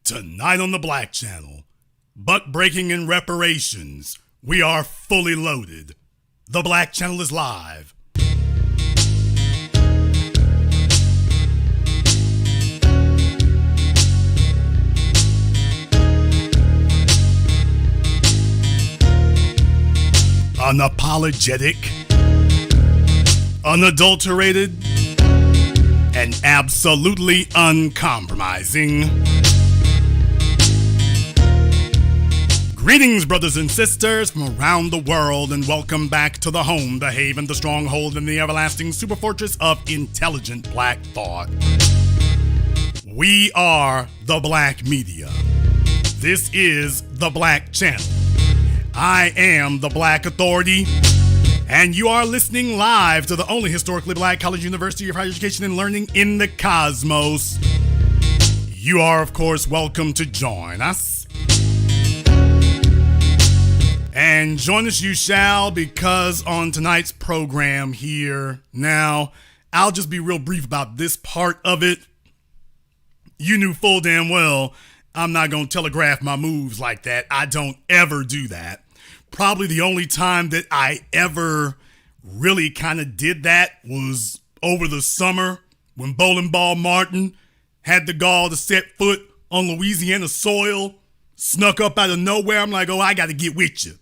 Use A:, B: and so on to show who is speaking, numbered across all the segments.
A: Tonight on the Black Channel, Buckbreaking and Reparations. We are fully loaded. The Black Channel is live. Unapologetic, unadulterated, and absolutely uncompromising. Greetings, brothers and sisters from around the world, and welcome back to the home, the haven, the stronghold, and the everlasting superfortress of intelligent black thought. We are the Black Media. This is the Black Channel. I am the Black Authority, and you are listening live to the only historically black college university of higher education and learning in the cosmos. You are, of course, welcome to join us. And join us you shall, because on tonight's program here, now, I'll just be real brief about this part of it. You knew full damn well I'm not going to telegraph my moves like that. I don't ever do that. Probably the only time that I ever really kind of did that was over the summer when Bowling Ball Martin had the gall to set foot on Louisiana soil, snuck up out of nowhere. I'm like, oh, I got to get with you.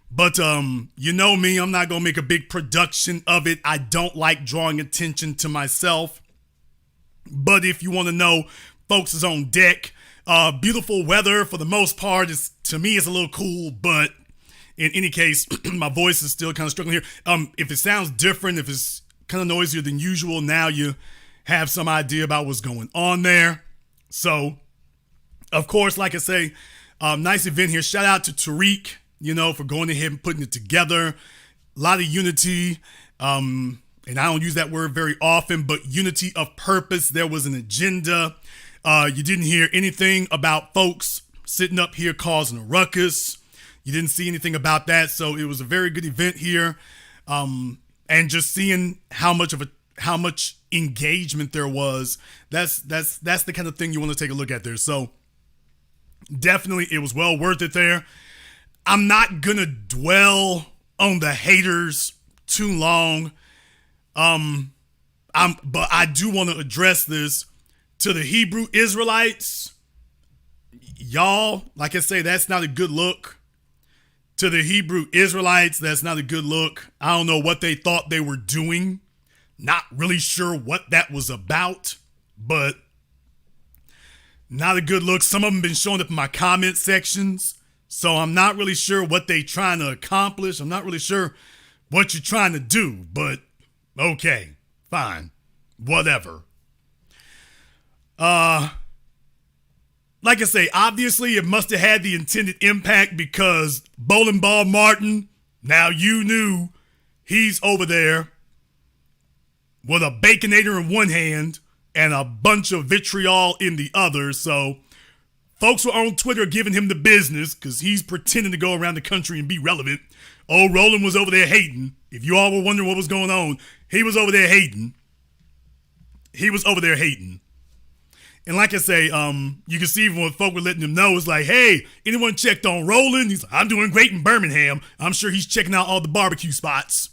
A: But you know me, I'm not going to make a big production of it. I don't like drawing attention to myself. But if you want to know, folks is on deck. Beautiful weather for the most part. To me, it's a little cool, but in any case, my voice is still kind of struggling here. If it sounds different, if it's kind of noisier than usual, now you have some idea about what's going on there. So, of course, like I say, nice event here. Shout out to Tariq, for going ahead and putting it together. A lot of unity, and I don't use that word very often, but unity of purpose. There was an agenda. You didn't hear anything about folks sitting up here causing a ruckus. You didn't see anything about that, so it was a very good event here. And just seeing how much engagement there was, that's the kind of thing you want to take a look at there. So definitely it was well worth it there. I'm not gonna dwell on the haters too long. But I do want to address this to the Hebrew Israelites. Y'all, like I say, that's not a good look. To the Hebrew Israelites, that's not a good look. I don't know what they thought they were doing. Not really sure what that was about, but not a good look. Some of them been showing up in my comment sections, so I'm not really sure what they trying to accomplish. I'm not really sure what you're trying to do, but okay, fine, whatever. Like I say, obviously it must have had the intended impact, because Bowling Ball Martin, now you knew he's over there with a Baconator in one hand and a bunch of vitriol in the other. So folks were on Twitter giving him the business because he's pretending to go around the country and be relevant. Oh, Roland was over there hating. If you all were wondering what was going on, he was over there hating. And like I say, you can see even when folk were letting him know, it's like, hey, anyone checked on Roland? He's like, I'm doing great in Birmingham. I'm sure he's checking out all the barbecue spots.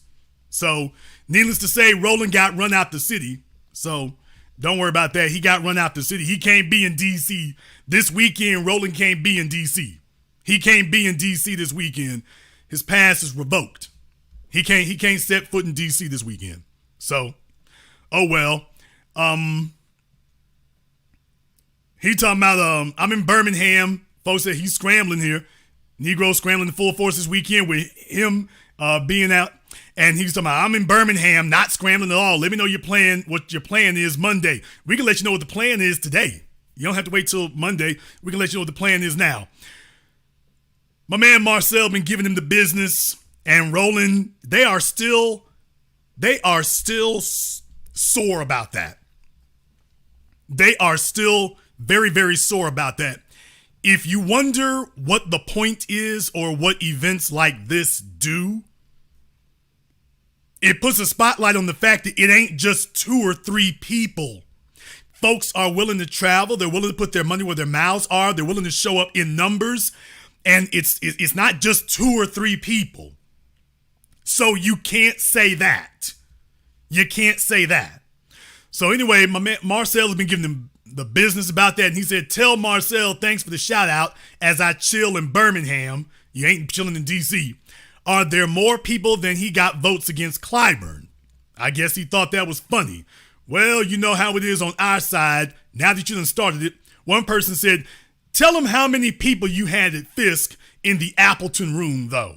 A: So, needless to say, Roland got run out the city. So, don't worry about that. He got run out the city. He can't be in D.C. this weekend. Roland can't be in D.C. He can't be in D.C. this weekend. His pass is revoked. He can't set foot in D.C. this weekend. So, oh well. He talking about, I'm in Birmingham. Folks said he's scrambling here. Negro scrambling in full force this weekend with him being out. And he's talking about, I'm in Birmingham, not scrambling at all. Let me know what your plan is Monday. We can let you know what the plan is today. You don't have to wait till Monday. We can let you know what the plan is now. My man Marcel been giving him the business. And Roland, they are still sore about that. They are still very, very sore about that. If you wonder what the point is or what events like this do, it puts a spotlight on the fact that it ain't just 2 or 3 people folks are willing to travel. They're willing to put their money where their mouths are. They're willing to show up in numbers. And it's not just 2 or 3 people. So you can't say that. You can't say that. So anyway, my man Marcel has been giving them the business about that. And he said, tell Marcel thanks for the shout out as I chill in Birmingham. You ain't chilling in D.C. Are there more people than he got votes against Clyburn? I guess he thought that was funny. Well, you know how it is on our side. Now that you done started it, one person said, tell him how many people you had at Fisk in the Appleton room, though.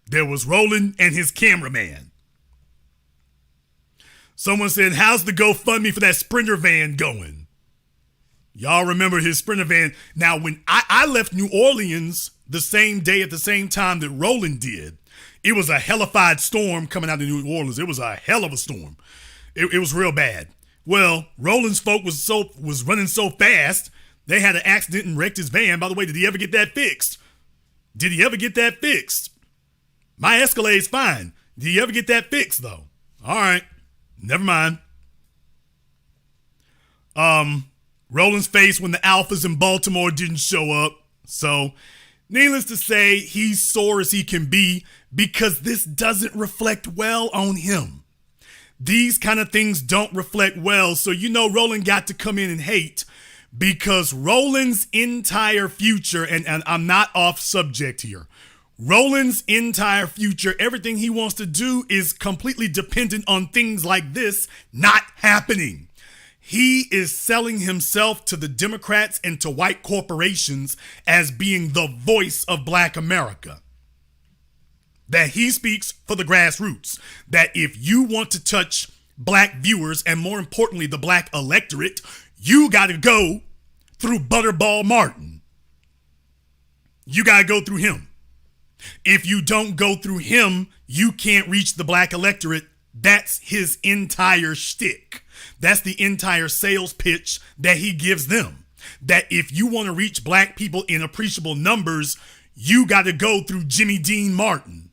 A: There was Roland and his cameraman. Someone said, how's the GoFundMe for that Sprinter van going? Y'all remember his Sprinter van. Now, when I left New Orleans the same day at the same time that Roland did, it was a hellified storm coming out of New Orleans. It was a hell of a storm. It was real bad. Well, Roland's folk was running so fast, they had an accident and wrecked his van. By the way, did he ever get that fixed? Did he ever get that fixed? My Escalade's fine. Did he ever get that fixed, though? All right. Never mind. Roland's face when the Alphas in Baltimore didn't show up. So, needless to say, he's sore as he can be because this doesn't reflect well on him. These kind of things don't reflect well. So, you know, Roland got to come in and hate because Roland's entire future, and I'm not off subject here, Roland's entire future, everything he wants to do is completely dependent on things like this not happening. He is selling himself to the Democrats and to white corporations as being the voice of Black America. That he speaks for the grassroots. That if you want to touch Black viewers and more importantly the Black electorate, you got to go through Butterball Martin. You got to go through him. If you don't go through him, you can't reach the Black electorate. That's his entire shtick. That's the entire sales pitch that he gives them. That if you want to reach Black people in appreciable numbers, you got to go through Jimmy Dean Martin.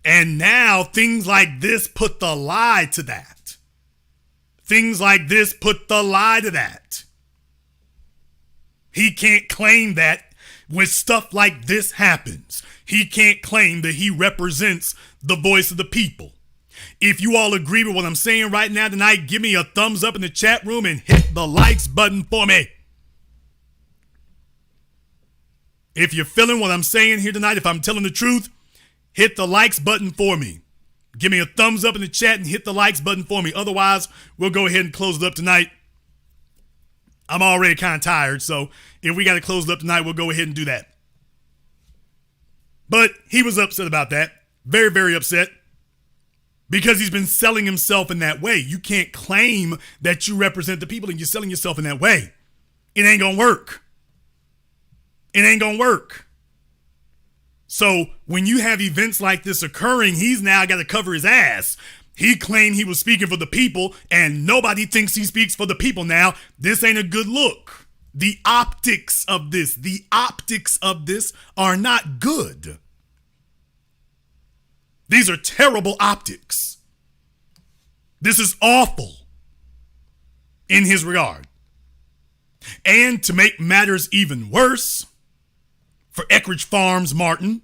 A: And now things like this put the lie to that. Things like this put the lie to that. He can't claim that when stuff like this happens. He can't claim that he represents the voice of the people. If you all agree with what I'm saying right now tonight, give me a thumbs up in the chat room and hit the likes button for me. If you're feeling what I'm saying here tonight, if I'm telling the truth, hit the likes button for me. Give me a thumbs up in the chat and hit the likes button for me. Otherwise, we'll go ahead and close it up tonight. I'm already kind of tired, so if we got to close it up tonight, we'll go ahead and do that. But he was upset about that. Very, very upset. Because he's been selling himself in that way. You can't claim that you represent the people and you're selling yourself in that way. It ain't gonna work. It ain't gonna work. So when you have events like this occurring, he's now got to cover his ass. He claimed he was speaking for the people and nobody thinks he speaks for the people now. This ain't a good look. The optics of this are not good. These are terrible optics. This is awful in his regard. And to make matters even worse, for Eckridge Farms Martin,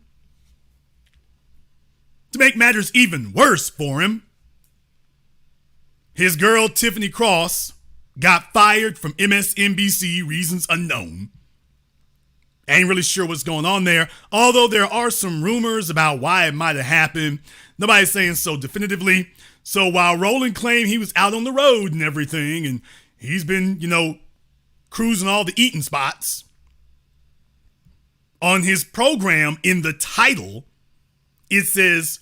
A: to make matters even worse for him, his girl Tiffany Cross got fired from MSNBC, reasons unknown. Ain't really sure what's going on there, although there are some rumors about why it might have happened. Nobody's saying so definitively. So while Roland claimed he was out on the road and everything, and he's been, cruising all the eating spots, on his program in the title, it says,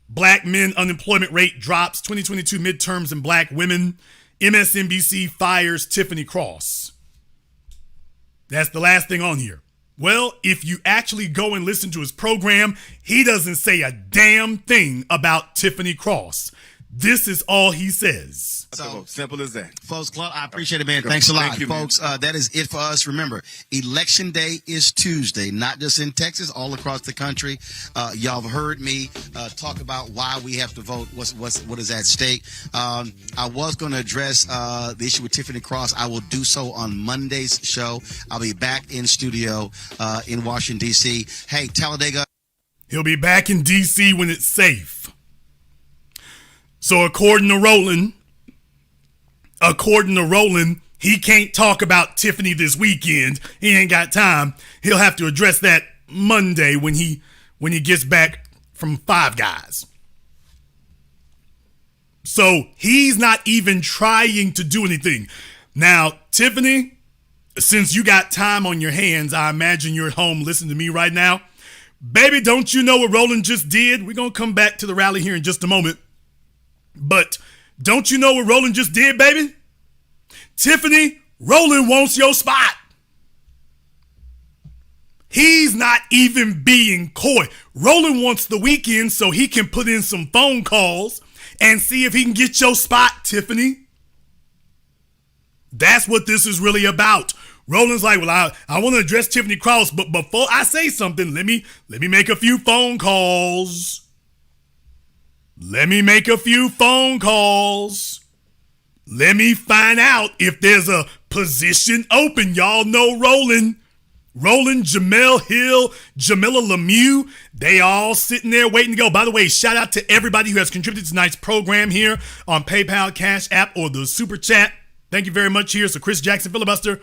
A: Black men unemployment rate drops, 2022 midterms and Black women, MSNBC fires Tiffany Cross. That's the last thing on here. Well, if you actually go and listen to his program, he doesn't say a damn thing about Tiffany Cross. This is all he says.
B: So simple as that.
C: Folks, Claude, I appreciate it, man. Thanks a lot.
B: Thank you,
C: folks. That is it for us. Remember, Election Day is Tuesday, not just in Texas, all across the country. Y'all have heard me talk about why we have to vote, what is at stake. I was going to address the issue with Tiffany Cross. I will do so on Monday's show. I'll be back in studio in Washington, D.C. Hey, Talladega.
A: He'll be back in D.C. when it's safe. So according to Roland, he can't talk about Tiffany this weekend. He ain't got time. He'll have to address that Monday when he gets back from Five Guys. So he's not even trying to do anything. Now, Tiffany, since you got time on your hands, I imagine you're at home listening to me right now. Baby, don't you know what Roland just did? We're going to come back to the rally here in just a moment. But don't you know what Roland just did, baby? Tiffany, Roland wants your spot. He's not even being coy. Roland wants the weekend so he can put in some phone calls and see if he can get your spot, Tiffany. That's what this is really about. Roland's like, well, I want to address Tiffany Cross, but before I say something, let me make a few phone calls. Let me make a few phone calls. Let me find out if there's a position open. Y'all know Roland, Jamel Hill, Jamila Lemieux. They all sitting there waiting to go. By the way, shout out to everybody who has contributed to tonight's program here on PayPal, Cash App, or the Super Chat. Thank you very much here. So Chris Jackson, filibuster,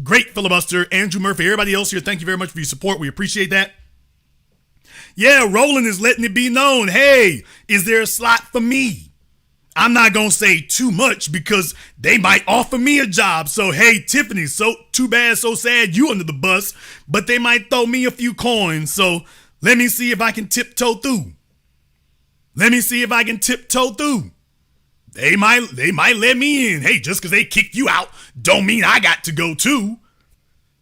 A: great filibuster. Andrew Murphy, everybody else here, thank you very much for your support. We appreciate that. Yeah, Roland is letting it be known, hey, is there a slot for me? I'm not going to say too much because they might offer me a job. So, hey, Tiffany, so too bad, so sad you under the bus, but they might throw me a few coins. So let me see if I can tiptoe through. They might let me in. Hey, just because they kicked you out don't mean I got to go too.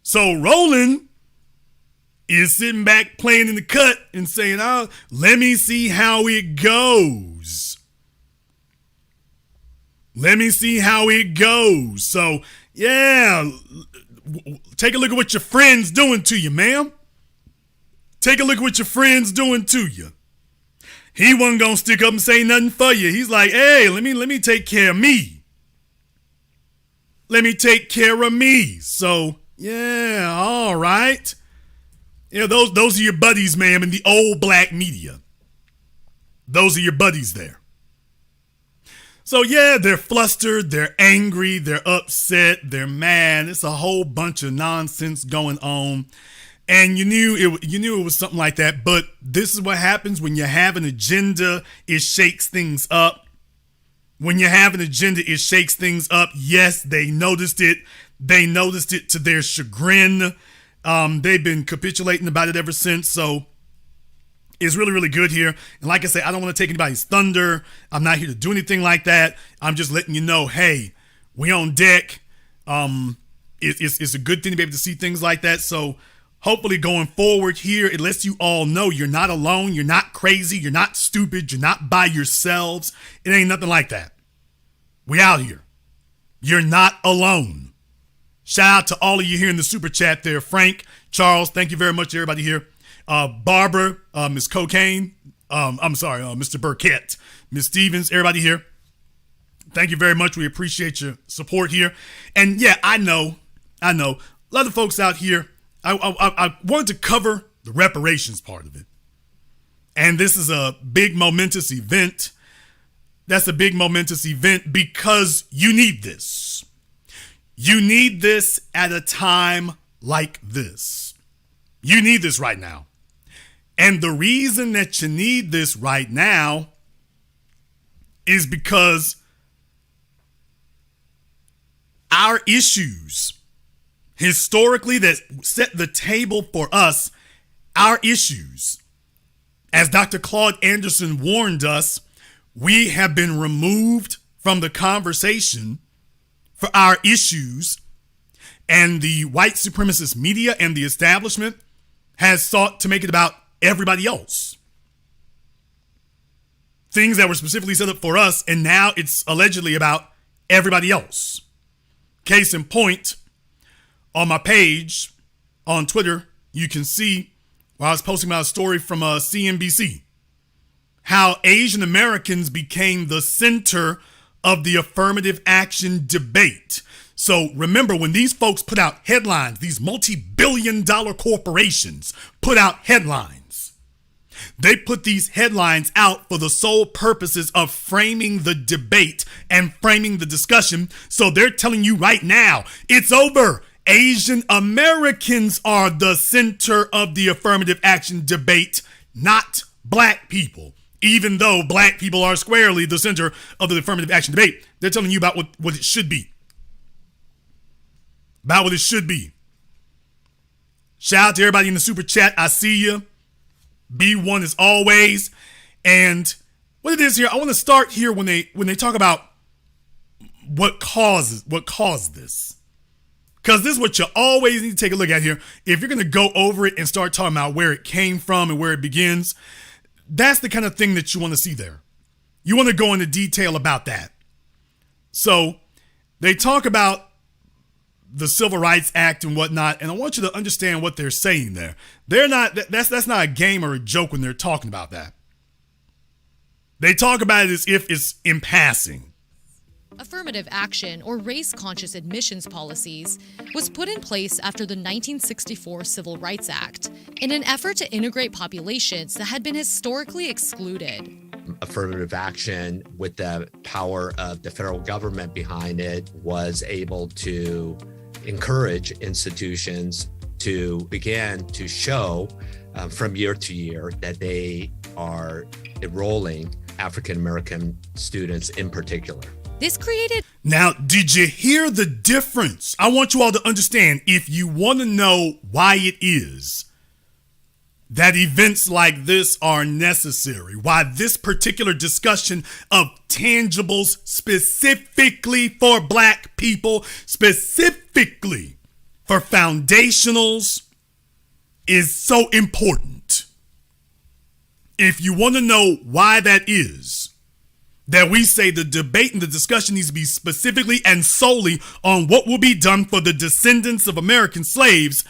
A: So Roland is sitting back playing in the cut and saying, oh, let me see how it goes. So, yeah, take a look at what your friend's doing to you, ma'am. He wasn't going to stick up and say nothing for you. He's like, hey, let me take care of me. So, yeah, all right. Yeah, those are your buddies, ma'am, in the old black media. Those are your buddies there. So, yeah, they're flustered, they're angry, they're upset, they're mad. It's a whole bunch of nonsense going on. And you knew it was something like that. But this is what happens when you have an agenda. It shakes things up. Yes, they noticed it. They noticed it to their chagrin. They've been capitulating about it ever since. So it's really, really good here. And like I say, I don't want to take anybody's thunder. I'm not here to do anything like that. I'm just letting you know, hey, we on deck. It's a good thing to be able to see things like that. So hopefully going forward here, it lets you all know you're not alone. You're not crazy. You're not stupid. You're not by yourselves. It ain't nothing like that. We out here. You're not alone. Shout out to all of you here in the super chat there. Frank, Charles, thank you very much, everybody here. Barbara, Miss Cocaine, Mr. Burkett, Miss Stevens, everybody here. Thank you very much. We appreciate your support here. And yeah, I know. A lot of folks out here, I wanted to cover the reparations part of it. And this is a big momentous event. That's a big momentous event because you need this. You need this at a time like this. You need this right now. And the reason that you need this right now is because our issues, historically, that set the table for us, our issues, as Dr. Claude Anderson warned us, we have been removed from the conversation for our issues, and the white supremacist media and the establishment has sought to make it about everybody else. things that were specifically set up for us, and now it's allegedly about everybody else. Case in point, on my page on Twitter, you can see where I was posting about a story from CNBC, how Asian Americans became the center of the affirmative action debate. So remember, when these folks put out headlines, these multi-billion-dollar corporations put out headlines, they put these headlines out for the sole purposes of framing the debate and framing the discussion. So they're telling you right now, it's over. Asian Americans are the center of the affirmative action debate, not black people. Even though black people are squarely the center of the affirmative action debate, they're telling you about what it should be. About what it should be. Shout out to everybody in the super chat. I see you. B1 as always. And what it is here, I want to start here when they talk about what caused this. Because this is what you always need to take a look at here. If you're going to go over it and start talking about where it came from and where it begins, that's the kind of thing that you want to see there. You want to go into detail about that. So they talk about the Civil Rights Act and whatnot, and I want you to understand what they're saying there. They're not, that's not a game or a joke when they're talking about that. They talk about it as if it's in passing.
B: Affirmative action, or race-conscious admissions policies, was put in place after the 1964 Civil Rights Act in an effort to integrate populations that had been historically excluded.
D: Affirmative action, with the power of the federal government behind it, was able to encourage institutions to begin to show from year to year that they are enrolling African American students in particular.
B: This created...
A: Now, did you hear the difference? I want you all to understand, if you want to know why it is that events like this are necessary, why this particular discussion of tangibles specifically for black people, specifically for foundationals, is so important. If you want to know why that is, that we say the debate and the discussion needs to be specifically and solely on what will be done for the descendants of American slaves,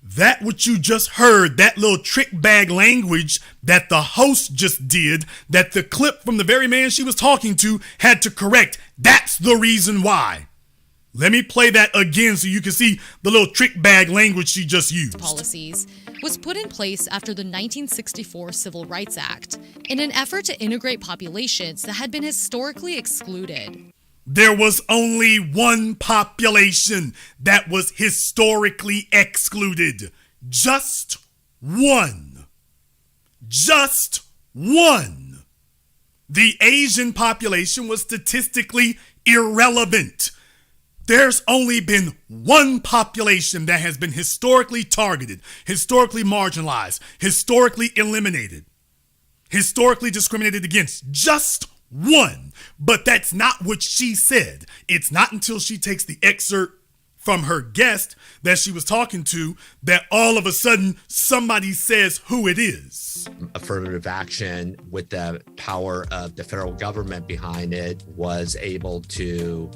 A: that what you just heard, that little trick bag language that the host just did, that the clip from the very man she was talking to had to correct, that's the reason why. Let me play that again so you can see the little trick bag language she just used.
B: Policies was put in place after the 1964 Civil Rights Act in an effort to integrate populations that had been historically excluded.
A: There was only one population that was historically excluded. Just one. Just one. The Asian population was statistically irrelevant. There's only been one population that has been historically targeted, historically marginalized, historically eliminated, historically discriminated against. Just one. But that's not what she said. It's not until she takes the excerpt from her guest that she was talking to that all of a sudden somebody says who it is.
D: Affirmative action, with the power of the federal government behind it, was able to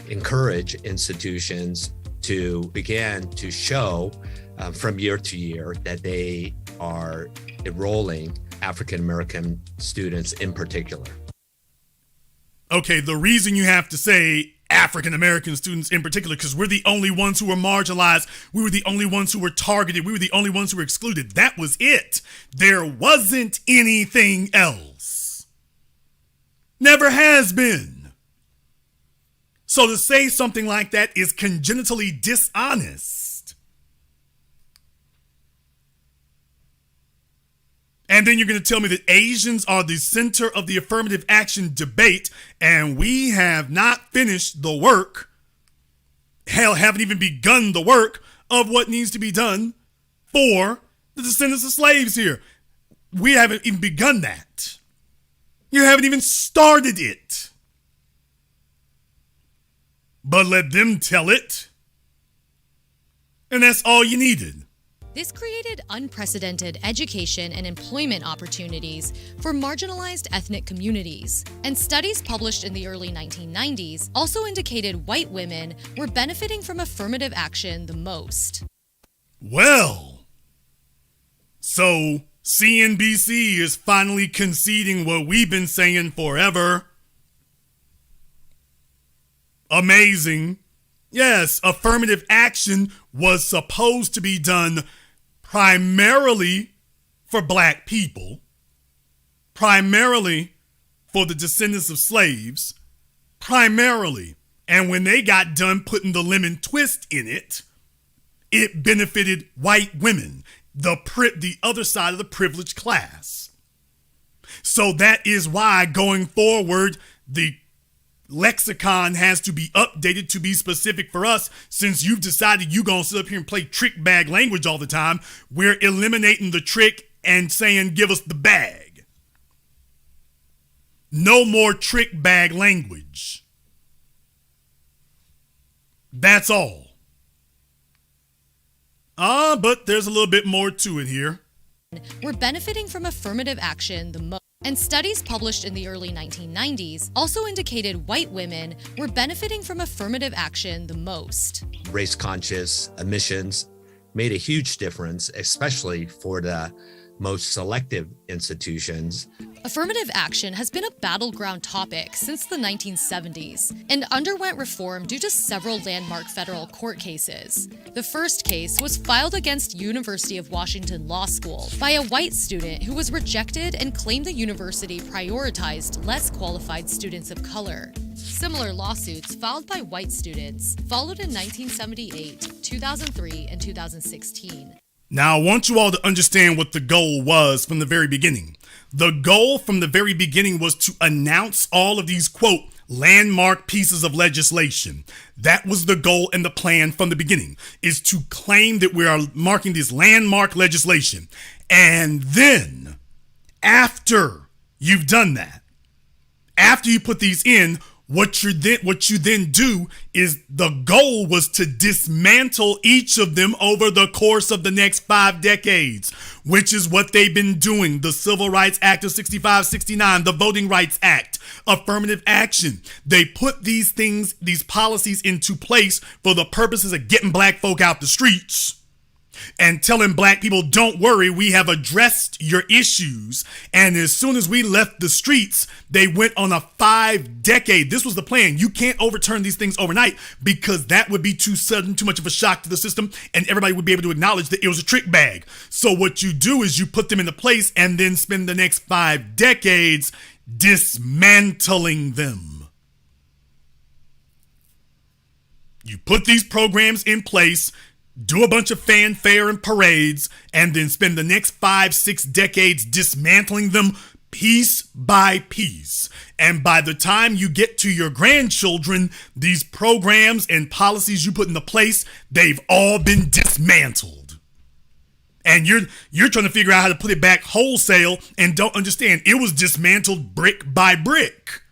D: encourage institutions to begin to show from year to year that they are enrolling African American students in particular.
A: Okay, the reason you have to say African American students in particular, because we're the only ones who were marginalized, we were the only ones who were targeted, we were the only ones who were excluded. That was it. There wasn't anything else. Never has been. So to say something like that is congenitally dishonest. And then you're going to tell me that Asians are the center of the affirmative action debate, and we have not finished the work, hell, haven't even begun the work of what needs to be done for the descendants of slaves here. We haven't even begun that. You haven't even started it. But let them tell it. And that's all you needed.
B: This created unprecedented education and employment opportunities for marginalized ethnic communities, and studies published in the early 1990s also indicated white women were benefiting from affirmative action the most.
A: Well, so CNBC is finally conceding what we've been saying forever. Amazing. Yes, affirmative action was supposed to be done primarily for black people, primarily for the descendants of slaves, primarily. And when they got done putting the lemon twist in it, it benefited white women, the other side of the privileged class. So that is why going forward, the lexicon has to be updated to be specific for us. Since you've decided you're going to sit up here and play trick bag language all the time, we're eliminating the trick and saying, give us the bag. No more trick bag language. That's all. But there's a little bit more to it here.
B: We're benefiting from affirmative action the most. And studies published in the early 1990s also indicated white women were benefiting from affirmative action the most.
D: Race-conscious admissions made a huge difference, especially for the most selective institutions.
B: Affirmative action has been a battleground topic since the 1970s and underwent reform due to several landmark federal court cases. The first case was filed against University of Washington Law School by a white student who was rejected and claimed the university prioritized less qualified students of color. Similar lawsuits filed by white students followed in 1978, 2003, and 2016.
A: Now, I want you all to understand what the goal was from the very beginning. The goal from the very beginning was to announce all of these, quote, landmark pieces of legislation. That was the goal and the plan from the beginning, is to claim that we are marking this landmark legislation. And then, after you've done that, after you put these in, what you then do is the goal was to dismantle each of them over the course of the next 5 decades, which is what they've been doing. The Civil Rights Act of 65, 69, the Voting Rights Act, affirmative action. They put these things, these policies into place for the purposes of getting black folk out the streets and telling black people, don't worry, we have addressed your issues. And as soon as we left the streets, they went on a 5-decade. This was the plan. You can't overturn these things overnight because that would be too sudden, too much of a shock to the system, and everybody would be able to acknowledge that it was a trick bag. So what you do is you put them into place and then spend the next 5 decades dismantling them. You put these programs in place, do a bunch of fanfare and parades, and then spend the next 5-6 decades dismantling them piece by piece. And by the time you get to your grandchildren, these programs and policies you put into place, they've all been dismantled. And you're trying to figure out how to put it back wholesale and don't understand it was dismantled brick by brick.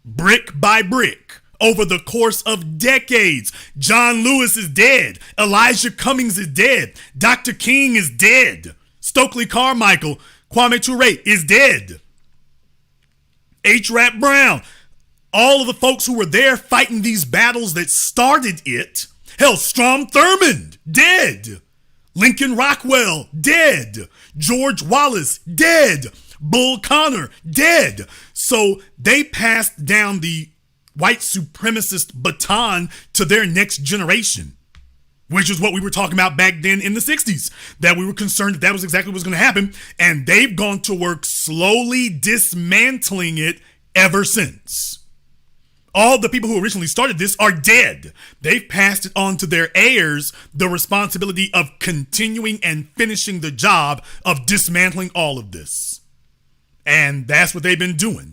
A: Brick by brick. Over the course of decades. John Lewis is dead. Elijah Cummings is dead. Dr. King is dead. Stokely Carmichael, Kwame Ture is dead. H. Rap Brown. All of the folks who were there fighting these battles that started it. Hell, Strom Thurmond, dead. Lincoln Rockwell, dead. George Wallace, dead. Bull Connor, dead. So they passed down the white supremacist baton to their next generation, which is what we were talking about back then in the 60s, that we were concerned that was exactly what was going to happen. And they've gone to work slowly dismantling it ever since. All the people who originally started this are dead. They've passed it on to their heirs, the responsibility of continuing and finishing the job of dismantling all of this. And that's what they've been doing.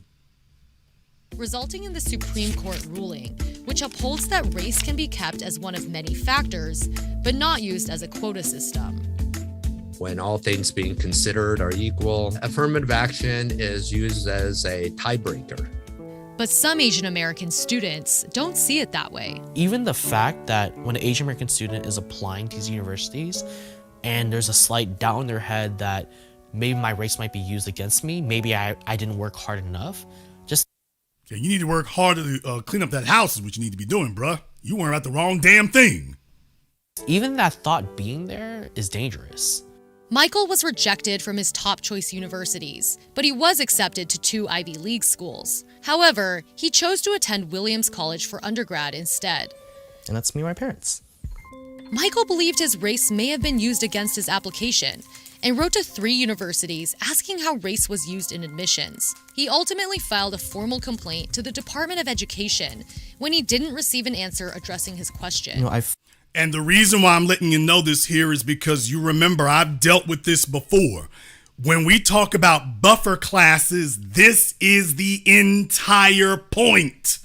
B: Resulting in the Supreme Court ruling, which upholds that race can be kept as one of many factors, but not used as a quota system.
D: When all things being considered are equal, affirmative action is used as a tiebreaker.
B: But some Asian American students don't see it that way.
E: Even the fact that when an Asian American student is applying to these universities and there's a slight doubt in their head that maybe my race might be used against me, maybe I didn't work hard enough.
A: Yeah, you need to work harder to clean up that house is what you need to be doing, bruh. You weren't at the wrong damn thing.
E: Even that thought being there is dangerous.
B: Michael was rejected from his top choice universities, but he was accepted to 2 Ivy League schools. However, he chose to attend Williams College for undergrad instead.
E: And that's me and my parents.
B: Michael believed his race may have been used against his application and wrote to 3 universities asking how race was used in admissions. He ultimately filed a formal complaint to the Department of Education when he didn't receive an answer addressing his question.
A: And the reason why I'm letting you know this here is because you remember I've dealt with this before. When we talk about buffer classes, this is the entire point.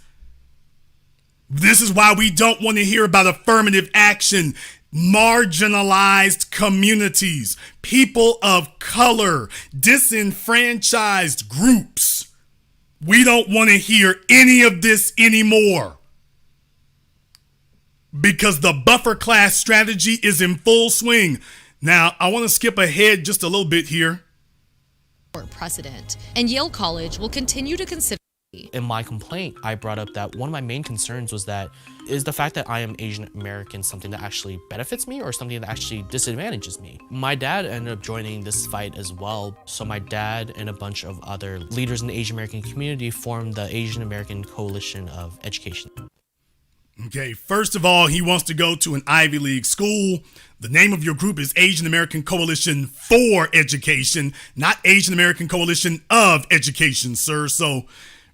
A: This is why we don't want to hear about affirmative action. Marginalized communities, people of color, disenfranchised groups. We don't want to hear any of this anymore because the buffer class strategy is in full swing. Now, I want to skip ahead just a little bit here.
B: Precedent, and Yale College will continue to consider.
E: In my complaint, I brought up that one of my main concerns was that is the fact that I am Asian American something that actually benefits me or something that actually disadvantages me? My dad ended up joining this fight as well. So my dad and a bunch of other leaders in the Asian American community formed the Asian American Coalition of Education.
A: Okay, first of all, he wants to go to an Ivy League school. The name of your group is Asian American Coalition for Education, not Asian American Coalition of Education, sir. So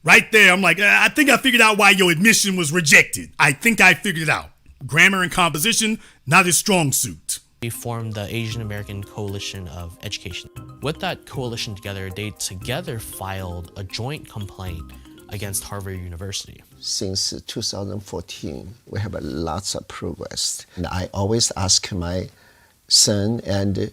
A: right there, I'm like, I think I figured out why your admission was rejected. I think I figured it out. Grammar and composition, not his strong suit.
E: We formed the Asian American Coalition of Education. With that coalition together, they together filed a joint complaint against Harvard University.
F: Since 2014, we have lots of progress. And I always ask my son and,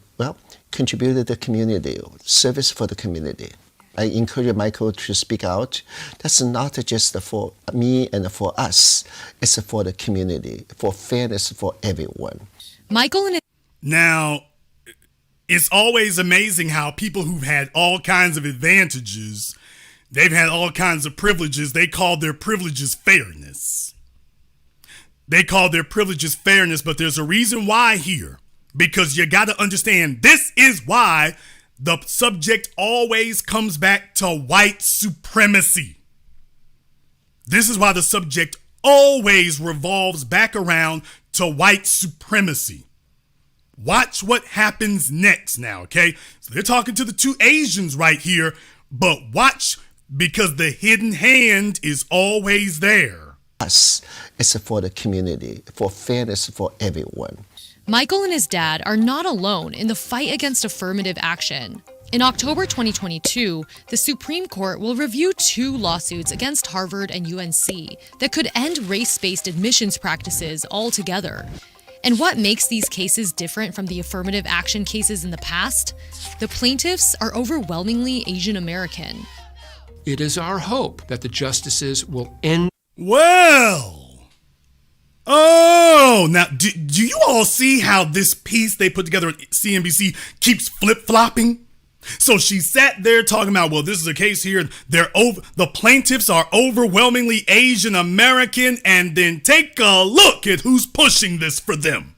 F: contribute to the community, service for the community. I encourage Michael to speak out. That's not just for me and for us. It's for the community, for fairness for everyone.
B: Michael and
A: Now, it's always amazing how people who've had all kinds of advantages, they've had all kinds of privileges, they call their privileges fairness. They call their privileges fairness, but there's a reason why here. Because you got to understand, this is why the subject always comes back to white supremacy. This is why the subject always revolves back around to white supremacy. Watch what happens next now, okay? So they're talking to the 2 Asians right here, but watch because the hidden hand is always there.
F: Us, it's for the community, for fairness for everyone.
B: Michael and his dad are not alone in the fight against affirmative action. In October 2022, the Supreme Court will review 2 lawsuits against Harvard and UNC that could end race-based admissions practices altogether. And what makes these cases different from the affirmative action cases in the past? The plaintiffs are overwhelmingly Asian American.
G: It is our hope that the justices will end.
A: Well, oh, now do you all see how this piece they put together at CNBC keeps flip-flopping? So she sat there talking about, well, this is a case here. The plaintiffs are overwhelmingly Asian American, and then take a look at who's pushing this for them.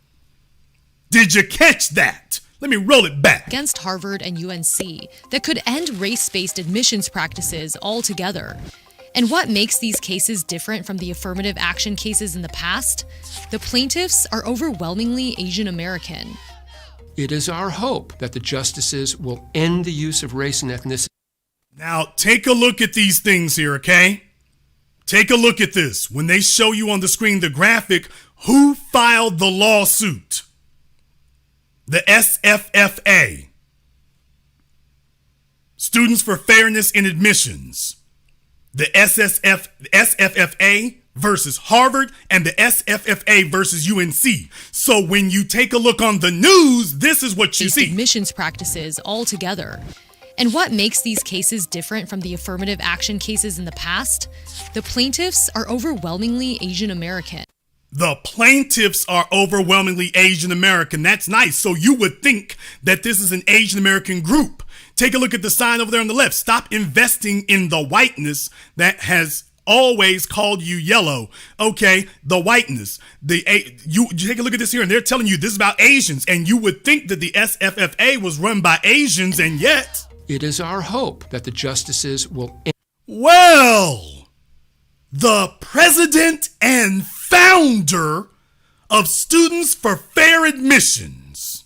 A: Did you catch that? Let me roll it back.
B: Against Harvard and UNC that could end race-based admissions practices altogether. And what makes these cases different from the affirmative action cases in the past? The plaintiffs are overwhelmingly Asian American.
G: It is our hope that the justices will end the use of race and ethnicity.
A: Now, take a look at these things here, okay? Take a look at this. When they show you on the screen the graphic, who filed the lawsuit? The SFFA. Students for Fairness in Admissions. The SFFA versus Harvard and the SFFA versus UNC. So when you take a look on the news, this is what you see.
B: Admissions practices altogether. And what makes these cases different from the affirmative action cases in the past? The plaintiffs are overwhelmingly Asian American.
A: The plaintiffs are overwhelmingly Asian American. That's nice. So you would think that this is an Asian American group. Take a look at the sign over there on the left. Stop investing in the whiteness that has always called you yellow. Okay, the whiteness. You take a look at this here, and they're telling you this is about Asians, and you would think that the SFFA was run by Asians, and yet
G: It is our hope that the justices will
A: well, the president and founder of Students for Fair Admissions.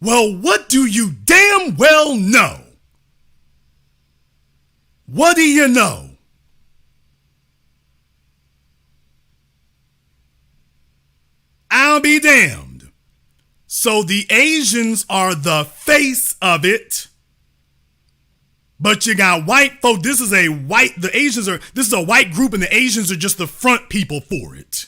A: Well, what do you damn well know? What do you know? I'll be damned. So the Asians are the face of it. But you got white folk. This is a white group, and the Asians are just the front people for it.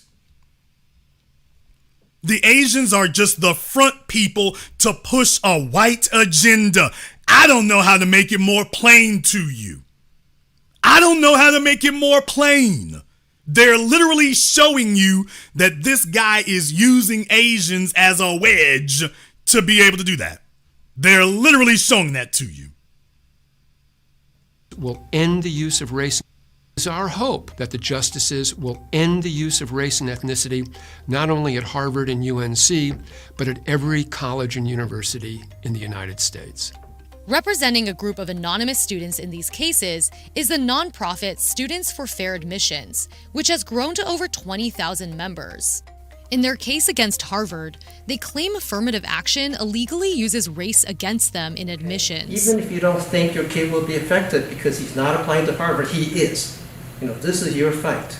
A: The Asians are just the front people to push a white agenda. I don't know how to make it more plain to you. I don't know how to make it more plain. They're literally showing you that this guy is using Asians as a wedge to be able to do that. They're literally showing that to you.
G: will end the use of race. It is our hope that the justices will end the use of race and ethnicity, not only at Harvard and UNC, but at every college and university in the United States.
B: Representing a group of anonymous students in these cases is the nonprofit Students for Fair Admissions, which has grown to over 20,000 members. In their case against Harvard, they claim affirmative action illegally uses race against them in admissions.
H: Even if you don't think your kid will be affected because he's not applying to Harvard, he is. This is your fight.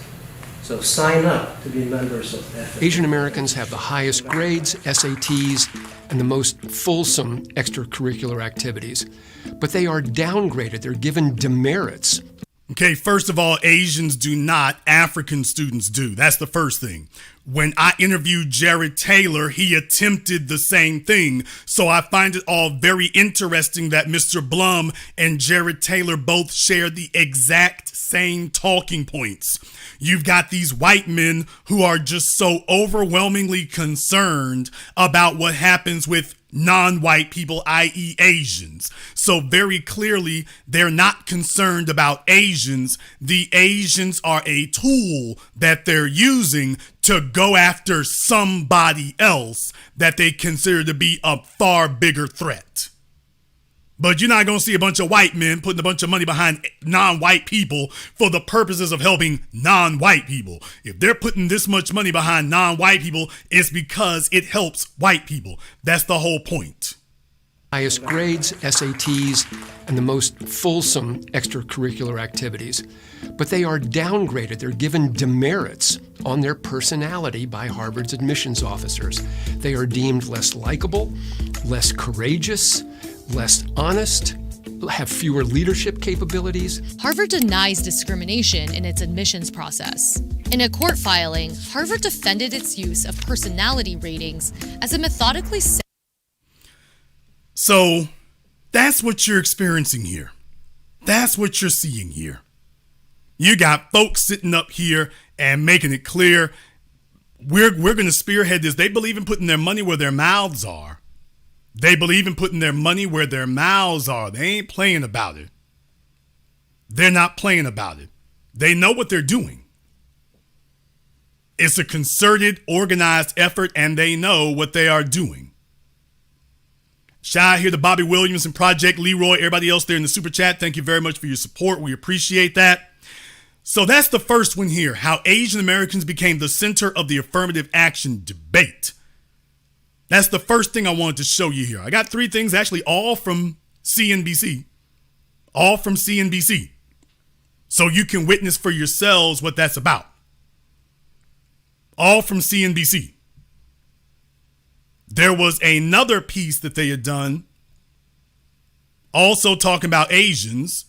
H: So sign up to be members of FFA.
G: Asian Americans have the highest grades, SATs, and the most fulsome extracurricular activities. But they are downgraded. They're given demerits.
A: Okay, first of all, Asians do not, African students do. That's the first thing. When I interviewed Jared Taylor, he attempted the same thing. So I find it all very interesting that Mr. Blum and Jared Taylor both share the exact same talking points. You've got these white men who are just so overwhelmingly concerned about what happens with non-white people, i.e. Asians. So very clearly, they're not concerned about Asians. The Asians are a tool that they're using to go after somebody else that they consider to be a far bigger threat. But you're not going to see a bunch of white men putting a bunch of money behind non-white people for the purposes of helping non-white people. If they're putting this much money behind non-white people, it's because it helps white people. That's the whole point.
G: Highest grades, SATs, and the most fulsome extracurricular activities. But they are downgraded. They're given demerits on their personality by Harvard's admissions officers. They are deemed less likable, less courageous, less honest, have fewer leadership capabilities.
B: Harvard denies discrimination in its admissions process. In a court filing, Harvard defended its use of personality ratings as a methodically set.
A: So that's what you're experiencing here. That's what you're seeing here. You got folks sitting up here and making it clear we're going to spearhead this. They believe in putting their money where their mouths are. They believe in putting their money where their mouths are. They ain't playing about it. They're not playing about it. They know what they're doing. It's a concerted, organized effort, and they know what they are doing. Shout out here to Bobby Williams and Project Leroy, everybody else there in the super chat. Thank you very much for your support. We appreciate that. So that's the first one here, how Asian Americans became the center of the affirmative action debate. That's the first thing I wanted to show you here. I got three things, actually, all from CNBC. All from CNBC. So you can witness for yourselves what that's about. All from CNBC. There was another piece that they had done, also talking about Asians,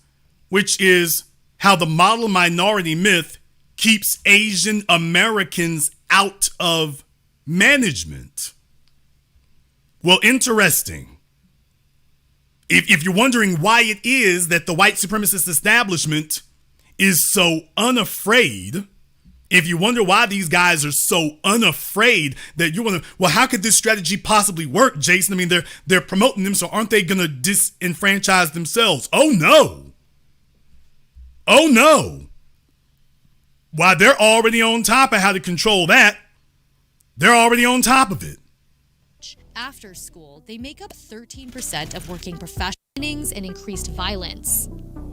A: which is how the model minority myth keeps Asian Americans out of management. Well, interesting. If you're wondering why it is that the white supremacist establishment is so unafraid, if you wonder why these guys are so unafraid that you want to, well, how could this strategy possibly work, Jason? I mean, they're promoting them, so aren't they going to disenfranchise themselves? Oh, no. Oh, no. Why, they're already on top of how to control that. They're already on top of it.
B: After school, they make up 13% of working professionals and increased violence.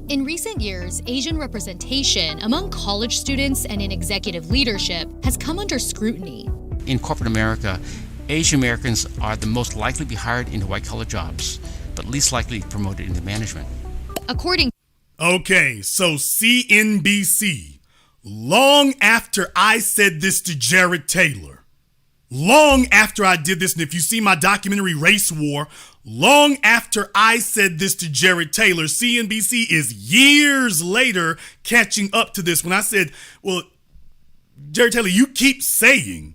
B: In recent years, Asian representation among college students and in executive leadership has come under scrutiny.
I: In corporate America, Asian Americans are the most likely to be hired into white-collar jobs, but least likely promoted into management.
A: Okay, so CNBC, long after I said this to Jared Taylor, long after I did this, and if you see my documentary Race War, long after I said this to Jared Taylor, CNBC is years later catching up to this when I said, well, Jared Taylor, you keep saying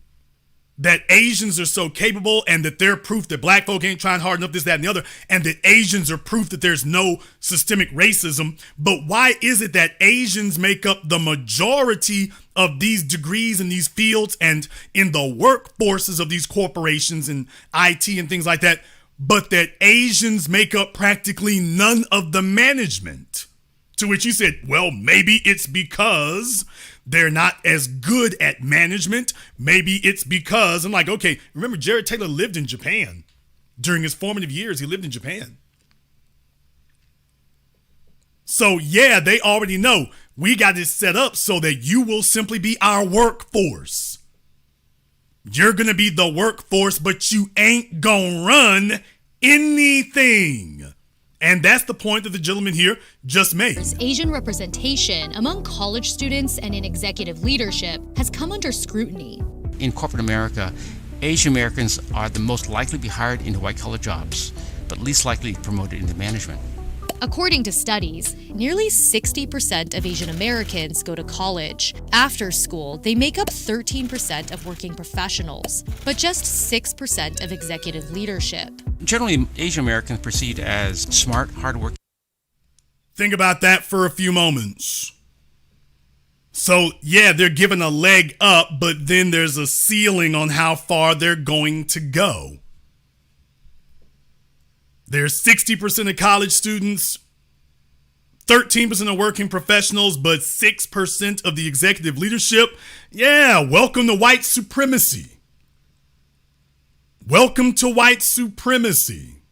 A: that Asians are so capable and that they're proof that black folk ain't trying hard enough, this, that, and the other, and that Asians are proof that there's no systemic racism. But why is it that Asians make up the majority of these degrees in these fields and in the workforces of these corporations and IT and things like that, but that Asians make up practically none of the management? To which you said, well, maybe it's because they're not as good at management. Maybe it's because, I'm like, okay, remember Jared Taylor lived in Japan. During his formative years, he lived in Japan. So yeah, they already know we got it set up so that you will simply be our workforce. You're going to be the workforce, but you ain't gonna run anything. And that's the point that the gentleman here just made.
B: Asian representation among college students and in executive leadership has come under scrutiny.
I: In corporate America, Asian Americans are the most likely to be hired into white-collar jobs, but least likely promoted into management.
B: According to studies, nearly 60% of Asian Americans go to college. After school, they make up 13% of working professionals, but just 6% of executive leadership.
I: Generally, Asian Americans are perceived as smart, hardworking.
A: Think about that for a few moments. So, yeah, they're given a leg up, but then there's a ceiling on how far they're going to go. There's 60% of college students, 13% of working professionals, but 6% of the executive leadership. Yeah, welcome to white supremacy. Welcome to white supremacy.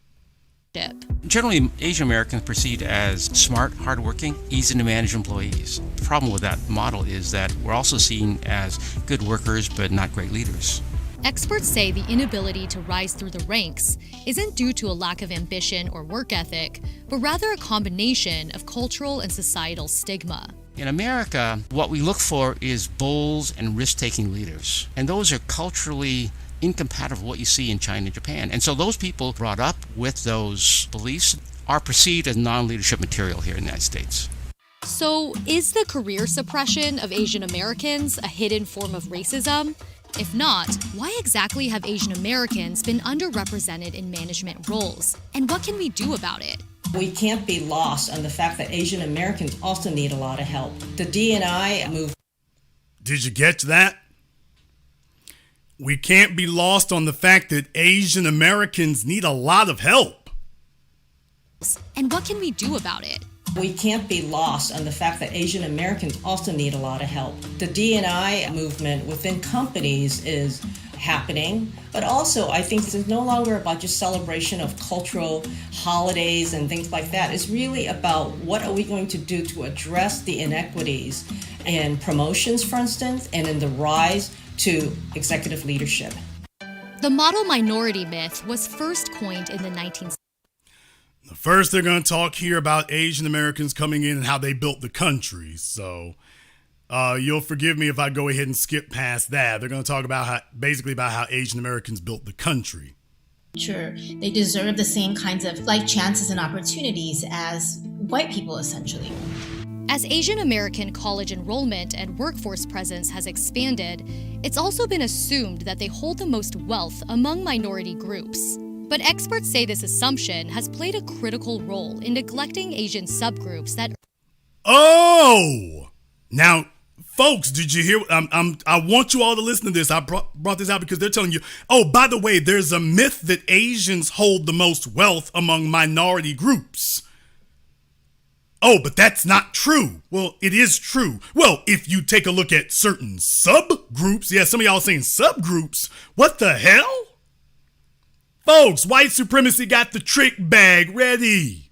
I: Generally, Asian Americans are perceived as smart, hardworking, easy to manage employees. The problem with that model is that we're also seen as good workers, but not great leaders.
B: Experts say the inability to rise through the ranks isn't due to a lack of ambition or work ethic, but rather a combination of cultural and societal stigma.
I: In America, what we look for is bold and risk-taking leaders. And those are culturally incompatible with what you see in China and Japan. And so those people brought up with those beliefs are perceived as non-leadership material here in the United States.
B: So, is the career suppression of Asian Americans a hidden form of racism? If not, why exactly have Asian Americans been underrepresented in management roles? And what can we do about it?
J: We can't be lost on the fact that Asian Americans also need a lot of help. The D&I movement.
A: Did you get that? We can't be lost on the fact that Asian Americans need a lot of help.
B: And what can we do about it?
J: We can't be lost on the fact that Asian Americans also need a lot of help. The D&I movement within companies is happening, but also I think this is no longer about just celebration of cultural holidays and things like that. It's really about what are we going to do to address the inequities in promotions, for instance, and in the rise to executive leadership.
B: The model minority myth was first coined in the 1960s.
A: First, they're going to talk here about Asian Americans coming in and how they built the country. So you'll forgive me if I go ahead and skip past that. They're going to talk about how Asian Americans built the country.
K: Sure, they deserve the same kinds of chances and opportunities as white people, essentially.
B: As Asian American college enrollment and workforce presence has expanded, it's also been assumed that they hold the most wealth among minority groups. But experts say this assumption has played a critical role in neglecting Asian subgroups that...
A: Oh! Now, folks, did you hear? I want you all to listen to this. I brought this out because they're telling you, oh, by the way, there's a myth that Asians hold the most wealth among minority groups. Oh, but that's not true. Well, it is true. Well, if you take a look at certain subgroups, yeah, some of y'all saying subgroups, what the hell? Folks, white supremacy got the trick bag ready.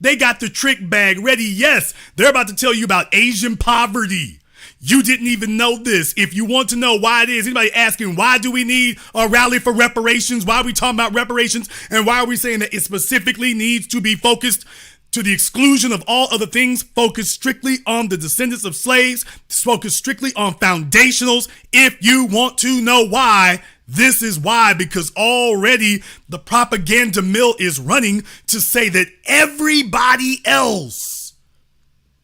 A: They got the trick bag ready. Yes, they're about to tell you about Asian poverty. You didn't even know this. If you want to know why it is, anybody asking, why do we need a rally for reparations? Why are we talking about reparations? And why are we saying that it specifically needs to be focused to the exclusion of all other things, focused strictly on the descendants of slaves, focused strictly on foundationals? If you want to know why, this is why, because already the propaganda mill is running to say that everybody else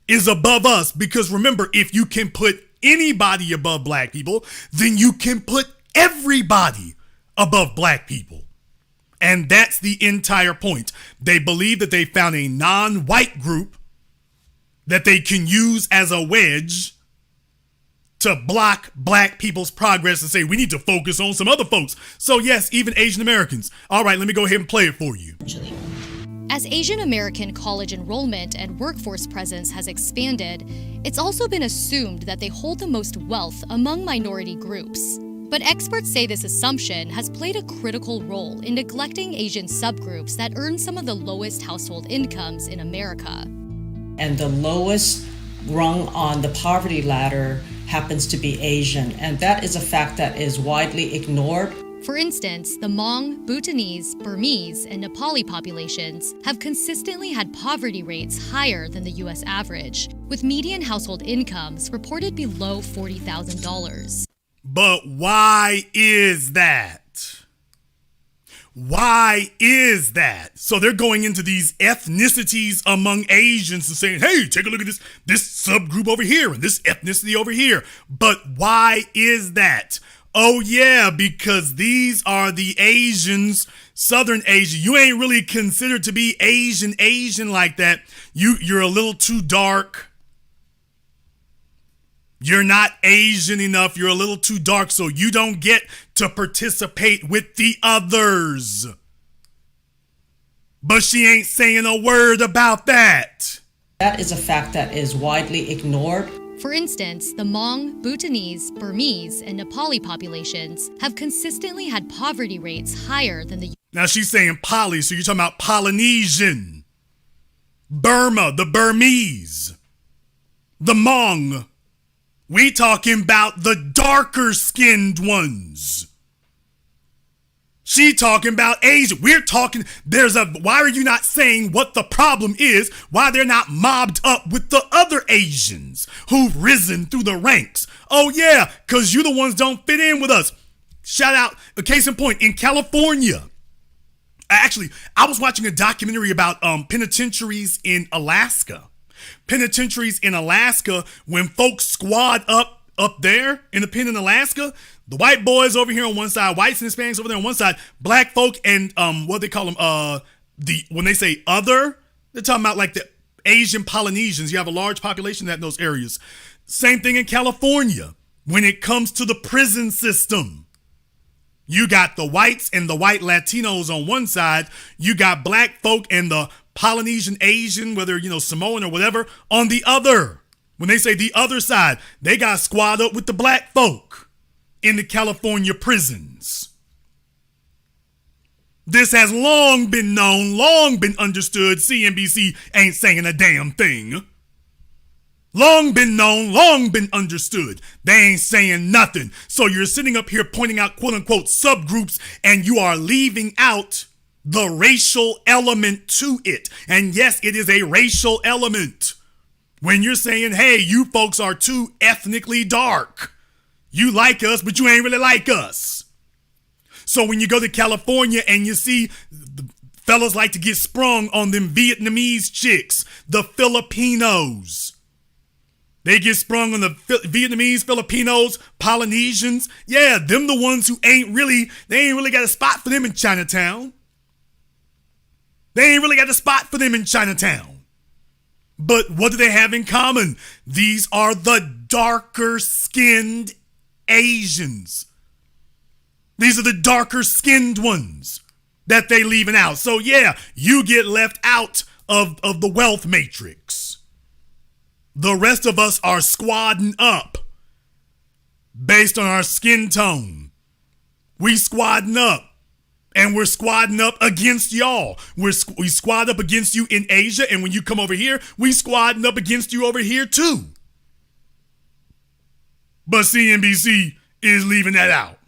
A: is above us. Because remember, if you can put anybody above black people, then you can put everybody above black people. And that's the entire point. They believe that they found a non-white group that they can use as a wedge to block black people's progress and say, we need to focus on some other folks. So yes, even Asian Americans. All right, let me go ahead and play it for you.
B: As Asian American college enrollment and workforce presence has expanded, it's also been assumed that they hold the most wealth among minority groups. But experts say this assumption has played a critical role in neglecting Asian subgroups that earn some of the lowest household incomes in America.
J: And the lowest rung on the poverty ladder happens to be Asian, and that is a fact that is widely ignored.
B: For instance, the Hmong, Bhutanese, Burmese, and Nepali populations have consistently had poverty rates higher than the U.S. average, with median household incomes reported below $40,000.
A: But why is that? Why is that? So they're going into these ethnicities among Asians and saying, hey, take a look at this subgroup over here and this ethnicity over here. But why is that? Oh yeah, because these are the Asians, Southern Asia. You ain't really considered to be Asian like that. You're a little too dark. You're not Asian enough. You're a little too dark, so you don't get to participate with the others. But she ain't saying a word about that.
J: That is a fact that is widely ignored.
B: For instance, the Hmong, Bhutanese, Burmese, and Nepali populations have consistently had poverty rates higher than the...
A: Now she's saying Poly, so you're talking about Polynesian, Burma, the Burmese, the Hmong. We talking about the darker skinned ones. She talking about Asia. We're talking, why are you not saying what the problem is? Why they're not mobbed up with the other Asians who've risen through the ranks? Oh yeah, because you the ones don't fit in with us. Shout out, a case in point, in California. Actually, I was watching a documentary about penitentiaries in Alaska. Penitentiaries in Alaska, when folks squad up there in the pen in Alaska, the white boys over here on one side, whites and Hispanics over there on one side, black folk and what they call them, when they say other, they're talking about like the Asian Polynesians. You have a large population in those areas. Same thing in California. When it comes to the prison system, you got the whites and the white Latinos on one side. You got black folk and the Polynesian Asian, whether, Samoan or whatever, on the other. When they say the other side, they got squad up with the black folk in the California prisons. This has long been known, long been understood. CNBC ain't saying a damn thing. Long been known, long been understood. They ain't saying nothing. So you're sitting up here pointing out quote unquote subgroups and you are leaving out the racial element to it. And yes, it is a racial element. When you're saying, hey, you folks are too ethnically dark. You like us, but you ain't really like us. So when you go to California and you see the fellas like to get sprung on them Vietnamese chicks, the Filipinos. They get sprung on the Vietnamese, Filipinos, Polynesians. Yeah, them the ones who they ain't really got a spot for them in Chinatown. They ain't really got a spot for them in Chinatown. But what do they have in common? These are the darker skinned Asians. These are the darker skinned ones that they leaving out. So yeah, you get left out of the wealth matrix. The rest of us are squadding up based on our skin tone. We squadding up. And we're squadding up against y'all. We squad up against you in Asia, and when you come over here, we squadding up against you over here too. But CNBC is leaving that out.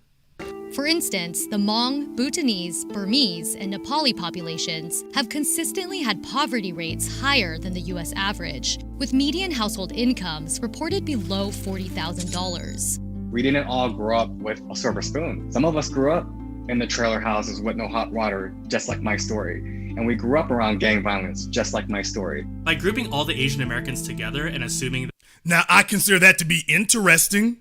B: For instance, the Hmong, Bhutanese, Burmese, and Nepali populations have consistently had poverty rates higher than the US average, with median household incomes reported below $40,000.
L: We didn't all grow up with a silver spoon. Some of us grew up in the trailer houses with no hot water, just like my story. And we grew up around gang violence, just like my story.
M: By grouping all the Asian Americans together and assuming that—
A: Now, I consider that to be interesting.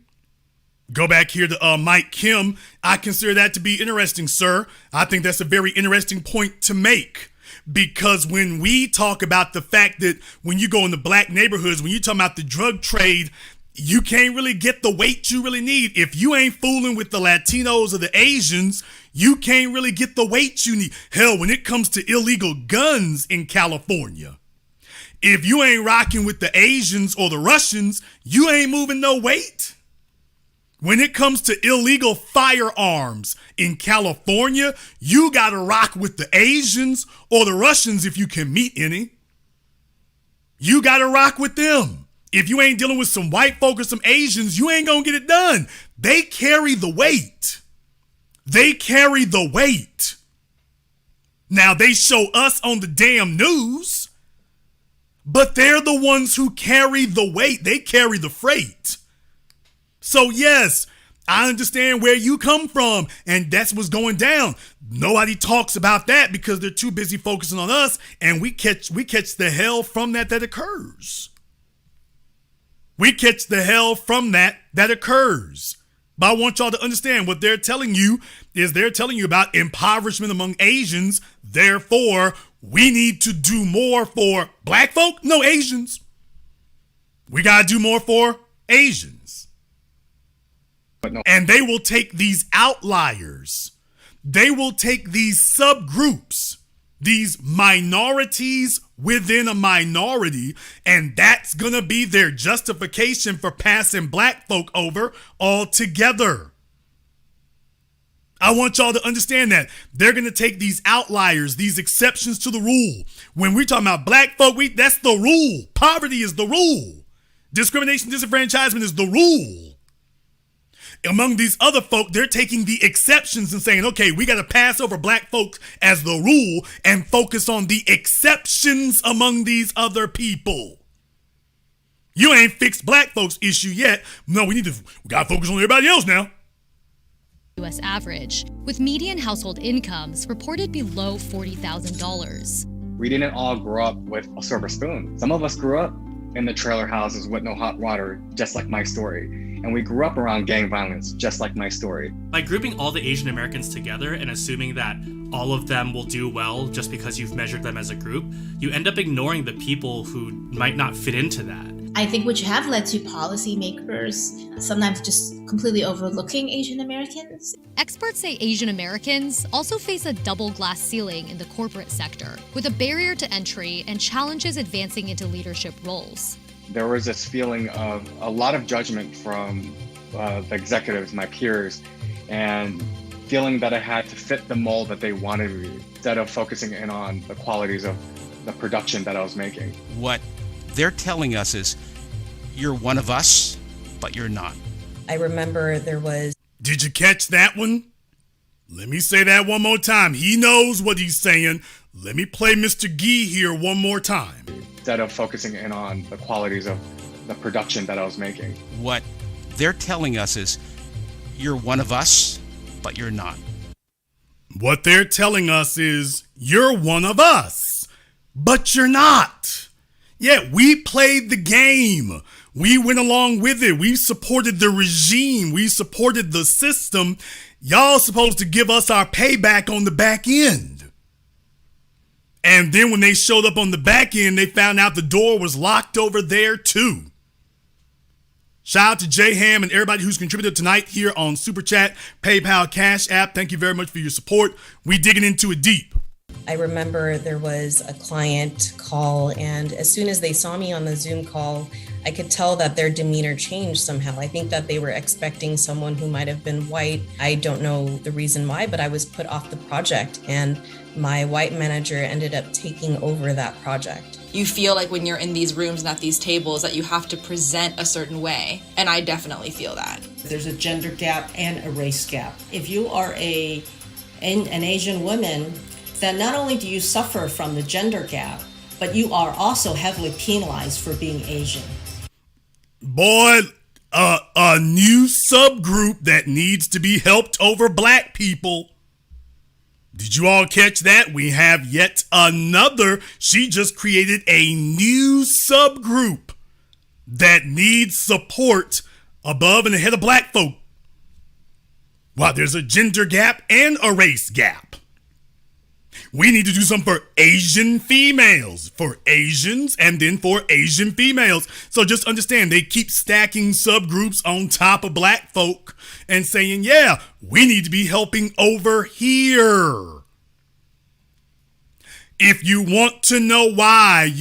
A: Go back here to Mike Kim. I consider that to be interesting, sir. I think that's a very interesting point to make. Because when we talk about the fact that when you go in the black neighborhoods, when you talk about the drug trade, you can't really get the weight you really need. If you ain't fooling with the Latinos or the Asians, you can't really get the weight you need. Hell, when it comes to illegal guns in California, if you ain't rocking with the Asians or the Russians, you ain't moving no weight. When it comes to illegal firearms in California, you gotta rock with the Asians or the Russians if you can meet any. You gotta rock with them. If you ain't dealing with some white folk or some Asians, you ain't gonna get it done. They carry the weight. They carry the weight. Now, they show us on the damn news, but they're the ones who carry the weight. They carry the freight. So yes, I understand where you come from, and that's what's going down. Nobody talks about that because they're too busy focusing on us, and we catch the hell from that occurs. We catch the hell from that occurs. But I want y'all to understand what they're telling you is they're telling you about impoverishment among Asians. Therefore, we need to do more for black folk? No, Asians. We got to do more for Asians.
L: But no.
A: And they will take these outliers. They will take these subgroups, these minorities within a minority, and that's gonna be their justification for passing black folk over altogether. I want y'all to understand that. They're gonna take these outliers, these exceptions to the rule. When we're talking about black folk, that's the rule. Poverty is the rule. Discrimination, disenfranchisement is the rule. Among these other folk, they're taking the exceptions and saying, okay, we got to pass over black folks as the rule and focus on the exceptions among these other people. You ain't fixed black folks' issue yet. No, we got to focus on everybody else now.
B: US average, with median household incomes reported below $40,000.
L: We didn't all grow up with a silver spoon. Some of us grew up in the trailer houses with no hot water, just like my story. And we grew up around gang violence, just like my story.
M: By grouping all the Asian Americans together and assuming that all of them will do well just because you've measured them as a group, you end up ignoring the people who might not fit into that.
K: I think which have led to policymakers sometimes just completely overlooking Asian Americans.
B: Experts say Asian Americans also face a double glass ceiling in the corporate sector, with a barrier to entry and challenges advancing into leadership roles.
L: There was this feeling of a lot of judgment from the executives, my peers, and feeling that I had to fit the mold that they wanted me, instead of focusing in on the qualities of the production that I was making.
I: What they're telling us is, you're one of us, but you're not.
J: I remember there was...
A: Did you catch that one? Let me say that one more time. He knows what he's saying. Let me play Mr. Gee here one more time.
L: Instead of focusing in on the qualities of the production that I was making.
I: What they're telling us is, you're one of us, but you're not.
A: What they're telling us is, you're one of us, but you're not. Yeah, we played the game. We went along with it. We supported the regime. We supported the system. Y'all supposed to give us our payback on the back end. And then when they showed up on the back end, they found out the door was locked over there too. Shout out to J Ham and everybody who's contributed tonight here on Super Chat, PayPal, Cash App. Thank you very much for your support. We digging into it deep.
N: I remember there was a client call, and as soon as they saw me on the Zoom call, I could tell that their demeanor changed somehow. I think that they were expecting someone who might have been white. I don't know the reason why, but I was put off the project, and my white manager ended up taking over that project.
O: You feel like when you're in these rooms and at these tables that you have to present a certain way, and I definitely feel that.
J: There's a gender gap and a race gap. If you are an Asian woman, then not only do you suffer from the gender gap, but you are also heavily penalized for being Asian.
A: Boy, a new subgroup that needs to be helped over black people. Did you all catch that? We have yet another. She just created a new subgroup that needs support above and ahead of black folk. Wow, there's a gender gap and a race gap. We need to do something for Asian females, for Asians, and then for Asian females. So just understand, they keep stacking subgroups on top of black folk and saying, yeah, we need to be helping over here. If you want to know why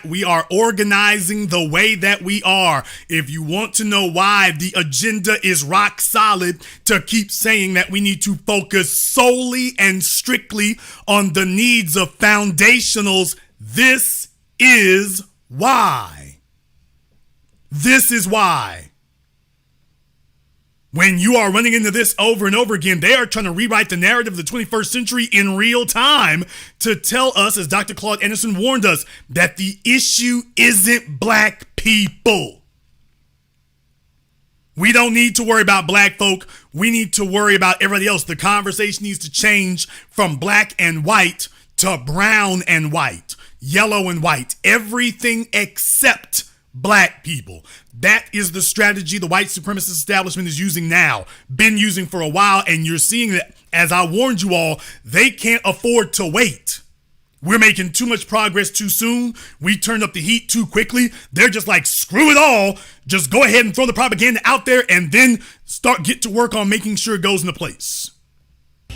A: we are organizing the way that we are, if you want to know why the agenda is rock solid to keep saying that we need to focus solely and strictly on the needs of foundationals, this is why. This is why. When you are running into this over and over again, they are trying to rewrite the narrative of the 21st century in real time to tell us, as Dr. Claude Anderson warned us, that the issue isn't black people. We don't need to worry about black folk. We need to worry about everybody else. The conversation needs to change from black and white to brown and white, yellow and white, everything except black people. That is the strategy the white supremacist establishment is using now, been using for a while, and you're seeing that, as I warned you all, they can't afford to wait. We're making too much progress too soon. We turned up the heat too quickly. They're just like, screw it all. Just go ahead and throw the propaganda out there and then get to work on making sure it goes into place.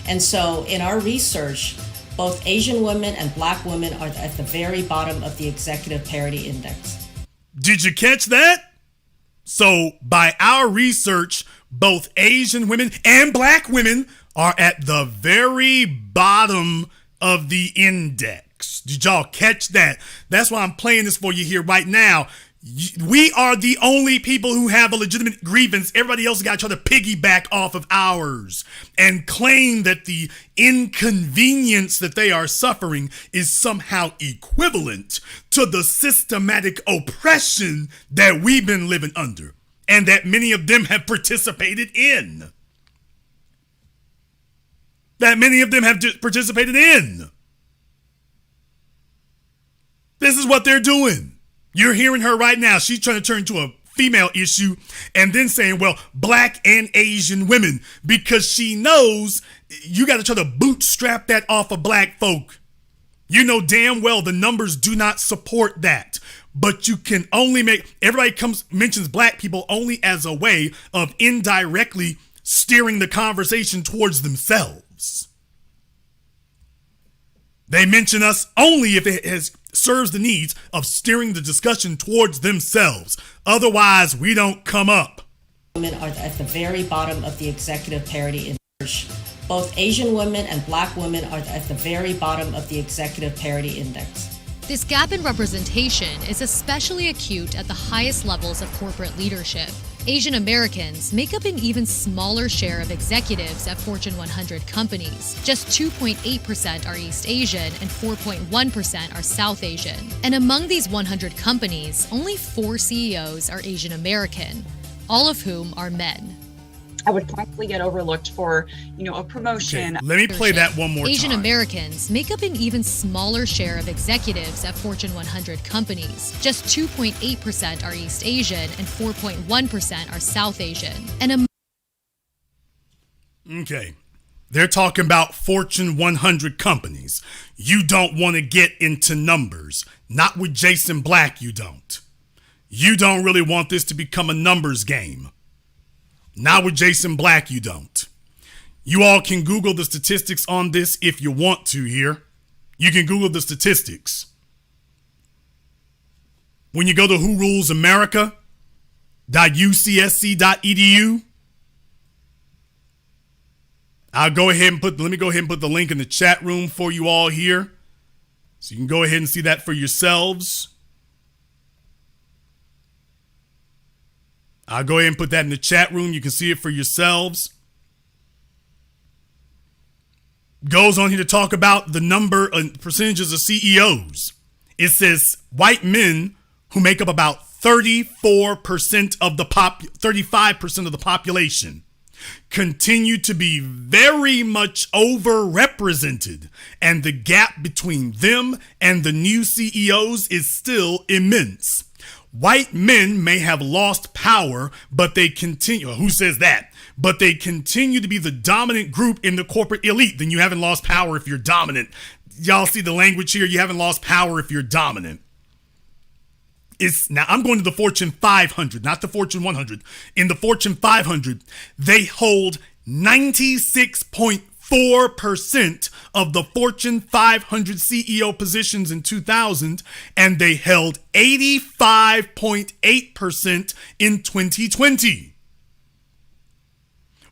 J: And so in our research, both Asian women and black women are at the very bottom of the executive parity index.
A: Did you catch that? So by our research, both Asian women and black women are at the very bottom of the index. Did y'all catch that? That's why I'm playing this for you here right now. We are the only people who have a legitimate grievance. Everybody else has got to try to piggyback off of ours and claim that the inconvenience that they are suffering is somehow equivalent to the systematic oppression that we've been living under and that many of them have participated in. This is what they're doing. You're hearing her right now. She's trying to turn to a female issue and then saying, well, black and Asian women, because she knows you got to try to bootstrap that off of black folk. You know damn well the numbers do not support that, but you can only everybody mentions black people only as a way of indirectly steering the conversation towards themselves. They mention us only if it serves the needs of steering the discussion towards themselves. Otherwise, we don't come up.
J: Women are at the very bottom of the executive parity index. Both Asian women and black women are at the very bottom of the executive parity index.
B: This gap in representation is especially acute at the highest levels of corporate leadership. Asian Americans make up an even smaller share of executives at Fortune 100 companies. Just 2.8% are East Asian and 4.1% are South Asian. And among these 100 companies, only 4 CEOs are Asian American, all of whom are men.
P: I would probably get overlooked for, a promotion.
A: Okay, let me play that one more time.
B: Asian Americans make up an even smaller share of executives at Fortune 100 companies. Just 2.8% are East Asian and 4.1% are South Asian. And
A: okay. They're talking about Fortune 100 companies. You don't want to get into numbers. Not with Jason Black, you don't. You don't really want this to become a numbers game. Not with Jason Black, you don't. You all can Google the statistics on this if you want to here. You can Google the statistics. When you go to whorulеsamerica.ucsc.edu, let me go ahead and put the link in the chat room for you all here. So you can go ahead and see that for yourselves. I'll go ahead and put that in the chat room. You can see it for yourselves. Goes on here to talk about the number and percentages of CEOs. It says white men who make up about 35% of the population continue to be very much overrepresented, and the gap between them and the new CEOs is still immense. White men may have lost power, but they continue. Who says that? But they continue to be the dominant group in the corporate elite. Then you haven't lost power if you're dominant. Y'all see the language here? You haven't lost power if you're dominant. Now I'm going to the Fortune 500, not the Fortune 100. In the Fortune 500, they hold 96.4% of the Fortune 500 CEO positions in 2000, and they held 85.8% in 2020.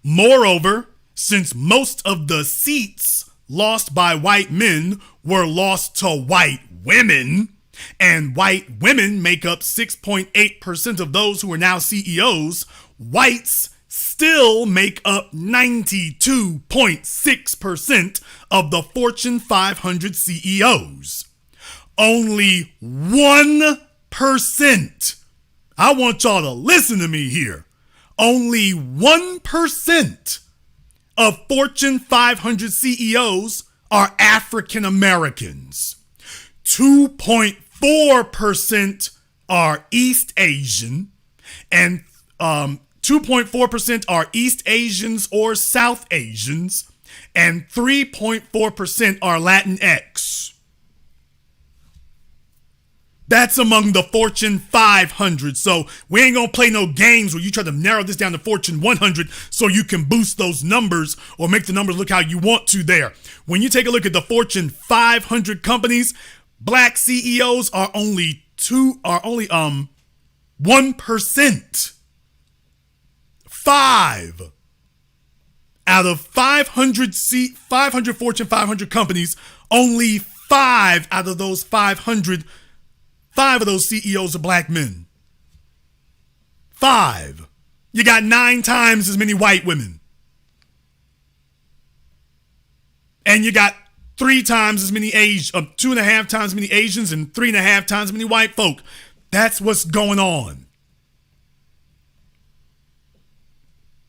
A: Moreover, since most of the seats lost by white men were lost to white women, and white women make up 6.8% of those who are now CEOs, whites still make up 92.6% of the Fortune 500 CEOs. Only 1%. I want y'all to listen to me here. Only 1% of Fortune 500 CEOs are African Americans. 2.4% are East Asian, and 2.4% are East Asians or South Asians, and 3.4% are Latinx. That's among the Fortune 500. So we ain't gonna play no games where you try to narrow this down to Fortune 100 so you can boost those numbers or make the numbers look how you want to there. When you take a look at the Fortune 500 companies, black CEOs are only 1%. 5 out of 500 Fortune 500 companies, only 5 out of those 500, 5 of those CEOs are black men. 5. You got 9 times as many white women. And you got 3 times as many 2.5 times as many Asians and 3.5 times as many white folk. That's what's going on.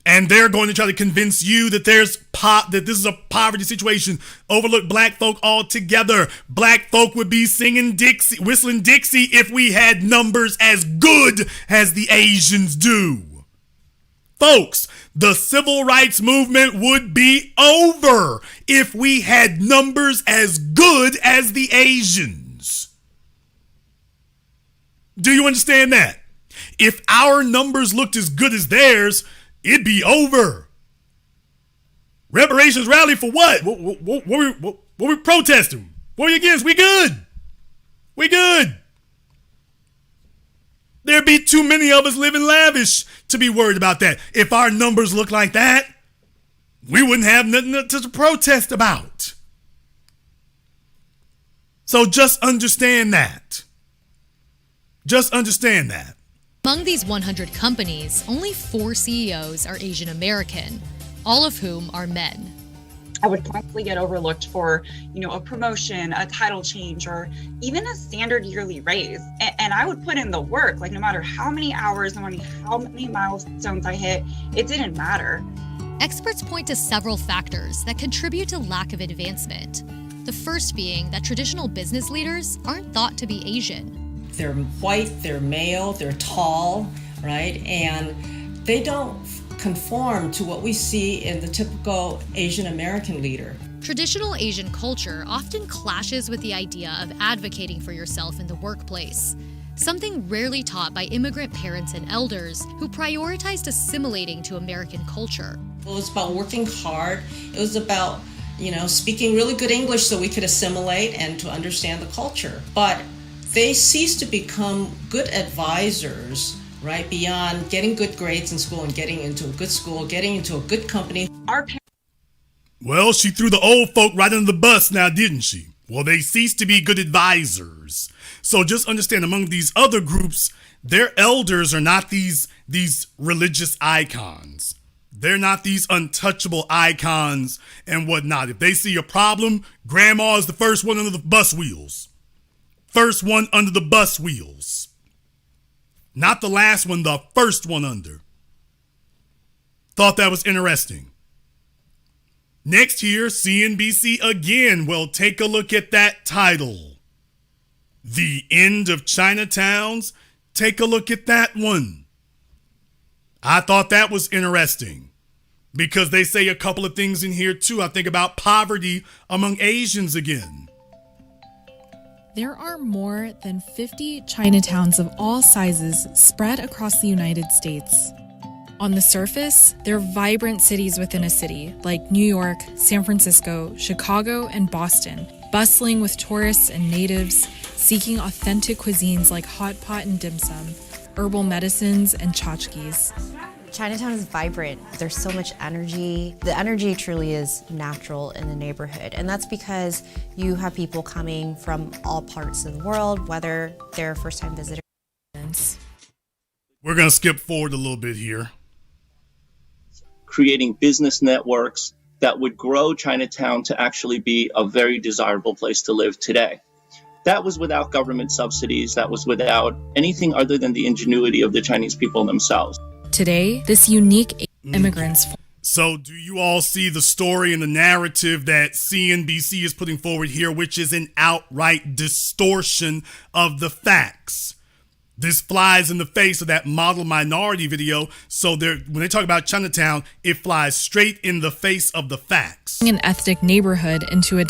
A: And they're going to try to convince you that that this is a poverty situation. Overlook black folk altogether. Black folk would be singing Dixie, whistling Dixie if we had numbers as good as the Asians do. Folks, the civil rights movement would be over if we had numbers as good as the Asians. Do you understand that? If our numbers looked as good as theirs, it'd be over. Reparations rally for what? What we protesting? What are you against? We good. We good. There'd be too many of us living lavish to be worried about that. If our numbers look like that, we wouldn't have nothing to protest about. So just understand that. Just understand that.
B: Among these 100 companies, only 4 CEOs are Asian American, all of whom are men.
P: I would constantly get overlooked for, a promotion, a title change, or even a standard yearly raise. And I would put in the work, no matter how many hours, no matter how many milestones I hit, it didn't matter.
B: Experts point to several factors that contribute to lack of advancement. The first being that traditional business leaders aren't thought to be Asian.
J: They're white, they're male, they're tall, right? And they don't conform to what we see in the typical Asian American leader.
B: Traditional Asian culture often clashes with the idea of advocating for yourself in the workplace, something rarely taught by immigrant parents and elders who prioritized assimilating to American culture.
J: It was about working hard. It was about, speaking really good English so we could assimilate and to understand the culture. But they ceased to become good advisors, right, beyond getting good grades in school and getting into a good school, getting into a good company.
A: Well, she threw the old folk right under the bus now, didn't she? Well, they ceased to be good advisors. So just understand, among these other groups, their elders are not these religious icons. They're not these untouchable icons and whatnot. If they see a problem, grandma is the first one under the bus wheels. First one under the bus wheels. Not the last one, the first one under. Thought that was interesting. Next here, CNBC again. Well, take a look at that title. The End of Chinatowns. Take a look at that one. I thought that was interesting because they say a couple of things in here too. I think about poverty among Asians again.
Q: There are more than 50 Chinatowns of all sizes spread across the United States. On the surface, they're vibrant cities within a city, like New York, San Francisco, Chicago, and Boston, bustling with tourists and natives, seeking authentic cuisines like hot pot and dim sum, herbal medicines, and tchotchkes.
R: Chinatown is vibrant. There's so much energy. The energy truly is natural in the neighborhood, and that's because you have people coming from all parts of the world, whether they're first-time visitors.
A: We're going to skip forward a little bit here.
S: Creating business networks that would grow Chinatown to actually be a very desirable place to live today. That was without government subsidies. That was without anything other than the ingenuity of the Chinese people themselves.
Q: Today, this unique immigrants.
A: So do you all see the story and the narrative that CNBC is putting forward here, which is an outright distortion of the facts? This flies in the face of that model minority video. So when they talk about Chinatown, it flies straight in the face of the facts.
Q: An ethnic neighborhood into a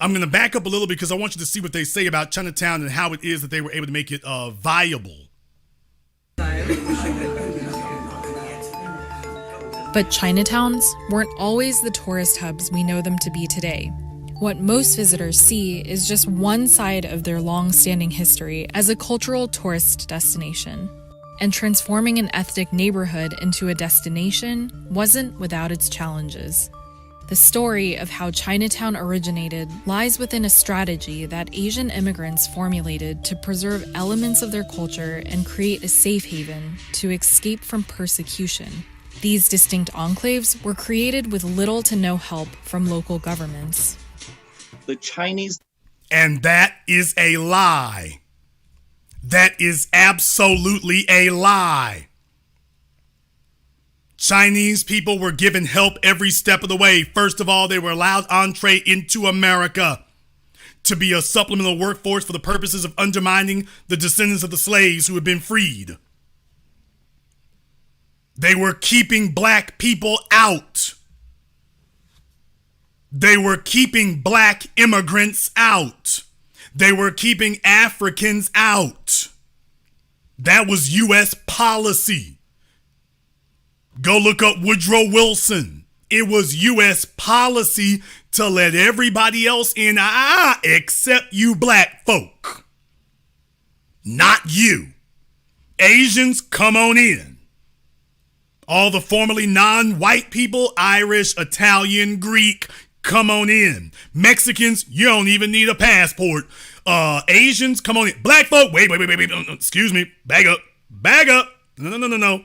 A: I'm going to back up a little because I want you to see what they say about Chinatown and how it is that they were able to make it viable.
Q: But Chinatowns weren't always the tourist hubs we know them to be today. What most visitors see is just one side of their long-standing history as a cultural tourist destination. And transforming an ethnic neighborhood into a destination wasn't without its challenges. The story of how Chinatown originated lies within a strategy that Asian immigrants formulated to preserve elements of their culture and create a safe haven to escape from persecution. These distinct enclaves were created with little to no help from local governments.
S: The Chinese.
A: And that is a lie. That is absolutely a lie. Chinese people were given help every step of the way. First of all, they were allowed entree into America to be a supplemental workforce for the purposes of undermining the descendants of the slaves who had been freed. They were keeping black people out. They were keeping black immigrants out. They were keeping Africans out. That was U.S. policy. Go look up Woodrow Wilson. It was U.S. policy to let everybody else in except you black folk. Not you. Asians, come on in. All the formerly non-white people, Irish, Italian, Greek, come on in. Mexicans, you don't even need a passport. Asians, come on in. Black folk, wait. Excuse me. Bag up. No.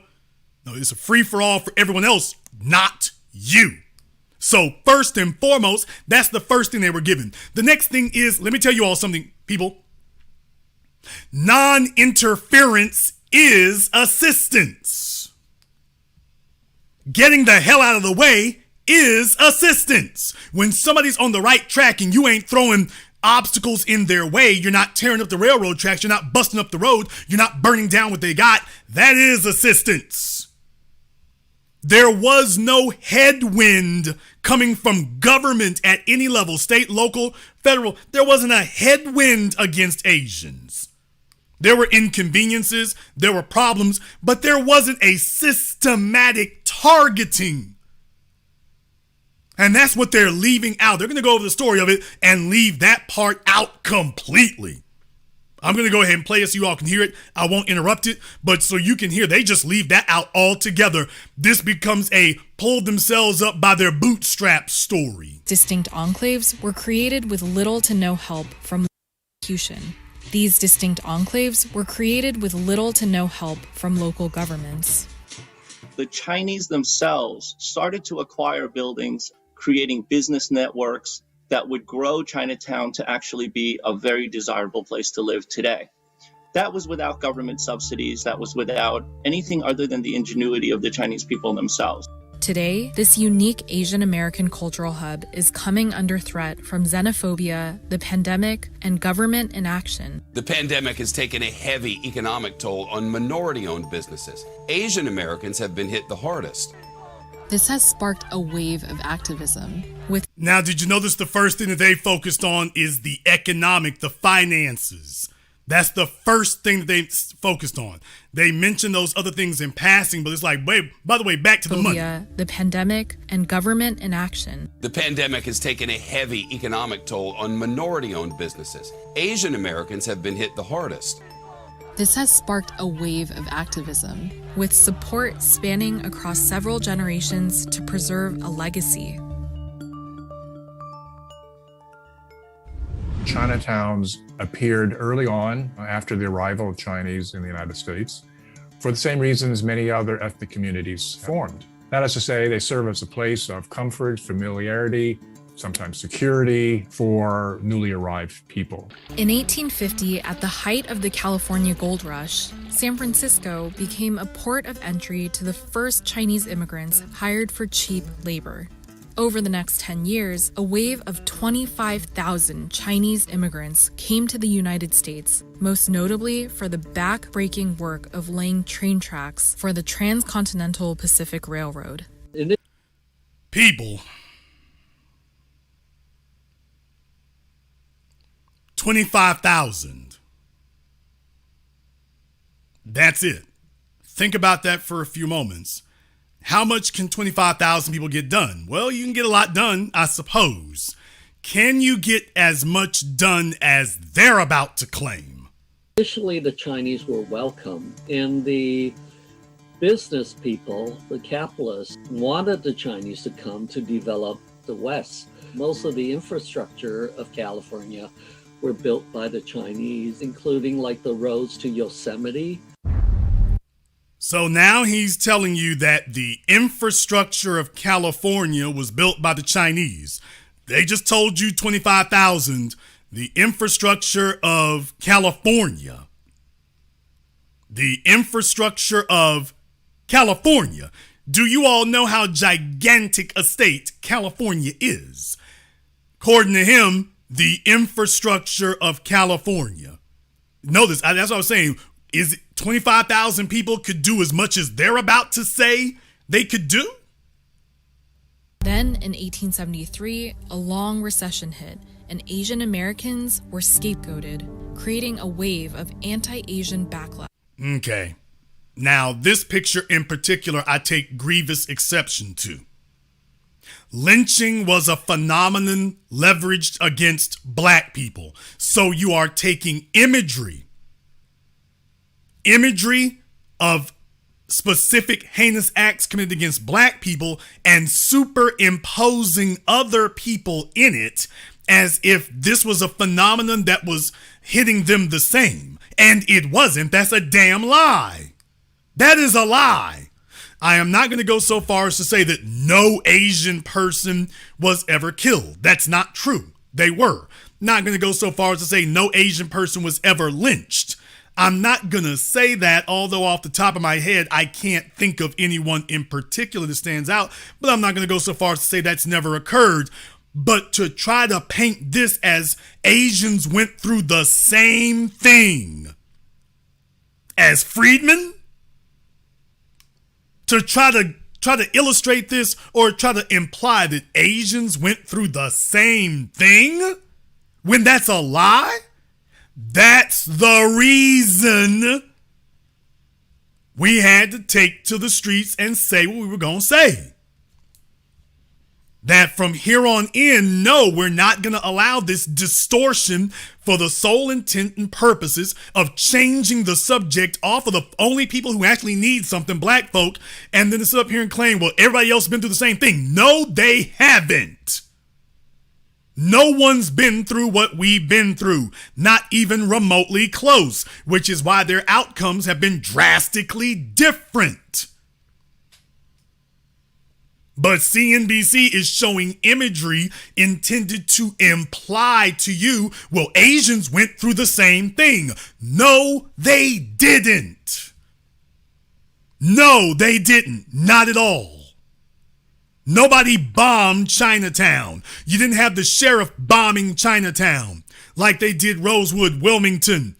A: No, it's a free-for-all for everyone else, not you. So first and foremost, that's the first thing they were given. The next thing is, let me tell you all something, people. Non-interference is assistance. Getting the hell out of the way is assistance. When somebody's on the right track and you ain't throwing obstacles in their way. You're not tearing up the railroad tracks. You're not busting up the road. You're not burning down what they got. That is assistance. There was no headwind coming from government at any level, state, local, federal. There wasn't a headwind against Asians. There were inconveniences, there were problems, but there wasn't a systematic targeting. And that's what they're leaving out. They're going to go over the story of it and leave that part out completely. I'm going to go ahead and play it so you all can hear it. I won't interrupt it, but so you can hear, they just leave that out altogether. This becomes a pull themselves up by their bootstraps story.
Q: Distinct enclaves were created with little to no help from execution. These distinct enclaves were created with little to no help from local governments.
S: The Chinese themselves started to acquire buildings, creating business networks that would grow Chinatown to actually be a very desirable place to live today. That was without government subsidies. That was without anything other than the ingenuity of the Chinese people themselves.
Q: Today, this unique Asian American cultural hub is coming under threat from xenophobia, the pandemic, and government inaction.
T: The pandemic has taken a heavy economic toll on minority-owned businesses. Asian Americans have been hit the hardest.
Q: This has sparked a wave of activism.
A: Now, did you notice the first thing that they focused on is the economic, the finances? That's the first thing that they focused on. They mentioned those other things in passing, but it's like, wait, by the way, back to the money.
Q: The pandemic, and government inaction.
T: The pandemic has taken a heavy economic toll on minority-owned businesses. Asian Americans have been hit the hardest.
Q: This has sparked a wave of activism, with support spanning across several generations to preserve a legacy.
U: Chinatowns appeared early on after the arrival of Chinese in the United States for the same reasons many other ethnic communities formed. That is to say, they serve as a place of comfort, familiarity, sometimes security for newly arrived people.
Q: In 1850, at the height of the California gold rush, San Francisco became a port of entry to the first Chinese immigrants hired for cheap labor. Over the next 10 years, a wave of 25,000 Chinese immigrants came to the United States, most notably for the back-breaking work of laying train tracks for the Transcontinental Pacific Railroad.
A: People. 25,000. That's it. Think about that for a few moments. How much can 25,000 people get done? Well, you can get a lot done, I suppose. Can you get as much done as they're about to claim?
V: Initially, the Chinese were welcome, and the business people, the capitalists, wanted the Chinese to come to develop the West. Most of the infrastructure of California were built by the Chinese, including like the roads to Yosemite.
A: So now he's telling you that the infrastructure of California was built by the Chinese. They just told you 25,000. The infrastructure of California. The infrastructure of California. Do you all know how gigantic a state California is? According to him, the infrastructure of California. Notice, that's what I was saying. Is it 25,000 people could do as much as they're about to say they could do?
Q: Then, in 1873, a long recession hit, and Asian Americans were scapegoated, creating a wave of anti-Asian backlash.
A: Okay. Now, this picture in particular, I take grievous exception to. Lynching was a phenomenon leveraged against black people. So you are taking imagery of specific heinous acts committed against black people and superimposing other people in it as if this was a phenomenon that was hitting them the same. And it wasn't. That's a damn lie. That is a lie. I am not going to go so far as to say that no Asian person was ever killed. That's not true. They were. Not going to go so far as to say no Asian person was ever lynched. I'm not going to say that, although off the top of my head, I can't think of anyone in particular that stands out, but I'm not going to go so far as to say that's never occurred. But to try to paint this as Asians went through the same thing as freedmen, to try to illustrate this or try to imply that Asians went through the same thing when that's a lie, that's the reason we had to take to the streets and say what we were going to say. That from here on in, no, we're not going to allow this distortion for the sole intent and purposes of changing the subject off of the only people who actually need something, black folk, and then to sit up here and claim, well, everybody else has been through the same thing. No, they haven't. No one's been through what we've been through, not even remotely close, which is why their outcomes have been drastically different. But CNBC is showing imagery intended to imply to you, well, Asians went through the same thing. No, they didn't. No, they didn't. Not at all. Nobody bombed Chinatown. You didn't have the sheriff bombing Chinatown like they did Rosewood, Wilmington,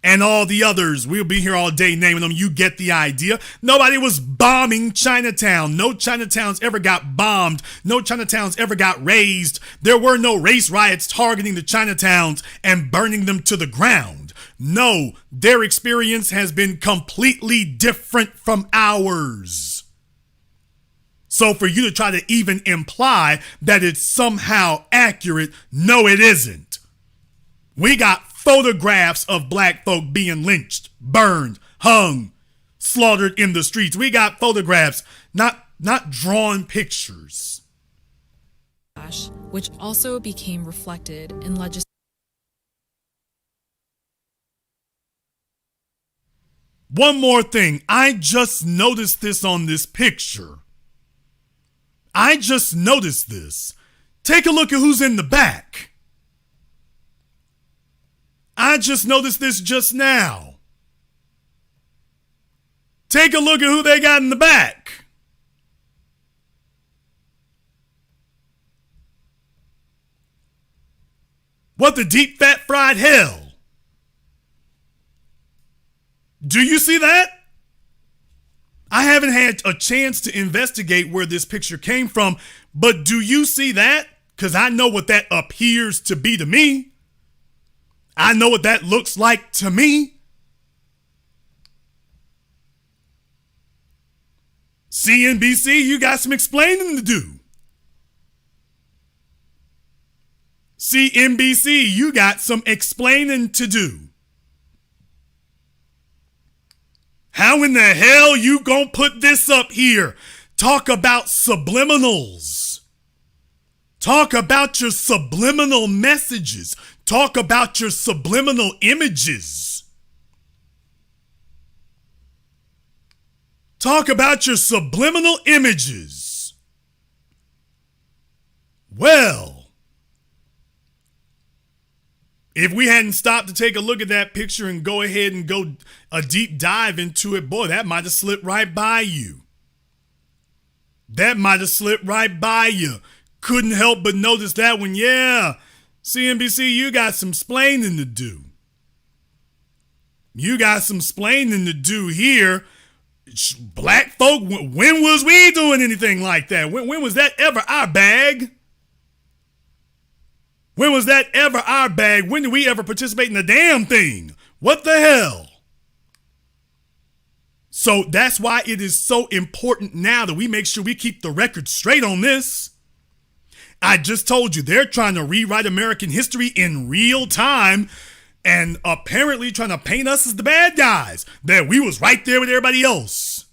A: and all the others. We'll be here all day naming them. You get the idea. Nobody was bombing Chinatown. No Chinatowns ever got bombed. No Chinatowns ever got razed. There were no race riots targeting the Chinatowns and burning them to the ground. No, their experience has been completely different from ours. So for you to try to even imply that it's somehow accurate, no, it isn't. We got photographs of black folk being lynched, burned, hung, slaughtered in the streets. We got photographs, not drawn pictures.
Q: Which also became reflected in legislation.
A: One more thing. I just noticed this on this picture. I just noticed this. Take a look at who's in the back. I just noticed this just now. Take a look at who they got in the back. What the deep fat fried hell? Do you see that? I haven't had a chance to investigate where this picture came from, but do you see that? Because I know what that appears to be to me. I know what that looks like to me. CNBC, you got some explaining to do. CNBC, you got some explaining to do. How in the hell you gonna put this up here? Talk about subliminals. Talk about your subliminal messages. Talk about your subliminal images. Talk about your subliminal images. Well, if we hadn't stopped to take a look at that picture and go ahead and go a deep dive into it, boy, that might have slipped right by you. That might have slipped right by you. Couldn't help but notice that one. Yeah, CNBC, you got some splaining to do. You got some splaining to do here. Black folk, when was we doing anything like that? When was that ever our bag? When was that ever our bag? When did we ever participate in the damn thing? What the hell? So that's why it is so important now that we make sure we keep the record straight on this. I just told you they're trying to rewrite American history in real time and apparently trying to paint us as the bad guys, that we was right there with everybody else.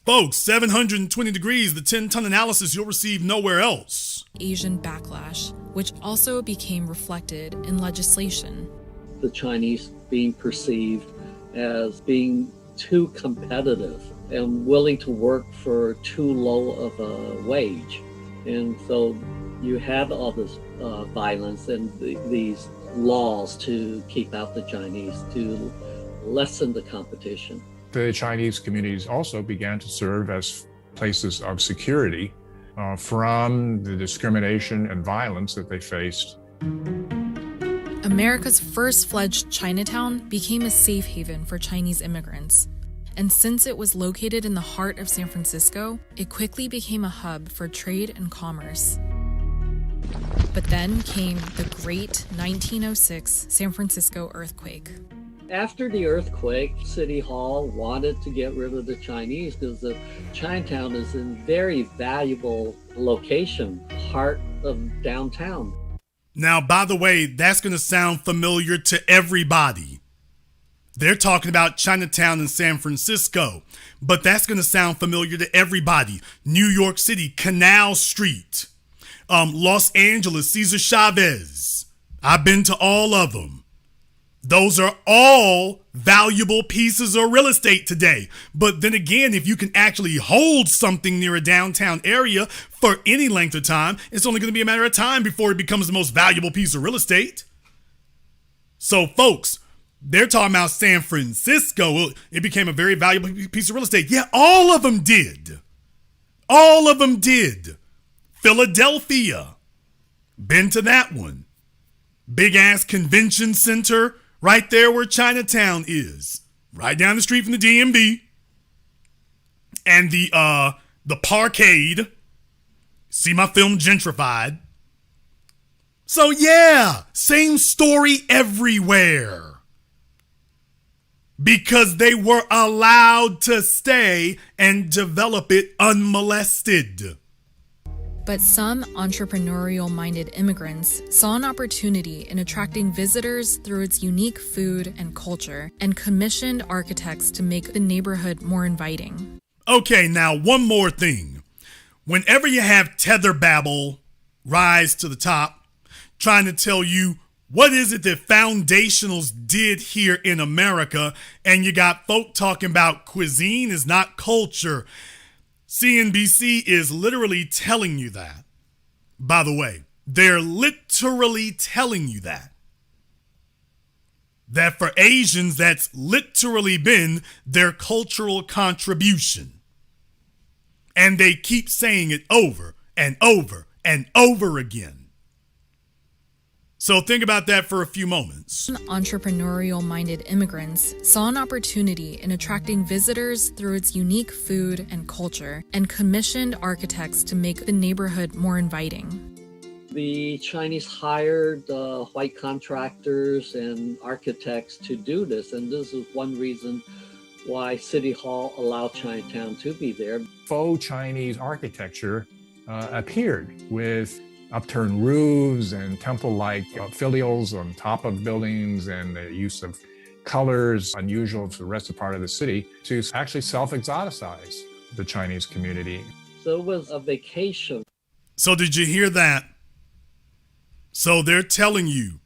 A: Folks, 720 degrees, the 10-ton analysis you'll receive nowhere else.
Q: Asian backlash, which also became reflected in legislation.
V: The Chinese being perceived as being too competitive and willing to work for too low of a wage. And so you had all this violence and these laws to keep out the Chinese, to lessen the competition.
U: The Chinese communities also began to serve as places of security from the discrimination and violence that they faced.
Q: America's first-fledged Chinatown became a safe haven for Chinese immigrants. And since it was located in the heart of San Francisco, it quickly became a hub for trade and commerce. But then came the great 1906 San Francisco earthquake.
V: After the earthquake, City Hall wanted to get rid of the Chinese because the Chinatown is a very valuable location, heart of downtown.
A: Now, by the way, that's going to sound familiar to everybody. They're talking about Chinatown in San Francisco, but that's going to sound familiar to everybody. New York City, Canal Street, Los Angeles, Cesar Chavez. I've been to all of them. Those are all valuable pieces of real estate today. But then again, if you can actually hold something near a downtown area for any length of time, it's only going to be a matter of time before it becomes the most valuable piece of real estate. So folks, they're talking about San Francisco. It became a very valuable piece of real estate. Yeah, all of them did. All of them did. Philadelphia. Been to that one. Big ass convention center right there where Chinatown is. Right down the street from the DMV. And the Parkade. See my film Gentrified. So yeah, same story everywhere. Because they were allowed to stay and develop it unmolested.
Q: But some entrepreneurial-minded immigrants saw an opportunity in attracting visitors through its unique food and culture and commissioned architects to make the neighborhood more inviting.
A: Okay, now one more thing. Whenever you have tether babble rise to the top, trying to tell you what is it that foundationals did here in America, and you got folk talking about cuisine is not culture. CNBC is literally telling you that. By the way, they're literally telling you that. That for Asians, that's literally been their cultural contribution. And they keep saying it over and over and over again. So think about that for a few moments.
Q: Entrepreneurial-minded immigrants saw an opportunity in attracting visitors through its unique food and culture and commissioned architects to make the neighborhood more inviting.
V: The Chinese hired white contractors and architects to do this, and this is one reason why City Hall allowed Chinatown to be there.
U: Faux Chinese architecture appeared with upturned roofs and temple-like filials on top of buildings, and the use of colors unusual to the rest of the part of the city to actually self-exoticize the Chinese community.
V: So it was a vacation.
A: So did you hear that? So they're telling you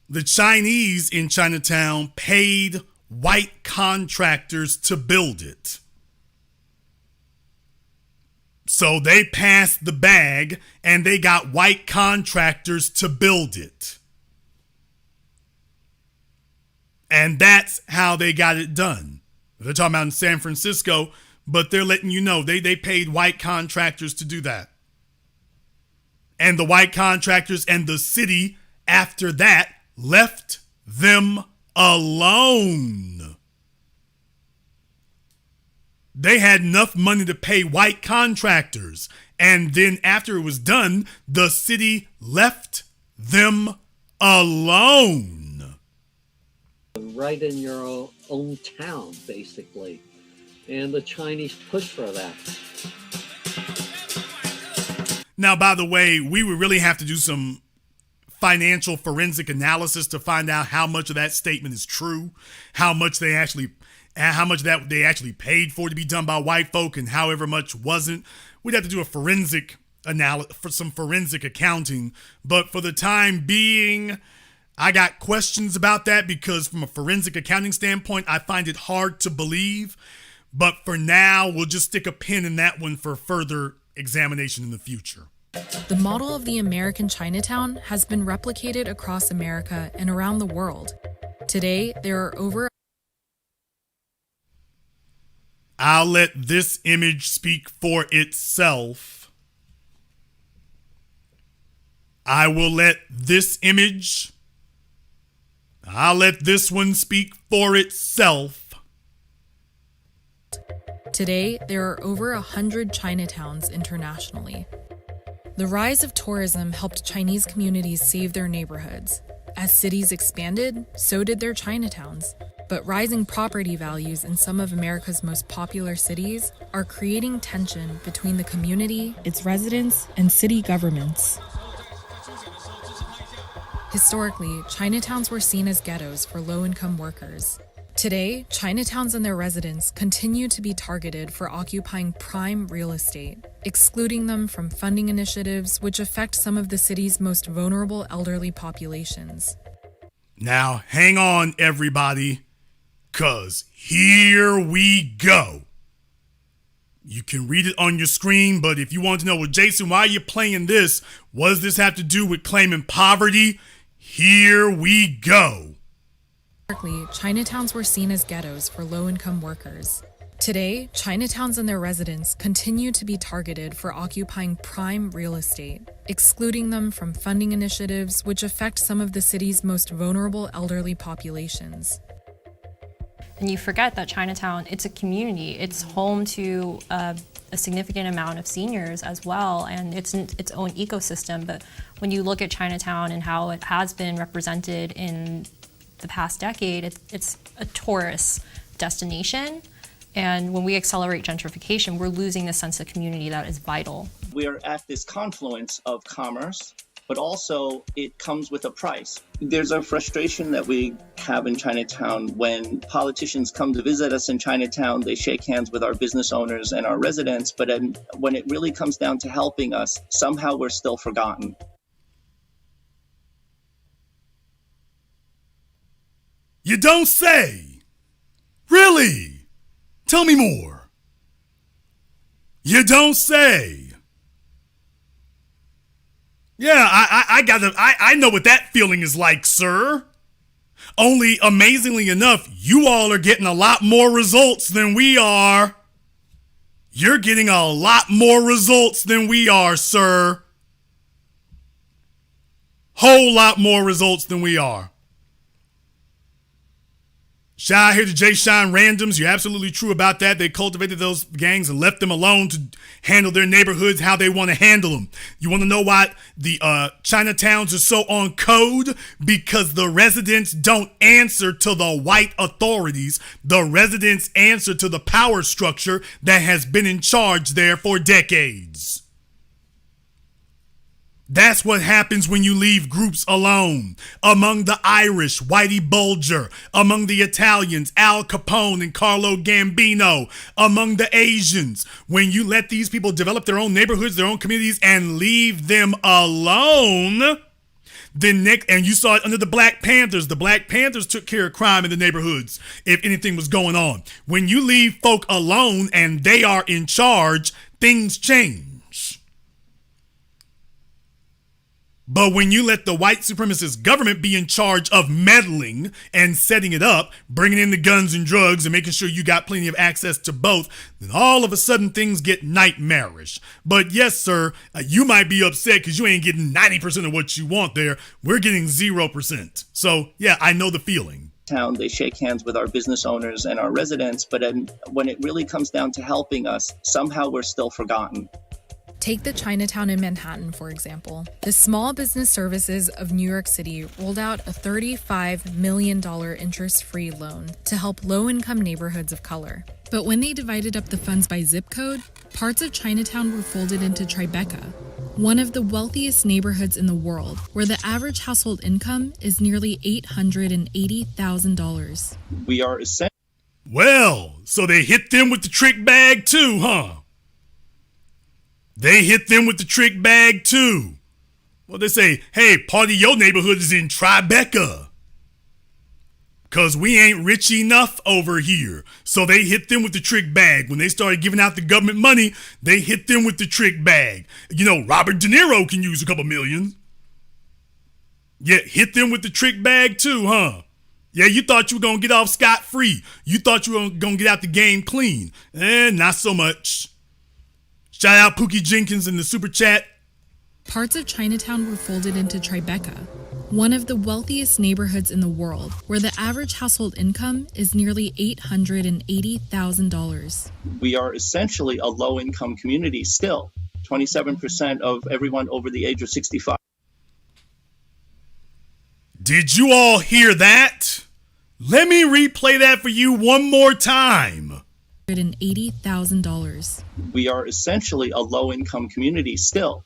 A: the Chinese in Chinatown paid white contractors to build it. So they passed the bag and they got white contractors to build it. And that's how they got it done. They're talking about in San Francisco, but they're letting you know they paid white contractors to do that. And the white contractors and the city after that left them alone. They had enough money to pay white contractors. And then after it was done, the city left them alone.
V: Right in your own town, basically. And the Chinese pushed for that.
A: Now, by the way, we would really have to do some financial forensic analysis to find out how much of that statement is true, how much that they actually paid for to be done by white folk, and however much wasn't. We'd have to do a forensic analysis for some forensic accounting. But for the time being, I got questions about that because from a forensic accounting standpoint, I find it hard to believe. But for now, we'll just stick a pin in that one for further examination in the future.
Q: The model of the American Chinatown has been replicated across America and around the world. Today, there are over
A: I'll let this image speak for itself. I will let this image, I'll let this one speak for itself.
Q: Today, there are over 100 Chinatowns internationally. The rise of tourism helped Chinese communities save their neighborhoods. As cities expanded, so did their Chinatowns. But rising property values in some of America's most popular cities are creating tension between the community, its residents, and city governments. Historically, Chinatowns were seen as ghettos for low-income workers. Today, Chinatowns and their residents continue to be targeted for occupying prime real estate, excluding them from funding initiatives which affect some of the city's most vulnerable elderly populations.
A: Now, hang on, everybody, 'cause here we go. You can read it on your screen, but if you want to know, well, Jason, why are you playing this? What does this have to do with claiming poverty? Here we go.
Q: Historically, Chinatowns were seen as ghettos for low-income workers. Today, Chinatowns and their residents continue to be targeted for occupying prime real estate, excluding them from funding initiatives which affect some of the city's most vulnerable elderly populations.
C: And you forget that Chinatown, it's a community. It's home to a significant amount of seniors as well, and it's its own ecosystem. But when you look at Chinatown and how it has been represented in the past decade, it's a tourist destination. And when we accelerate gentrification, we're losing the sense of community that is vital.
S: We are at this confluence of commerce, but also it comes with a price. There's a frustration that we have in Chinatown when politicians come to visit us in Chinatown. They shake hands with our business owners and our residents, but when it really comes down to helping us, somehow we're still forgotten.
A: You don't say. Really? Tell me more. You don't say. Yeah, I know what that feeling is like, sir. Only, amazingly enough, you all are getting a lot more results than we are. You're getting a lot more results than we are, sir. Whole lot more results than we are. Shout out here to Jay Shine Randoms. You're absolutely true about that. They cultivated those gangs and left them alone to handle their neighborhoods how they want to handle them. You want to know why the Chinatowns are so on code? Because the residents don't answer to the white authorities. The residents answer to the power structure that has been in charge there for decades. That's what happens when you leave groups alone. Among the Irish, Whitey Bulger. Among the Italians, Al Capone and Carlo Gambino. Among the Asians, when you let these people develop their own neighborhoods, their own communities, and leave them alone, and you saw it under the Black Panthers. The Black Panthers took care of crime in the neighborhoods if anything was going on. When you leave folk alone and they are in charge, things change. But when you let the white supremacist government be in charge of meddling and setting it up, bringing in the guns and drugs and making sure you got plenty of access to both, then all of a sudden things get nightmarish. But yes, sir, you might be upset because you ain't getting 90% of what you want there. We're getting 0%. So yeah, I know the feeling.
S: They shake hands with our business owners and our residents, but when it really comes down to helping us, somehow we're still forgotten.
Q: Take the Chinatown in Manhattan, for example. The Small Business Services of New York City rolled out a $35 million interest-free loan to help low-income neighborhoods of color. But when they divided up the funds by zip code, parts of Chinatown were folded into Tribeca, one of the wealthiest neighborhoods in the world, where the average household income is nearly $880,000.
S: We are essentially...
A: Well, so they hit them with the trick bag too, huh? They hit them with the trick bag too. Well, they say, hey, part of your neighborhood is in Tribeca. 'Cause we ain't rich enough over here. So they hit them with the trick bag. When they started giving out the government money, they hit them with the trick bag. You know, Robert De Niro can use a couple million. Yeah, hit them with the trick bag too, huh? Yeah, you thought you were going to get off scot-free. You thought you were going to get out the game clean. Not so much. Shout out Pookie Jenkins in the super chat.
Q: Parts of Chinatown were folded into Tribeca, one of the wealthiest neighborhoods in the world, where the average household income is nearly $880,000.
S: We are essentially a low-income community still. 27% of everyone over the age of 65.
A: Did you all hear that? Let me replay that for you one more time.
Q: $880,000.
S: We are essentially a low-income community still.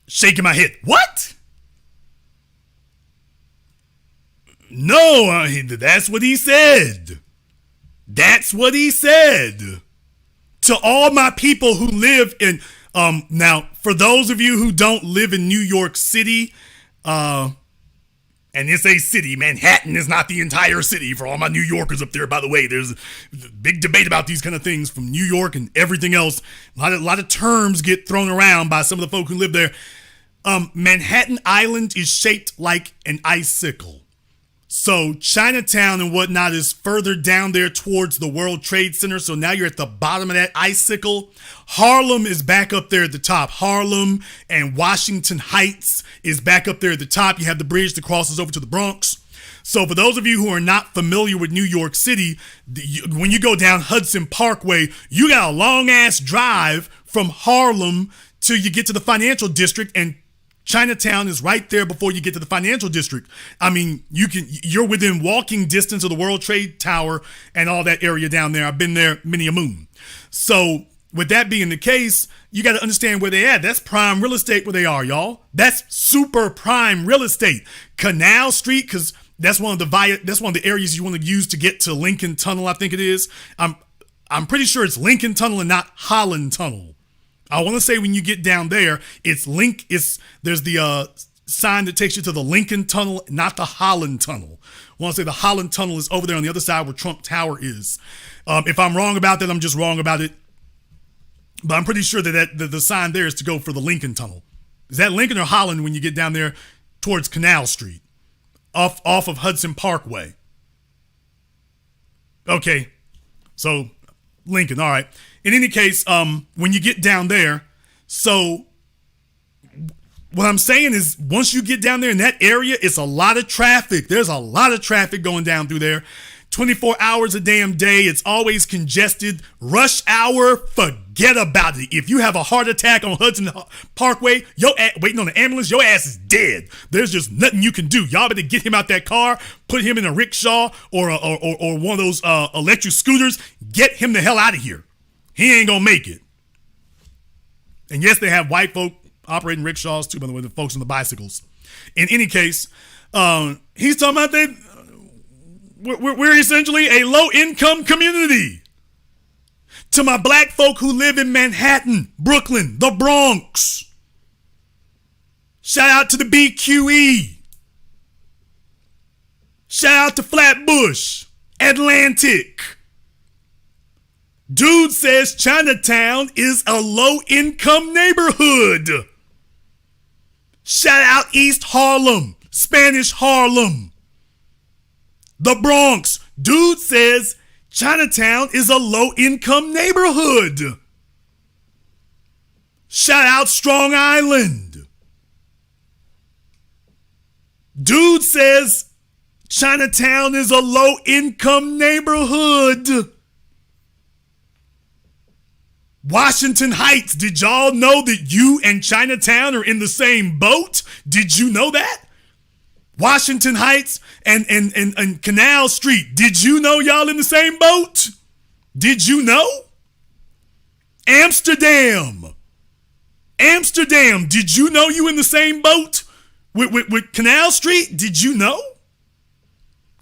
A: Shaking my head. What? No, that's what he said. That's what he said. To all my people who live in, now, for those of you who don't live in New York City, and it's a city, Manhattan is not the entire city. For all my New Yorkers up there, by the way, there's a big debate about these kind of things from New York and everything else. A lot of terms get thrown around by some of the folk who live there. Manhattan Island is shaped like an icicle. So Chinatown and whatnot is further down there towards the World Trade Center. So now you're at the bottom of that icicle. Harlem is back up there at the top. Harlem and Washington Heights is back up there at the top. You have the bridge that crosses over to the Bronx. So for those of you who are not familiar with New York City, when you go down Hudson Parkway, you got a long ass drive from Harlem till you get to the financial district, and Chinatown is right there before you get to the financial district. I mean, you're within walking distance of the World Trade Tower and all that area down there. I've been there many a moon. So with that being the case, you got to understand where they at. That's prime real estate where they are, y'all. That's super prime real estate. Canal Street, because that's one of the areas you want to use to get to Lincoln Tunnel, I think it is. I'm pretty sure it's Lincoln Tunnel and not Holland Tunnel. I want to say when you get down there, there's the sign that takes you to the Lincoln Tunnel, not the Holland Tunnel. I want to say the Holland Tunnel is over there on the other side where Trump Tower is. If I'm wrong about that, I'm just wrong about it. But I'm pretty sure that the sign there is to go for the Lincoln Tunnel. Is that Lincoln or Holland when you get down there towards Canal Street, off of Hudson Parkway? Okay, so Lincoln, all right. In any case, when you get down there, so what I'm saying is once you get down there in that area, it's a lot of traffic. There's a lot of traffic going down through there. 24 hours a damn day. It's always congested. Rush hour, forget about it. If you have a heart attack on Hudson Parkway, waiting on the ambulance, your ass is dead. There's just nothing you can do. Y'all better get him out that car, put him in a rickshaw or one of those electric scooters. Get him the hell out of here. He ain't gonna make it. And yes, they have white folk operating rickshaws too, by the way, the folks on the bicycles. In any case, he's talking about that we're essentially a low-income community. To my black folk who live in Manhattan, Brooklyn, the Bronx, shout out to the BQE. Shout out to Flatbush, Atlantic. Dude says Chinatown is a low-income neighborhood. Shout out East Harlem, Spanish Harlem, the Bronx. Dude says Chinatown is a low-income neighborhood. Shout out Strong Island. Dude says Chinatown is a low-income neighborhood. Washington Heights, did y'all know that you and Chinatown are in the same boat? Did you know that? Washington Heights and Canal Street, did you know y'all in the same boat? Did you know? Amsterdam, did you know you in the same boat with Canal Street? Did you know?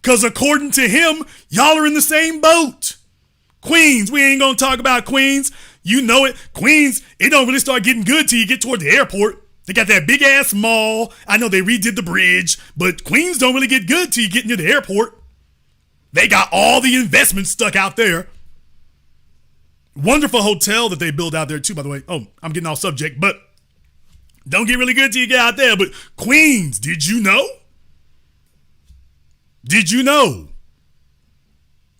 A: Because according to him, y'all are in the same boat. Queens, we ain't gonna talk about Queens. You know it. Queens, it don't really start getting good till you get toward the airport. They got that big ass mall. I know they redid the bridge, but Queens don't really get good till you get near the airport. They got all the investments stuck out there. Wonderful hotel that they build out there too, by the way. Oh, I'm getting off subject, but Don't get really good till you get out there. But Queens, did you know? Did you know?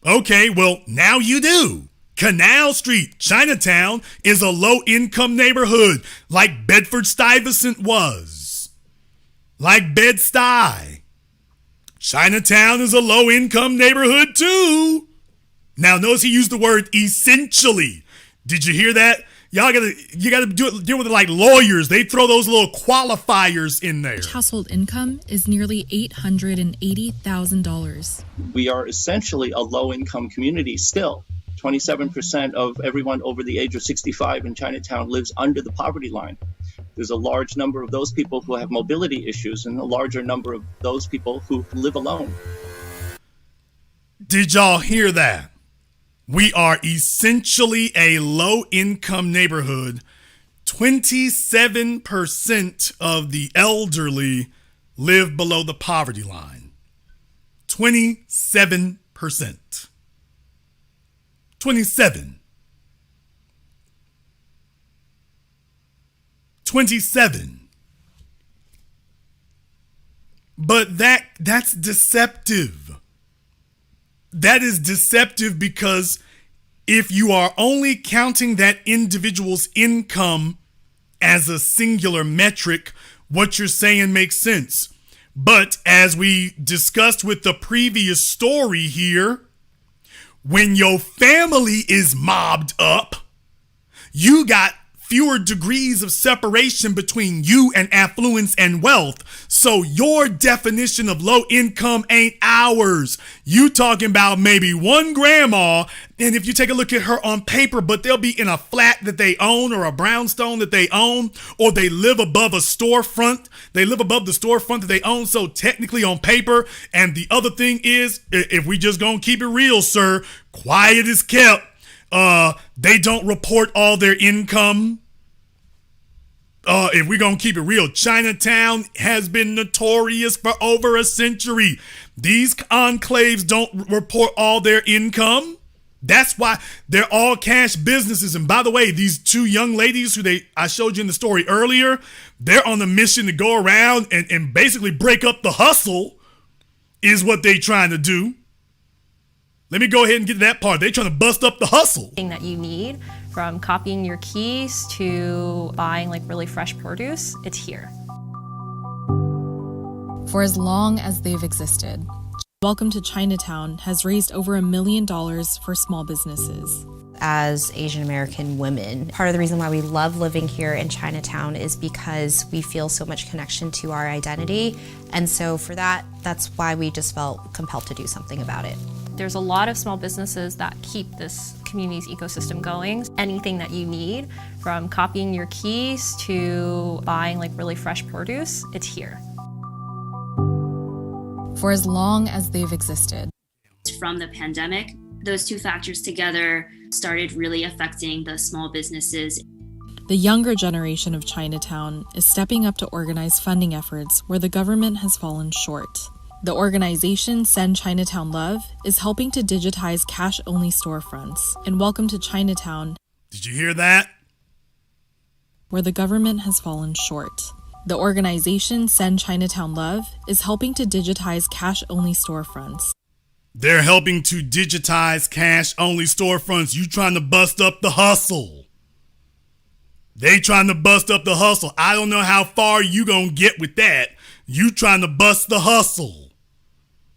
A: Okay, well, now you do. Canal Street, Chinatown, is a low-income neighborhood like Bedford-Stuyvesant was. Like Bed-Stuy. Chinatown is a low-income neighborhood too. Now, notice he used the word essentially. Did you hear that? You gotta deal with it like lawyers. They throw those little qualifiers in there.
Q: Household income is nearly $880,000.
S: We are essentially a low-income community still. 27% of everyone over the age of 65 in Chinatown lives under the poverty line. There's a large number of those people who have mobility issues and a larger number of those people who live alone.
A: Did y'all hear that? We are essentially a low-income neighborhood. 27% of the elderly live below the poverty line. 27%. 27. 27. But that's deceptive. That is deceptive because if you are only counting that individual's income as a singular metric, what you're saying makes sense. But as we discussed with the previous story here, when your family is mobbed up, you got fewer degrees of separation between you and affluence and wealth. So your definition of low income ain't ours. You talking about maybe one grandma, and if you take a look at her on paper, but they'll be in a flat that they own or a brownstone that they own, or they live above a storefront. They live above the storefront that they own, so technically on paper. And the other thing is, if we just gonna keep it real, sir, quiet is kept. They don't report all their income. If we're going to keep it real, Chinatown has been notorious for over a century. These enclaves don't report all their income. That's why they're all cash businesses. And by the way, these two young ladies I showed you in the story earlier, they're on a mission to go around and basically break up the hustle is what they're trying to do. Let me go ahead and get to that part. They're trying to bust up the hustle.
C: Thing that you need, from copying your keys to buying like really fresh produce, it's here.
Q: For as long as they've existed, Welcome to Chinatown has raised over $1 million for small businesses.
R: As Asian American women, part of the reason why we love living here in Chinatown is because we feel so much connection to our identity. And so for that's why we just felt compelled to do something about it.
C: There's a lot of small businesses that keep this community's ecosystem going. Anything that you need, from copying your keys to buying like really fresh produce, it's here.
Q: For as long as they've existed.
D: From the pandemic, those two factors together started really affecting the small businesses.
Q: The younger generation of Chinatown is stepping up to organize funding efforts where the government has fallen short. The organization Send Chinatown Love is helping to digitize cash-only storefronts in Welcome to Chinatown.
A: Did you hear that?
Q: Where the government has fallen short. The organization Send Chinatown Love is helping to digitize cash-only storefronts.
A: They're helping to digitize cash-only storefronts. You trying to bust up the hustle. They trying to bust up the hustle. I don't know how far you gonna get with that. You trying to bust the hustle.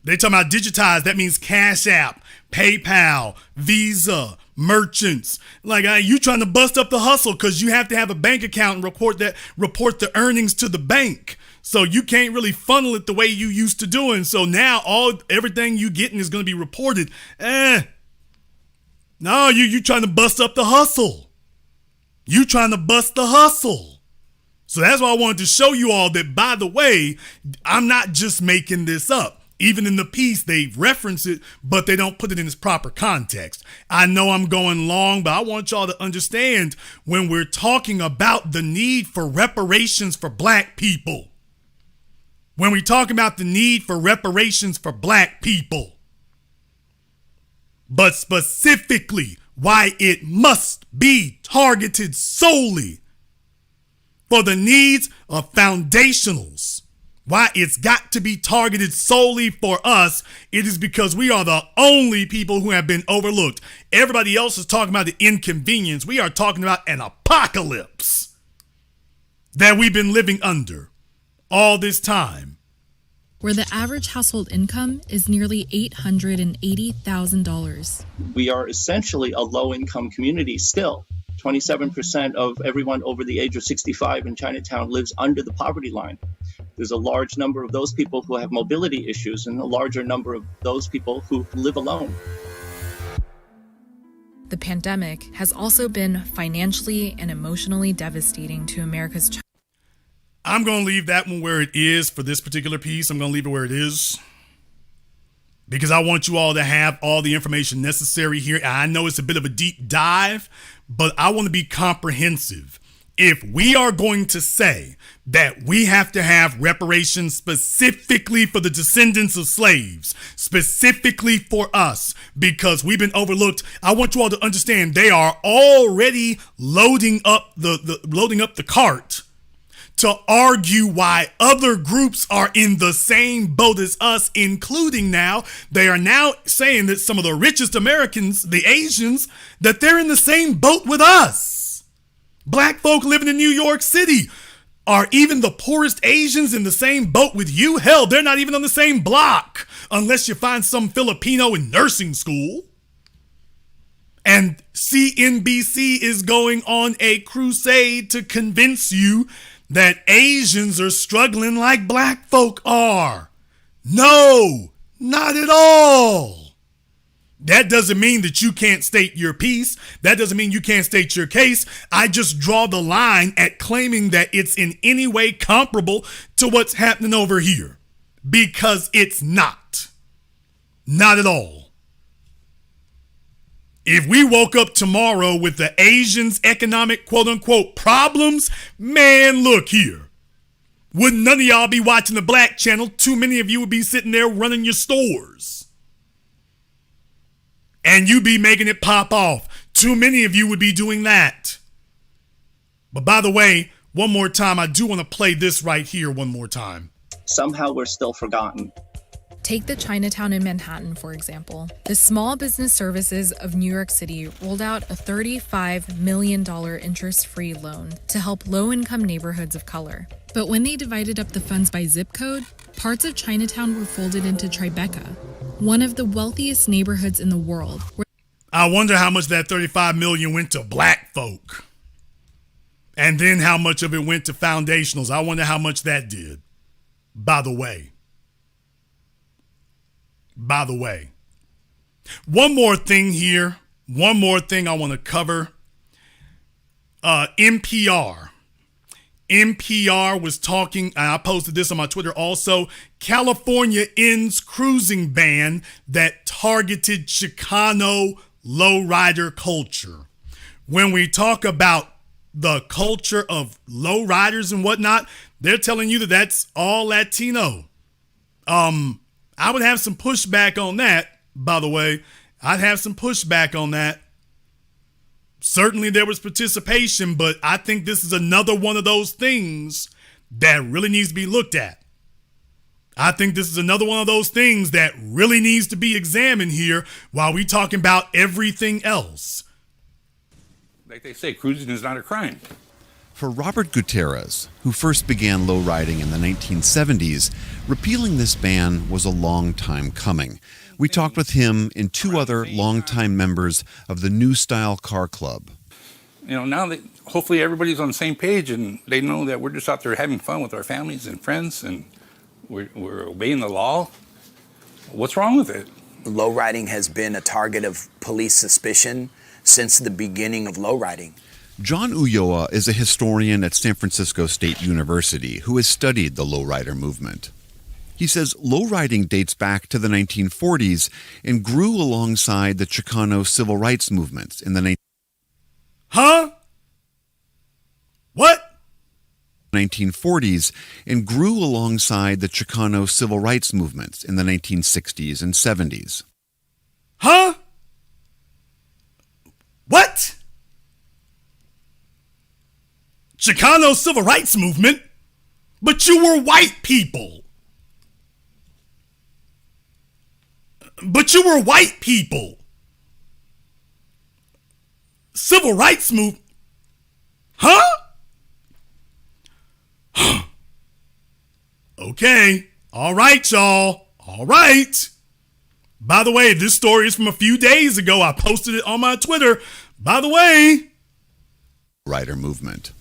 A: They talking about digitize. That means CashApp, PayPal, Visa, merchants. Like you trying to bust up the hustle because you have to have a bank account and report the earnings to the bank. So you can't really funnel it the way you used to doing. So now everything you getting is going to be reported. No, you trying to bust up the hustle. You trying to bust the hustle. So that's why I wanted to show you all that, by the way, I'm not just making this up. Even in the piece, they reference it, but they don't put it in its proper context. I know I'm going long, but I want y'all to understand when we're talking about the need for reparations for black people. When we talk about the need for reparations for black people, but specifically why it must be targeted solely for the needs of foundationals. Why it's got to be targeted solely for us, it is because we are the only people who have been overlooked. Everybody else is talking about the inconvenience. We are talking about an apocalypse that we've been living under all this time.
Q: Where the average household income is nearly $880,000.
S: We are essentially a low-income community still. 27% of everyone over the age of 65 in Chinatown lives under the poverty line. There's a large number of those people who have mobility issues and a larger number of those people who live alone.
Q: The pandemic has also been financially and emotionally devastating to America's China.
A: I'm going to leave that one where it is for this particular piece. I'm going to leave it where it is because I want you all to have all the information necessary here. I know it's a bit of a deep dive, but I want to be comprehensive. If we are going to say that we have to have reparations specifically for the descendants of slaves, specifically for us, because we've been overlooked, I want you all to understand they are already loading up the cart to argue why other groups are in the same boat as us, including now, they are now saying that some of the richest Americans, the Asians, that they're in the same boat with us. Black folk living in New York City. Are even the poorest Asians in the same boat with you? Hell, they're not even on the same block unless you find some Filipino in nursing school. And CNBC is going on a crusade to convince you that Asians are struggling like black folk are. No, not at all. That doesn't mean that you can't state your piece. That doesn't mean you can't state your case. I just draw the line at claiming that it's in any way comparable to what's happening over here. Because it's not. Not at all. If we woke up tomorrow with the Asians' economic quote-unquote problems, man, look here. Wouldn't none of y'all be watching the Black Channel? Too many of you would be sitting there running your stores. And you'd be making it pop off. Too many of you would be doing that. But by the way, one more time, I do want to play this right here one more time.
S: Somehow we're still forgotten.
Q: Take the Chinatown in Manhattan, for example. The Small Business Services of New York City rolled out a $35 million interest-free loan to help low-income neighborhoods of color. But when they divided up the funds by zip code, parts of Chinatown were folded into Tribeca, one of the wealthiest neighborhoods in the world.
A: I wonder how much that $35 million went to black folk. And then how much of it went to foundationals. I wonder how much that did. By the way. One more thing here. One more thing I want to cover. NPR was talking, and I posted this on my Twitter also. California ends cruising ban that targeted Chicano lowrider culture. When we talk about the culture of lowriders and whatnot, they're telling you that that's all Latino. I would have some pushback on that, by the way. I'd have some pushback on that. Certainly there was participation, but I think this is another one of those things that really needs to be looked at. I think this is another one of those things that really needs to be examined here while we talking about everything else.
E: Like they say, cruising is not a crime.
F: For Robert Gutierrez, who first began lowriding in the 1970s, repealing this ban was a long time coming. We talked with him and two other longtime members of the New Style Car Club.
E: You know, now that hopefully everybody's on the same page and they know that we're just out there having fun with our families and friends and we're obeying the law, what's wrong with it?
W: Lowriding has been a target of police suspicion since the beginning of lowriding.
F: John Ulloa is a historian at San Francisco State University who has studied the lowrider movement. He says lowriding dates back to the 1940s and grew alongside the Chicano civil rights movements in the 1940s and grew alongside the Chicano civil rights movements in the 1960s and 70s.
A: Chicano civil rights movement, but you were white people. But you were white people. Civil rights movement. Huh? Okay. All right, y'all. All right. By the way, this story is from a few days ago. I posted it on my Twitter. By the way.
F: Rider movement.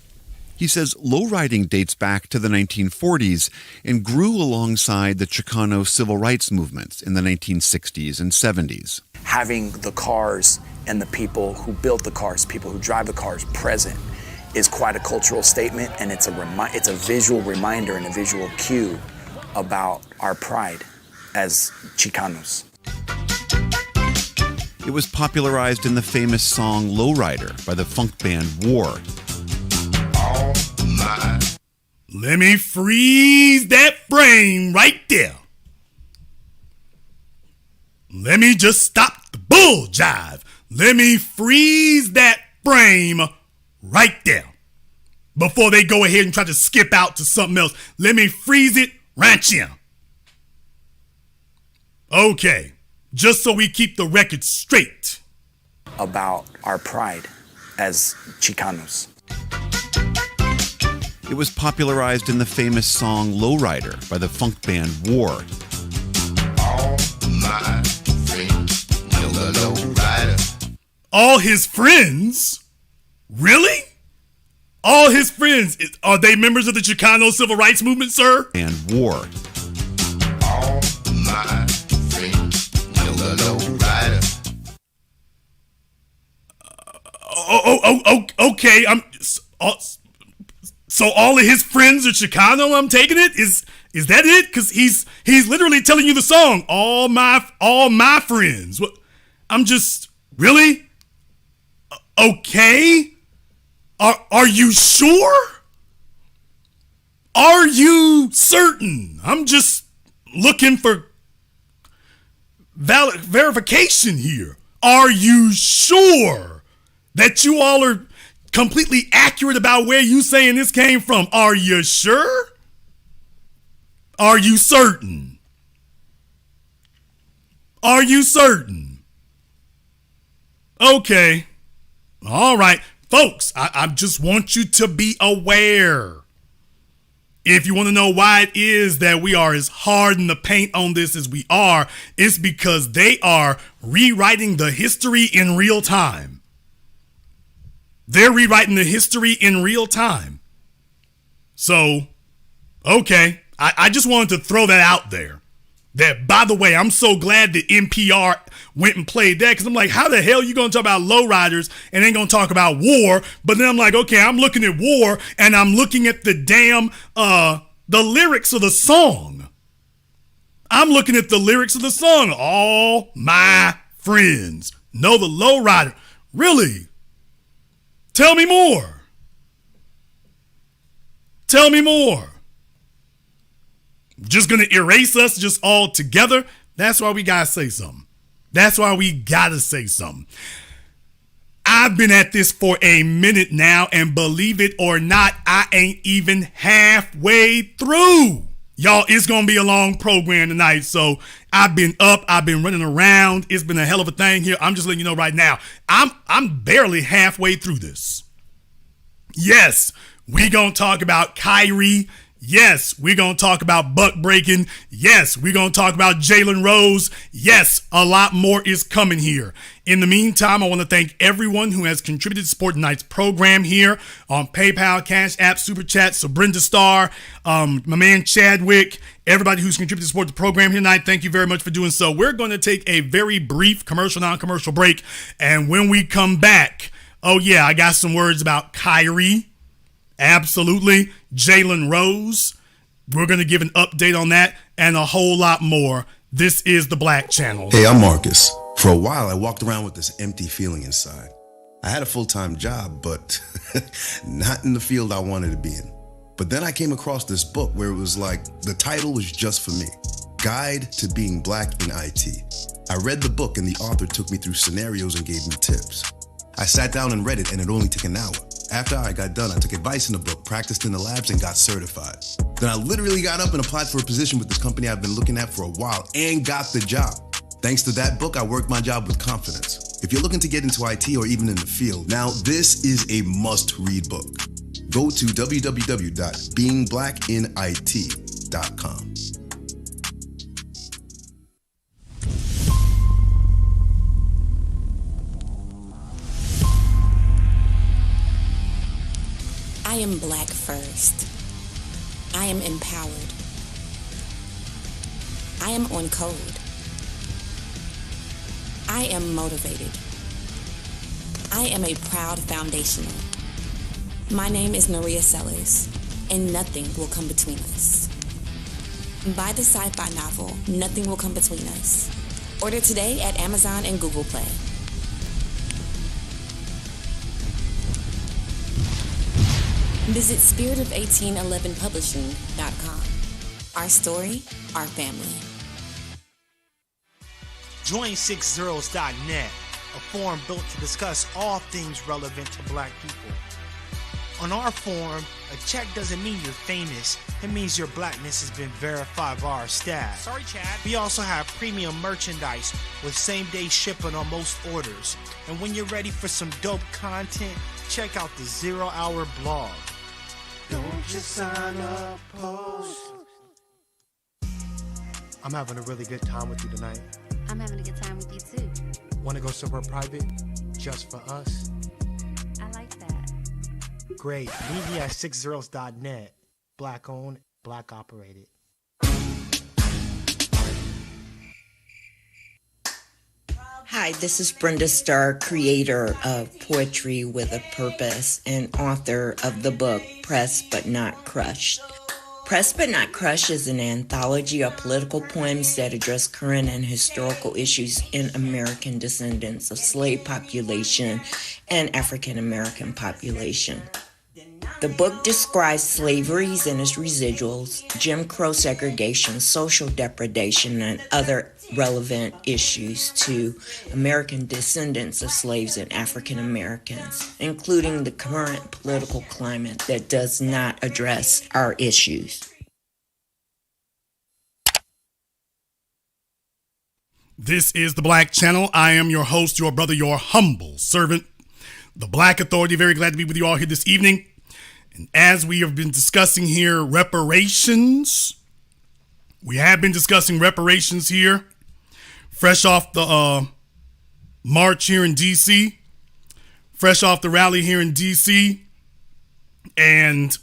F: He says lowriding dates back to the 1940s and grew alongside the Chicano civil rights movements in the 1960s and 70s.
W: Having the cars and the people who built the cars, people who drive the cars present is quite a cultural statement, and it's a visual reminder and a visual cue about our pride as Chicanos.
F: It was popularized in the famous song Lowrider by the funk band War.
A: Let me freeze that frame right there. Let me just stop the bull jive. Let me freeze that frame right there. Before they go ahead and try to skip out to something else. Let me freeze it right here. Okay, just so we keep the record straight.
W: About our pride as Chicanos.
F: It was popularized in the famous song Lowrider by the funk band War.
G: All my friends know the lowrider.
A: All his friends? Really? All his friends, are they members of the Chicano civil rights movement, sir?
F: And War.
G: All my friends know the lowrider.
A: Okay. So all of his friends are Chicano, I'm taking it? Is that it? Because he's literally telling you the song, all my friends. What? I'm just, really? Okay. Are you sure? Are you certain? I'm just looking for verification here. Are you sure that you all are completely accurate about where you saying this came from? Are you sure? Are you certain? Are you certain? Okay. All right. Folks, I just want you to be aware. If you want to know why it is that we are as hard in the paint on this as we are, it's because they are rewriting the history in real time. They're rewriting the history in real time. So, okay. I just wanted to throw that out there. That, by the way, I'm so glad that NPR went and played that, because I'm like, how the hell are you going to talk about lowriders and ain't going to talk about war? But then I'm like, okay, I'm looking at war and I'm looking at the damn, the lyrics of the song. I'm looking at the lyrics of the song. All my friends know the lowrider. Really? Tell me more. Tell me more. Just gonna erase us just all together? That's why we gotta say something. That's why we gotta say something. I've been at this for a minute now, and believe it or not, I ain't even halfway through. Y'all, it's gonna be a long program tonight, so I've been up, I've been running around. It's been a hell of a thing here. I'm just letting you know right now, I'm barely halfway through this. Yes, we gonna talk about Kyrie. Yes, we're going to talk about Buckbreaking. Yes, we're going to talk about Jalen Rose. Yes, a lot more is coming here. In the meantime, I want to thank everyone who has contributed to support tonight's program here on PayPal, CashApp, Super Chat, so Brenda Starr, my man Chadwick, everybody who's contributed to support the program here tonight. Thank you very much for doing so. We're going to take a very brief commercial, non-commercial break. And when we come back, oh yeah, I got some words about Kyrie. Absolutely. Jalen Rose. We're going to give an update on that and a whole lot more. This is The Black Channel.
H: Hey, I'm Marcus. For a while, I walked around with this empty feeling inside. I had a full-time job, but not in the field I wanted to be in. But then I came across this book where it was like, the title was just for me. Guide to Being Black in IT. I read the book and the author took me through scenarios and gave me tips. I sat down and read it and it only took an hour. After I got done, I took advice in the book, practiced in the labs, and got certified. Then I literally got up and applied for a position with this company I've been looking at for a while and got the job. Thanks to that book, I worked my job with confidence. If you're looking to get into IT or even in the field, now this is a must-read book. Go to www.beingblackInIT.com.
K: I am Black first. I am empowered. I am on code. I am motivated. I am a proud foundational. My name is Maria Sellers, and nothing will come between us. Buy the sci-fi novel, Nothing Will Come Between Us. Order today at Amazon and Google Play. Visit spiritofo1811publishing.com. Our story, our family.
L: Join 6zeros.net, a forum built to discuss all things relevant to Black people. On our forum, a check doesn't mean you're famous. It means your Blackness has been verified by our staff.
M: Sorry, Chad.
L: We also have premium merchandise with same-day shipping on most orders. And when you're ready for some dope content, check out the 0 Hour blog.
M: Don't just sign up, post.
L: I'm having a really good time with you tonight.
X: I'm having a good time with you too.
L: Want to go somewhere private? Just for us?
X: I like that.
L: Great. Meet me at 6zeros.net. Black owned, Black operated.
Y: Hi, this is Brenda Starr, creator of Poetry with a Purpose and author of the book Pressed But Not Crushed. Pressed But Not Crushed is an anthology of political poems that address current and historical issues in American descendants of slave population and African American population. The book describes slaveries and its residuals, Jim Crow segregation, social depredation, and other relevant issues to American descendants of slaves and African Americans, including the current political climate that does not address our issues.
A: This is the Black Channel. I am your host, your brother, your humble servant, the Black Authority. Very glad to be with you all here this evening. And as we have been discussing here, reparations, we have been discussing reparations here, fresh off the march here in D.C., fresh off the rally here in D.C. And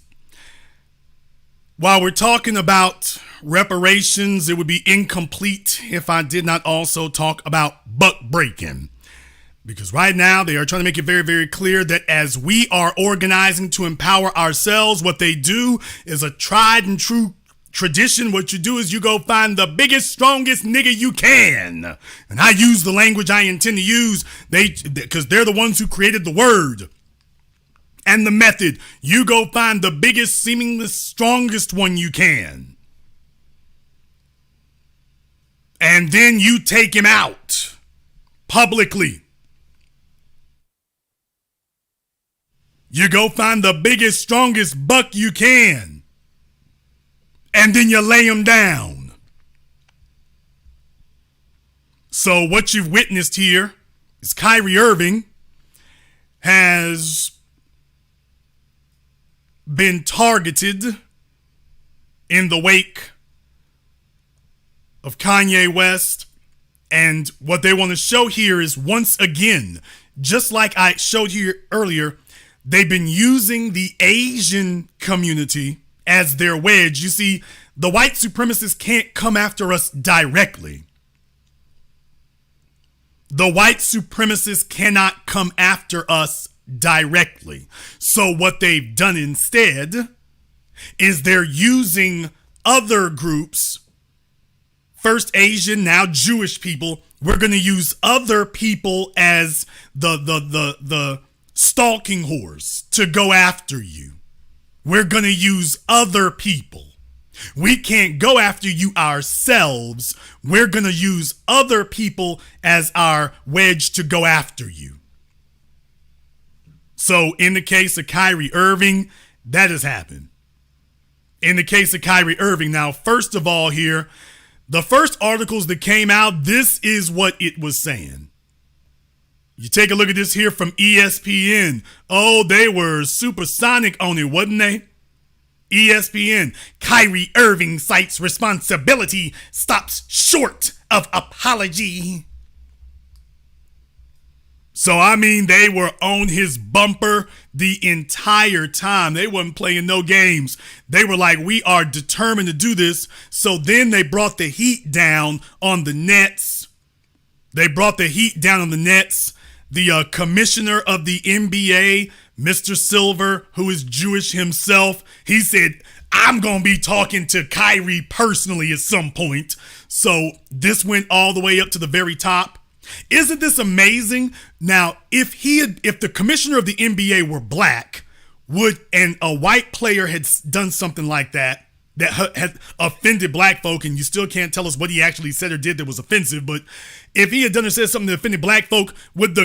A: while we're talking about reparations, it would be incomplete if I did not also talk about buckbreaking. Because right now they are trying to make it very, very clear that as we are organizing to empower ourselves, what they do is a tried and true tradition. What you do is you go find the biggest, strongest nigga you can. And I use the language I intend to use because they're the ones who created the word and the method. You go find the biggest, seemingly strongest one you can. And then you take him out publicly. You go find the biggest, strongest buck you can. And then you lay him down. So what you've witnessed here is Kyrie Irving has been targeted in the wake of Kanye West. And what they want to show here is, once again, just like I showed you earlier, they've been using the Asian community as their wedge. You see, the white supremacists can't come after us directly. The white supremacists cannot come after us directly. So what they've done instead is they're using other groups, first Asian, now Jewish people. We're going to use other people as the stalking horse to go after you. We're going to use other people. We can't go after you ourselves. We're going to use other people as our wedge to go after you. So in the case of Kyrie Irving, that has happened. In the case of Kyrie Irving, now, first of all here, the first articles that came out, this is what it was saying. You take a look at this here from ESPN. Oh, they were supersonic on it, wasn't they? ESPN, Kyrie Irving cites responsibility, stops short of apology. So, I mean, they were on his bumper the entire time. They wasn't playing no games. They were like, we are determined to do this. So then they brought the heat down on the Nets. The commissioner of the NBA, Mr. Silver, who is Jewish himself, he said, I'm going to be talking to Kyrie personally at some point. So this went all the way up to the very top. Isn't this amazing? Now, if the commissioner of the NBA were black, and a white player had done something like that had offended black folk, and you still can't tell us what he actually said or did that was offensive, but if he had done or said something that offended black folk, would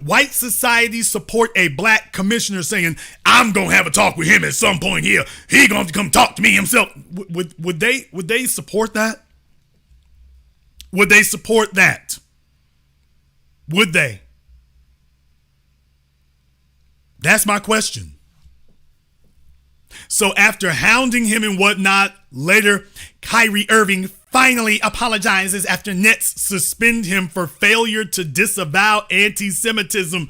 A: white society support a black commissioner saying, I'm going to have a talk with him at some point here. He going to come talk to me himself. Would they support that? Would they support that? Would they? That's my question. So after hounding him and whatnot, later, Kyrie Irving finally apologizes after Nets suspend him for failure to disavow anti-Semitism,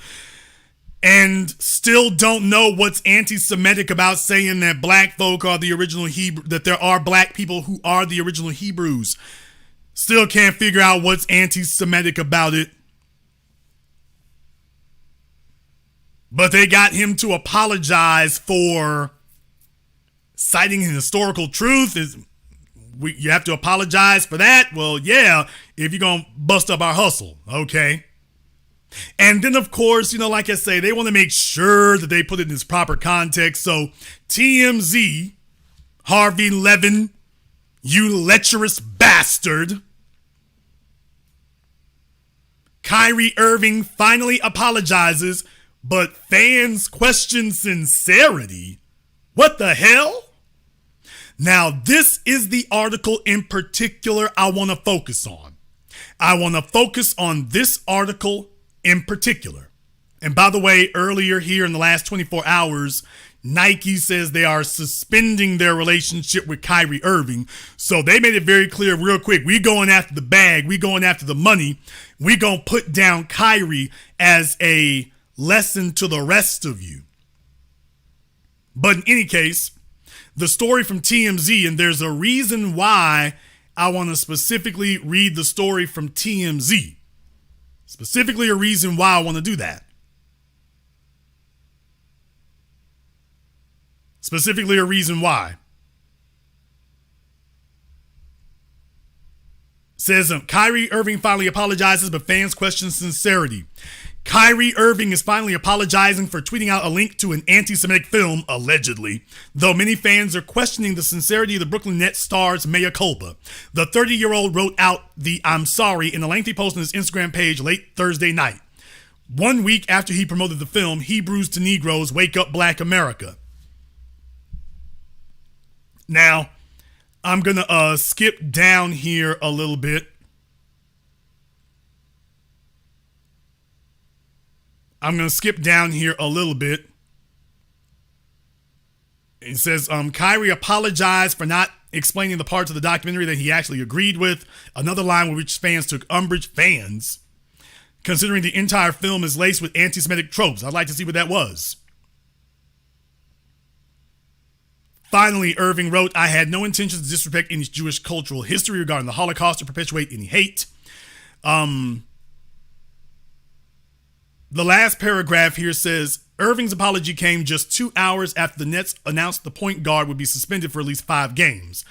A: and still don't know what's anti-Semitic about saying that black folk are the original Hebrew, that there are black people who are the original Hebrews. Still can't figure out what's anti-Semitic about it. But they got him to apologize for citing historical truth. You have to apologize for that? Well, yeah, if you're going to bust up our hustle, okay? And then, of course, like I say, they want to make sure that they put it in its proper context. So TMZ, Harvey Levin, you lecherous bastard. Kyrie Irving finally apologizes, but fans question sincerity. What the hell? Now, this is the article in particular I want to focus on. I want to focus on this article in particular. And by the way, earlier here in the last 24 hours, Nike says they are suspending their relationship with Kyrie Irving. So they made it very clear real quick. We going after the bag. We going after the money. We going to put down Kyrie as a lesson to the rest of you. But in any case, the story from TMZ, and there's a reason why I want to specifically read the story from TMZ. Specifically a reason why I want to do that. Specifically a reason why. Says Kyrie Irving finally apologizes, but fans question sincerity. Kyrie Irving is finally apologizing for tweeting out a link to an anti-Semitic film, allegedly, though many fans are questioning the sincerity of the Brooklyn Nets star's mea culpa. The 30-year-old wrote out the I'm sorry in a lengthy post on his Instagram page late Thursday night. 1 week after he promoted the film, Hebrews to Negroes, Wake Up Black America. Now, I'm going to skip down here a little bit. It says, Kyrie apologized for not explaining the parts of the documentary that he actually agreed with. Another line with which fans took umbrage. Fans, considering the entire film is laced with anti-Semitic tropes. I'd like to see what that was. Finally, Irving wrote, I had no intention to disrespect any Jewish cultural history regarding the Holocaust or perpetuate any hate. The last paragraph here says, Irving's apology came just 2 hours after the Nets announced the point guard would be suspended for at least 5 games.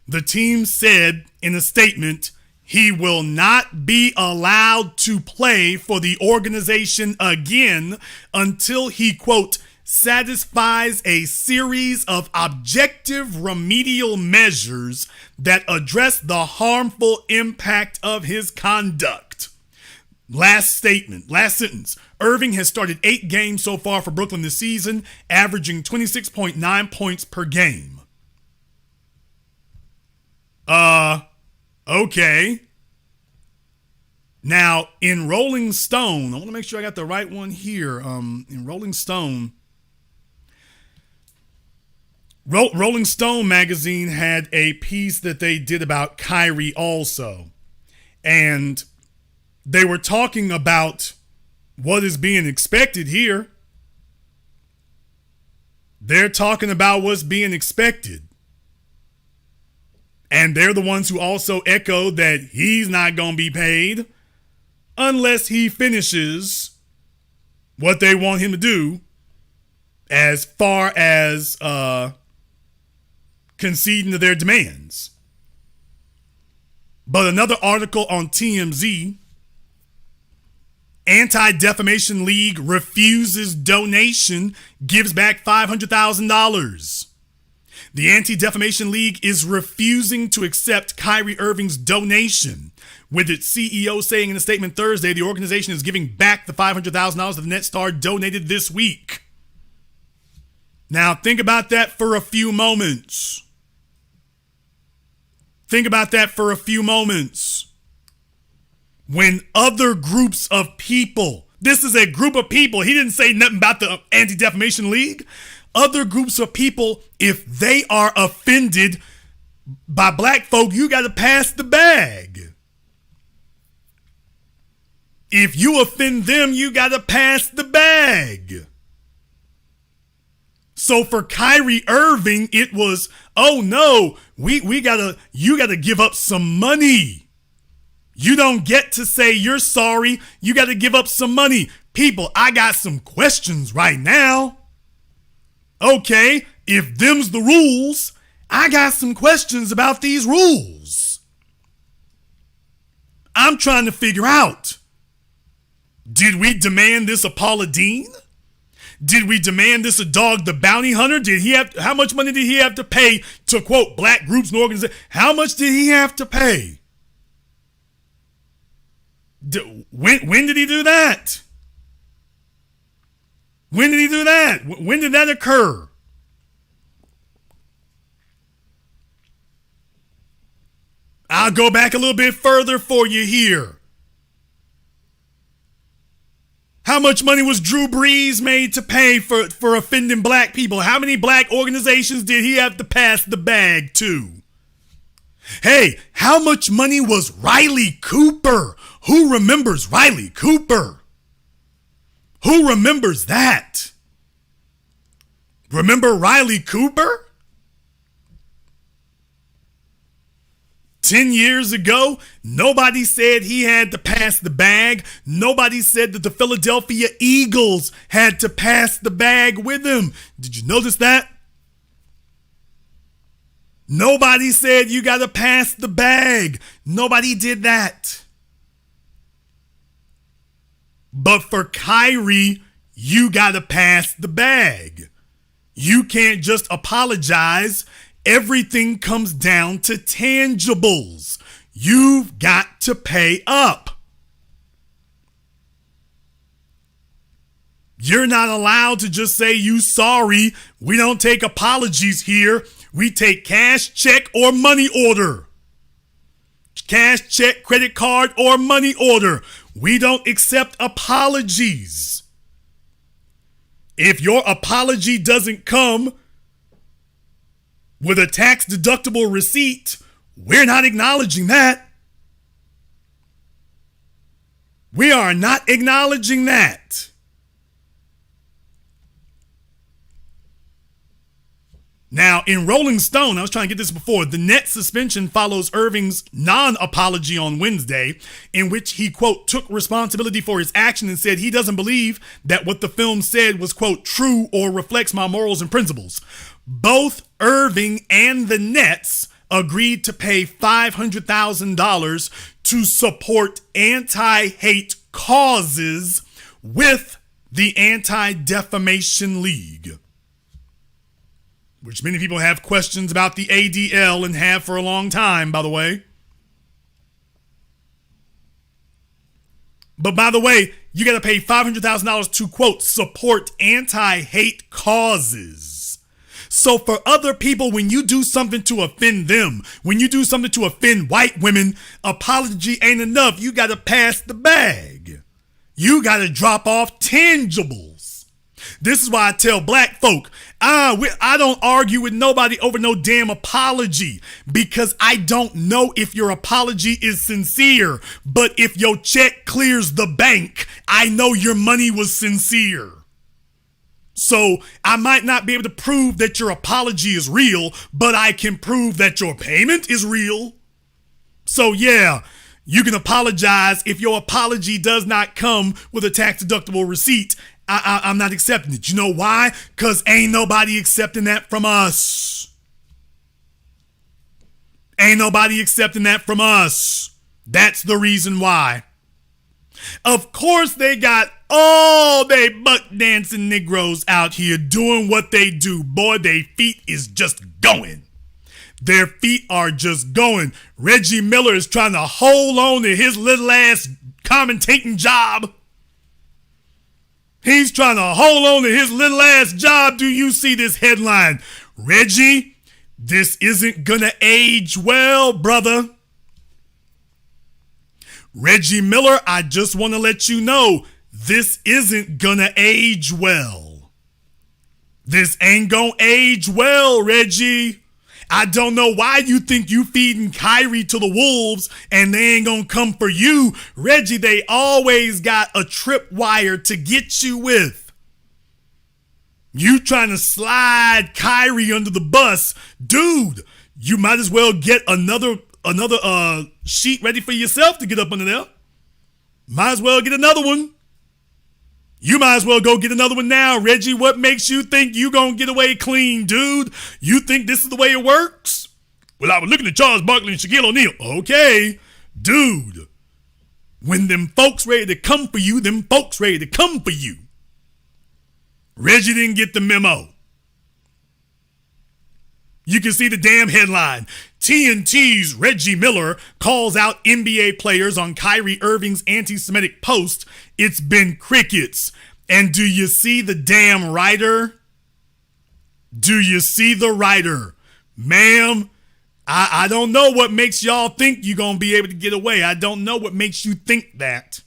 A: The team said in a statement, he will not be allowed to play for the organization again until he, quote, satisfies a series of objective remedial measures that address the harmful impact of his conduct. Last statement, last sentence. Irving has started 8 games so far for Brooklyn this season, averaging 26.9 points per game. Okay. Now, in Rolling Stone, I want to make sure I got the right one here. In Rolling Stone, Rolling Stone magazine had a piece that they did about Kyrie also. And they were talking about what is being expected here. They're talking about what's being expected. And they're the ones who also echoed that he's not going to be paid unless he finishes what they want him to do as far as conceding to their demands. But another article on TMZ, Anti-Defamation League refuses donation, gives back $500,000. The Anti-Defamation League is refusing to accept Kyrie Irving's donation, with its CEO saying in a statement Thursday the organization is giving back the $500,000 that the Net star donated this week. Now, think about that for a few moments. Think about that for a few moments. When other groups of people, this is a group of people, he didn't say nothing about the Anti-Defamation League. Other groups of people, if they are offended by black folk, you got to pass the bag. If you offend them, you got to pass the bag. So for Kyrie Irving, it was, oh no, you gotta give up some money. You don't get to say you're sorry. You got to give up some money. People, I got some questions right now. Okay, if them's the rules, I got some questions about these rules. I'm trying to figure out, did we demand this a Paula Deen? Did we demand this a Dog the Bounty Hunter? How much money did he have to pay to quote black groups and organizations? How much did he have to pay? When did he do that? When did he do that? When did that occur? I'll go back a little bit further for you here. How much money was Drew Brees made to pay for offending black people? How many black organizations did he have to pass the bag to? Hey, how much money was Riley Cooper? Who remembers Riley Cooper? Who remembers that? Remember Riley Cooper? 10 years ago, nobody said he had to pass the bag. Nobody said that the Philadelphia Eagles had to pass the bag with him. Did you notice that? Nobody said you got to pass the bag. Nobody did that. But for Kyrie, you got to pass the bag. You can't just apologize. Everything comes down to tangibles. You've got to pay up. You're not allowed to just say you sorry. We don't take apologies here. We take cash, check, or money order. Cash, check, credit card, or money order. We don't accept apologies. If your apology doesn't come with a tax-deductible receipt, we're not acknowledging that. We are not acknowledging that. Now, in Rolling Stone, I was trying to get this before, the net suspension follows Irving's non-apology on Wednesday, in which he, quote, took responsibility for his action and said he doesn't believe that what the film said was, quote, true or reflects my morals and principles. Both Irving and the Nets agreed to pay $500,000 to support anti-hate causes with the Anti-Defamation League, which many people have questions about the ADL and have for a long time, by the way. But by the way, you got to pay $500,000 to, quote, support anti-hate causes. So for other people, when you do something to offend them, when you do something to offend white women, apology ain't enough. You got to pass the bag. You got to drop off tangibles. This is why I tell black folk, I don't argue with nobody over no damn apology, because I don't know if your apology is sincere. But if your check clears the bank, I know your money was sincere. So I might not be able to prove that your apology is real, but I can prove that your payment is real. So yeah, you can apologize. If your apology does not come with a tax-deductible receipt, I'm not accepting it. You know why? Because ain't nobody accepting that from us. Ain't nobody accepting that from us. That's the reason why. Of course, they got all they buck dancing Negroes out here doing what they do. Boy, their feet is just going. Their feet are just going. Reggie Miller is trying to hold on to his little ass commentating job. He's trying to hold on to his little ass job. Do you see this headline? Reggie, this isn't gonna age well, brother. Reggie Miller, I just want to let you know, this isn't gonna age well. This ain't gonna age well, Reggie. I don't know why you think you feeding Kyrie to the wolves and they ain't gonna come for you. Reggie, they always got a tripwire to get you with. You trying to slide Kyrie under the bus. Dude, you might as well get another sheet ready for yourself to get up under there. Might as well get another one. You might as well go get another one now, Reggie. What makes you think you gonna get away clean, dude? You think this is the way it works? Well, I was looking at Charles Barkley and Shaquille O'Neal. Okay, dude. When them folks ready to come for you, them folks ready to come for you. Reggie didn't get the memo. You can see the damn headline. TNT's Reggie Miller calls out NBA players on Kyrie Irving's anti-Semitic post. It's been crickets. And do you see the damn writer? Do you see the writer? Ma'am, I don't know what makes y'all think you're going to be able to get away. I don't know what makes you think that.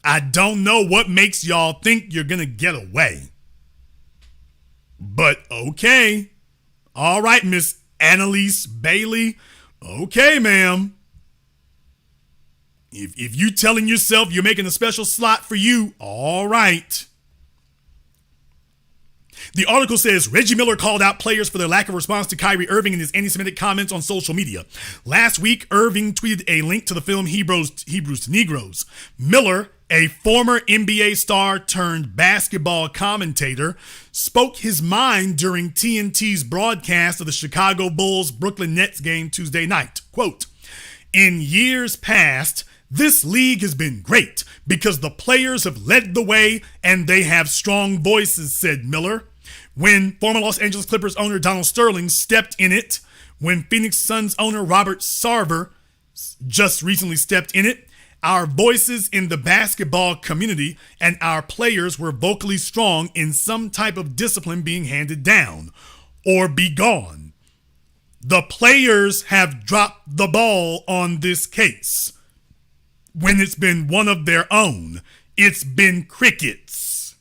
A: I don't know what makes y'all think you're going to get away. But okay. All right, Miss Annalise Bailey. Okay, ma'am. If you telling yourself you're making a special slot for you, all right. The article says Reggie Miller called out players for their lack of response to Kyrie Irving and his anti-Semitic comments on social media. Last week, Irving tweeted a link to the film Hebrews to Negroes. Miller, a former NBA star turned basketball commentator, spoke his mind during TNT's broadcast of the Chicago Bulls Brooklyn Nets game Tuesday night. Quote, "In years past, this league has been great because the players have led the way and they have strong voices," said Miller. When former Los Angeles Clippers owner Donald Sterling stepped in it, when Phoenix Suns owner Robert Sarver just recently stepped in it, our voices in the basketball community and our players were vocally strong in some type of discipline being handed down or be gone. The players have dropped the ball on this case. When it's been one of their own, it's been crickets.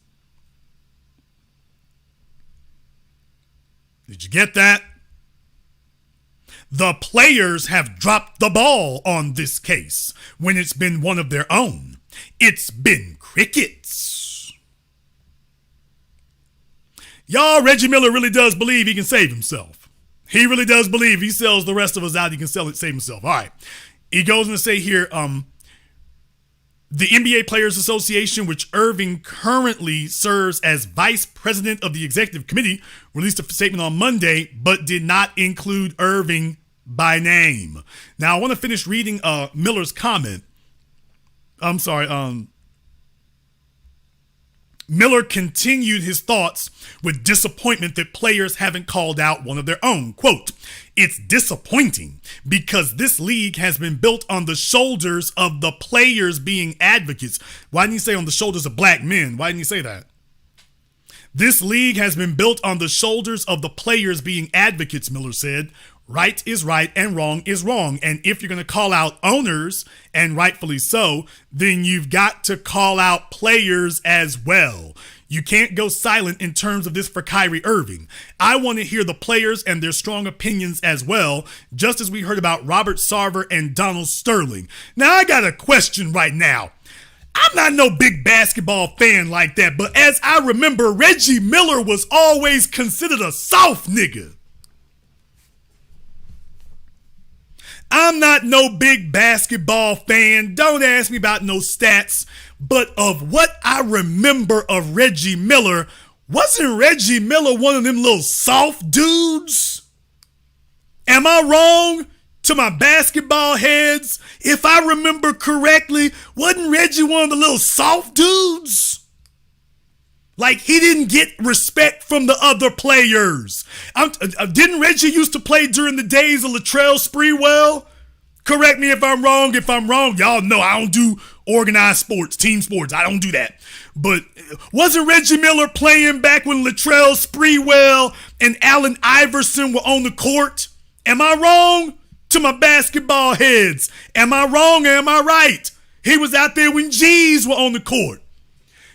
A: Did you get that? The players have dropped the ball on this case. When it's been one of their own, it's been crickets. Y'all, Reggie Miller really does believe he can save himself. He really does believe he sells the rest of us out, he can save himself. All right. He goes on to say here, the NBA Players Association, which Irving currently serves as vice president of the executive committee, released a statement on Monday, but did not include Irving by name. Now, I want to finish reading Miller's comment. I'm sorry. Miller continued his thoughts with disappointment that players haven't called out one of their own. Quote, "It's disappointing because this league has been built on the shoulders of the players being advocates." Why didn't he say on the shoulders of black men? Why didn't he say that? "This league has been built on the shoulders of the players being advocates," Miller said. Right is right and wrong is wrong. And if you're going to call out owners, and rightfully so, then you've got to call out players as well. You can't go silent in terms of this for Kyrie Irving. I want to hear the players and their strong opinions as well, just as we heard about Robert Sarver and Donald Sterling. Now, I got a question right now. I'm not no big basketball fan like that, but as I remember, Reggie Miller was always considered a soft nigga. I'm not no big basketball fan. Don't ask me about no stats. But of what I remember of Reggie Miller, wasn't Reggie Miller one of them little soft dudes? Am I wrong? To my basketball heads, if I remember correctly, wasn't Reggie one of the little soft dudes? Like, he didn't get respect from the other players. Didn't Reggie used to play during the days of Latrell Sprewell? Correct me if I'm wrong. If I'm wrong, y'all know I don't do organized sports, team sports. I don't do that. But wasn't Reggie Miller playing back when Latrell Sprewell and Allen Iverson were on the court? Am I wrong? To my basketball heads, am I wrong or am I right? He was out there when G's were on the court.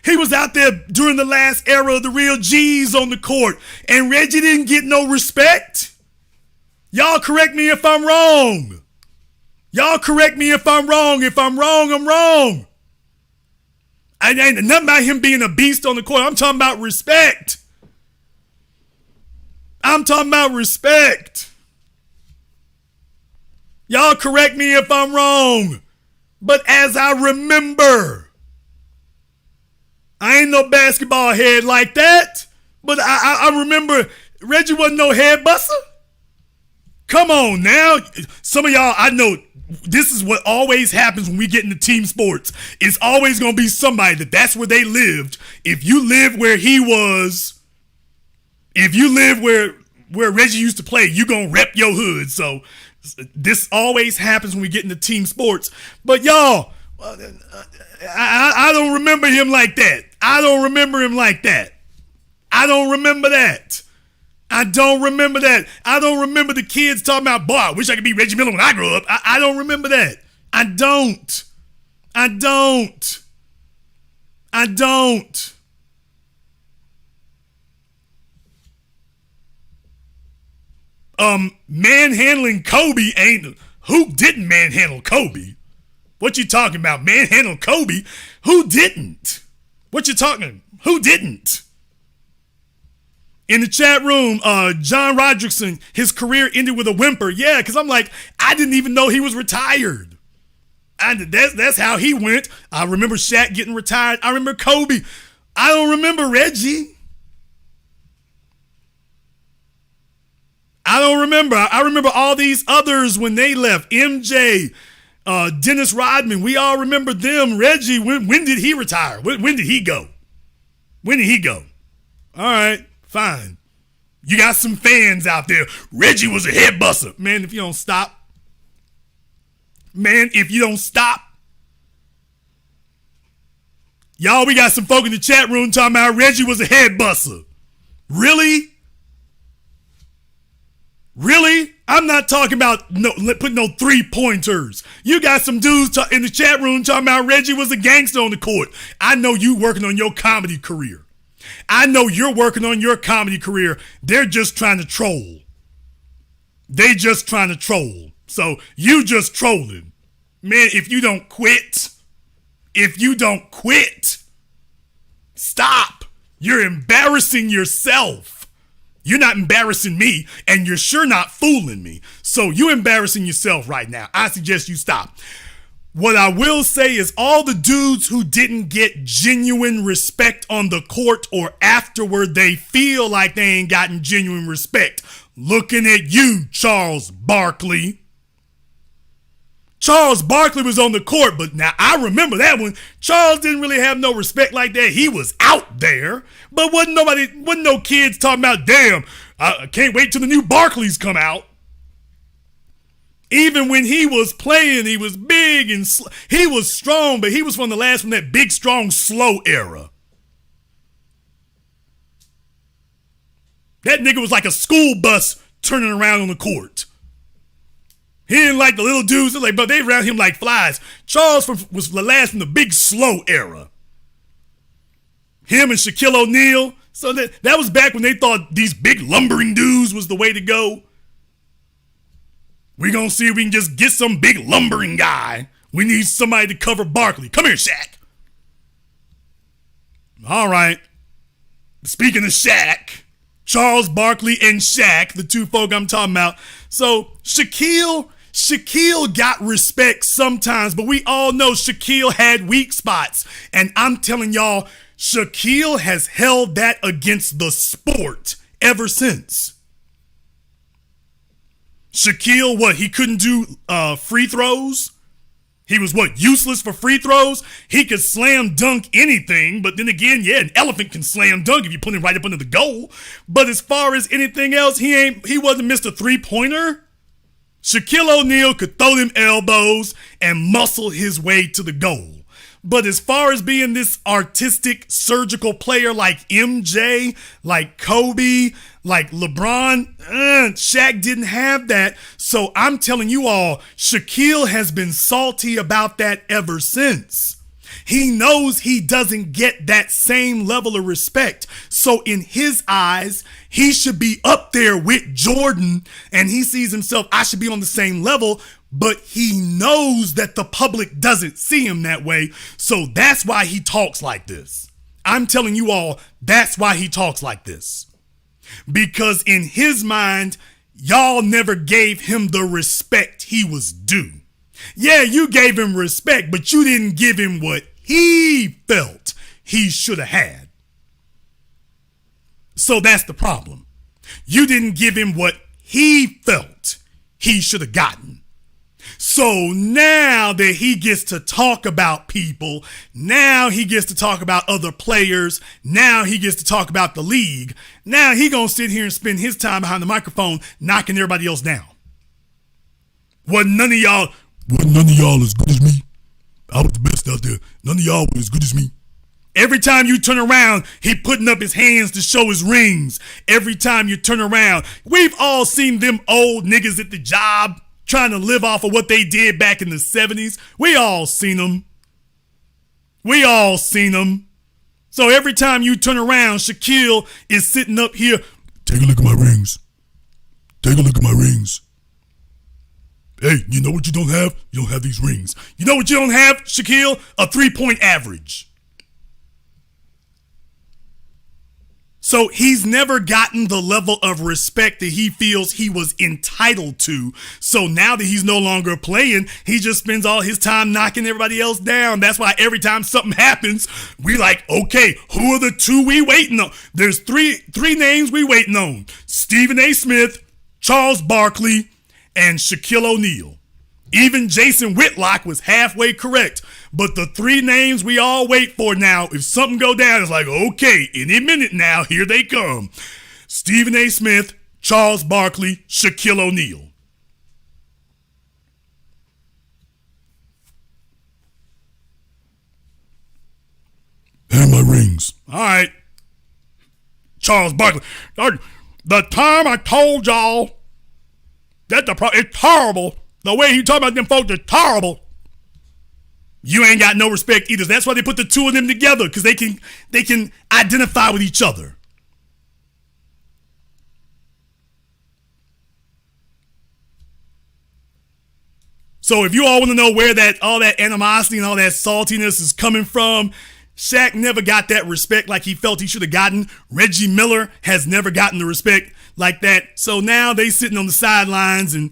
A: He was out there during the last era of the real G's on the court, and Reggie didn't get no respect. Y'all correct me if I'm wrong. Y'all correct me if I'm wrong. If I'm wrong, I'm wrong. I ain't nothing about him being a beast on the court. I'm talking about respect. I'm talking about respect. Y'all correct me if I'm wrong. But as I remember, I ain't no basketball head like that, but I remember Reggie wasn't no head buster. Come on now. Some of y'all, I know this is what always happens when we get into team sports. It's always going to be somebody that's where they lived. If you live where he was, if you live where Reggie used to play, you going to rep your hood. So this always happens when we get into team sports. But y'all, I don't remember him like that. I don't remember him like that. I don't remember that. I don't remember that. I don't remember the kids talking about, boy, I wish I could be Reggie Miller when I grow up. I don't remember that. I don't. Manhandling Kobe ain't... Who didn't manhandle Kobe? What you talking about? Manhandle Kobe? Who didn't? What you talking? Who didn't? In the chat room, John Rodrickson, his career ended with a whimper. Yeah, because I'm like, I didn't even know he was retired. That's how he went. I remember Shaq getting retired. I remember Kobe. I don't remember Reggie. I don't remember. I remember all these others when they left. MJ, Dennis Rodman, we all remember them. Reggie, when did he retire? When did he go? When did he go? All right, fine. You got some fans out there. Reggie was a head buster. Man, if you don't stop. Y'all, we got some folk in the chat room talking about Reggie was a head buster. Really? Really? I'm not talking about putting no 3-pointers. You got some dudes in the chat room talking about Reggie was a gangster on the court. I know you working on your comedy career. I know you're working on your comedy career. They're just trying to troll. They just trying to troll. So you just trolling. Man, if you don't quit, stop. You're embarrassing yourself. You're not embarrassing me, and you're sure not fooling me. So you're embarrassing yourself right now. I suggest you stop. What I will say is all the dudes who didn't get genuine respect on the court or afterward, they feel like they ain't gotten genuine respect. Looking at you, Charles Barkley. Charles Barkley was on the court, but now I remember that one. Charles didn't really have no respect like that. He was out there, but wasn't no kids talking about, damn, I can't wait till the new Barkleys come out. Even when he was playing, he was big and he was strong, but he was from that big, strong, slow era. That nigga was like a school bus turning around on the court. He didn't like the little dudes, but they around him like flies. Charles was the last from the big, slow era. Him and Shaquille O'Neal. So that was back when they thought these big lumbering dudes was the way to go. We're going to see if we can just get some big lumbering guy. We need somebody to cover Barkley. Come here, Shaq. All right. Speaking of Shaq, Charles Barkley and Shaq, the two folk I'm talking about. So Shaquille got respect sometimes, but we all know Shaquille had weak spots. And I'm telling y'all, Shaquille has held that against the sport ever since. Shaquille, he couldn't do free throws? He was useless for free throws? He could slam dunk anything, but then again, yeah, an elephant can slam dunk if you put him right up under the goal. But as far as anything else, he wasn't Mr. Three-pointer. Shaquille O'Neal could throw them elbows and muscle his way to the goal. But as far as being this artistic, surgical player like MJ, like Kobe, like LeBron, Shaq didn't have that. So I'm telling you all, Shaquille has been salty about that ever since. He knows he doesn't get that same level of respect. So in his eyes, he should be up there with Jordan, and he sees himself, I should be on the same level, but he knows that the public doesn't see him that way. So that's why he talks like this. I'm telling you all, that's why he talks like this. Because in his mind, y'all never gave him the respect he was due. Yeah, you gave him respect, but you didn't give him what he felt he should have had. So that's the problem. You didn't give him what he felt he should have gotten. So now that he gets to talk about people, now he gets to talk about other players, now he gets to talk about the league, now he gonna sit here and spend his time behind the microphone knocking everybody else down. Wasn't none of y'all as good as me? I was the best out there. None of y'all were as good as me. Every time you turn around, he putting up his hands to show his rings. Every time you turn around, we've all seen them old niggas at the job trying to live off of what they did back in the 70s. We all seen them. So every time you turn around, Shaquille is sitting up here. Take a look at my rings. Hey, you know what you don't have? You don't have these rings. You know what you don't have, Shaquille? A 3-point average. So he's never gotten the level of respect that he feels he was entitled to. So now that he's no longer playing, he just spends all his time knocking everybody else down. That's why every time something happens, we like, okay, who are the two we waiting on? There's three names we waiting on. Stephen A. Smith, Charles Barkley, and Shaquille O'Neal. Even Jason Whitlock was halfway correct. But the three names we all wait for now, if something go down, it's like, okay, any minute now, here they come. Stephen A. Smith, Charles Barkley, Shaquille O'Neal. And my rings. All right. Charles Barkley. The time I told y'all that it's horrible. The way he talking about them folks is horrible. You ain't got no respect either. That's why they put the two of them together, because they can identify with each other. So if you all want to know where all that animosity and all that saltiness is coming from, Shaq never got that respect like he felt he should have gotten. Reggie Miller has never gotten the respect like that. So now they sitting on the sidelines and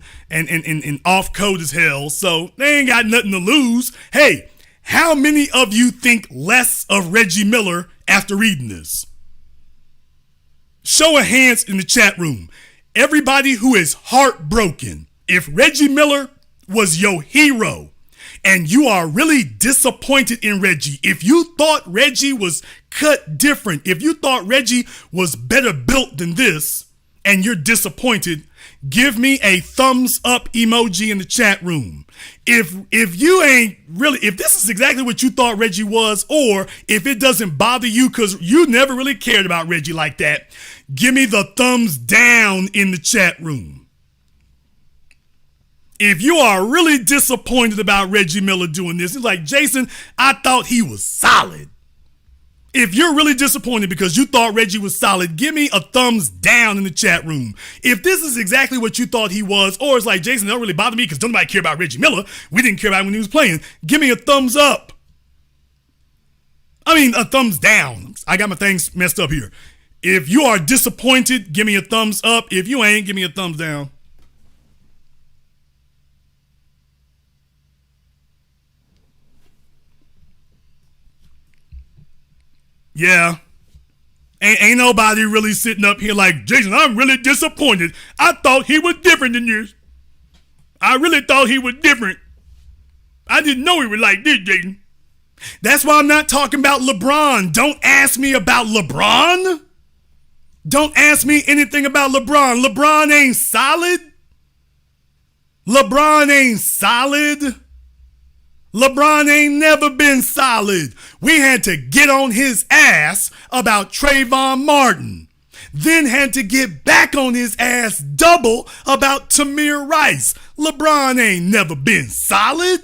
A: off code as hell. So they ain't got nothing to lose. Hey, how many of you think less of Reggie Miller after reading this? Show of hands in the chat room. Everybody who is heartbroken. If Reggie Miller was your hero. And you are really disappointed in Reggie. If you thought Reggie was cut different, if you thought Reggie was better built than this, and you're disappointed, give me a thumbs up emoji in the chat room. If you ain't really, if this is exactly what you thought Reggie was, or if it doesn't bother you because you never really cared about Reggie like that, give me the thumbs down in the chat room. If you are really disappointed about Reggie Miller doing this, it's like, Jason, I thought he was solid. If you're really disappointed because you thought Reggie was solid, give me a thumbs down in the chat room. If this is exactly what you thought he was, or it's like, Jason, it don't really bother me because nobody care about Reggie Miller. We didn't care about him when he was playing. Give me a thumbs up. I mean, a thumbs down. I got my things messed up here. If you are disappointed, give me a thumbs up. If you ain't, give me a thumbs down. Yeah. Ain't nobody really sitting up here like, Jason, I'm really disappointed. I thought he was different than this. I really thought he was different. I didn't know he was like this, Jason. That's why I'm not talking about LeBron. Don't ask me about LeBron. Don't ask me anything about LeBron. LeBron ain't solid. LeBron ain't solid. LeBron ain't never been solid. We had to get on his ass about Trayvon Martin. Then had to get back on his ass double about Tamir Rice. LeBron ain't never been solid.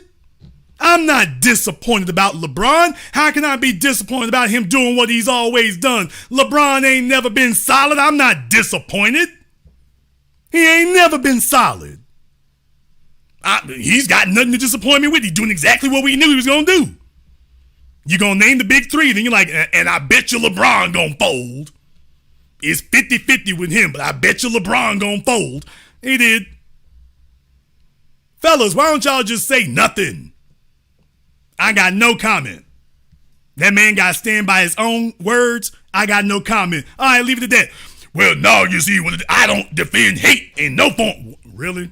A: I'm not disappointed about LeBron. How can I be disappointed about him doing what he's always done? LeBron ain't never been solid. I'm not disappointed. He ain't never been solid. He's got nothing to disappoint me with. He's doing exactly what we knew he was going to do. You're going to name the big three, then you're like, and I bet you LeBron going to fold. It's 50-50 with him, but I bet you LeBron going to fold. He did. Fellas, why don't y'all just say nothing? I got no comment. That man got to stand by his own words. I got no comment. All right, leave it at that. Well, no, you see, I don't defend hate in no form. Really?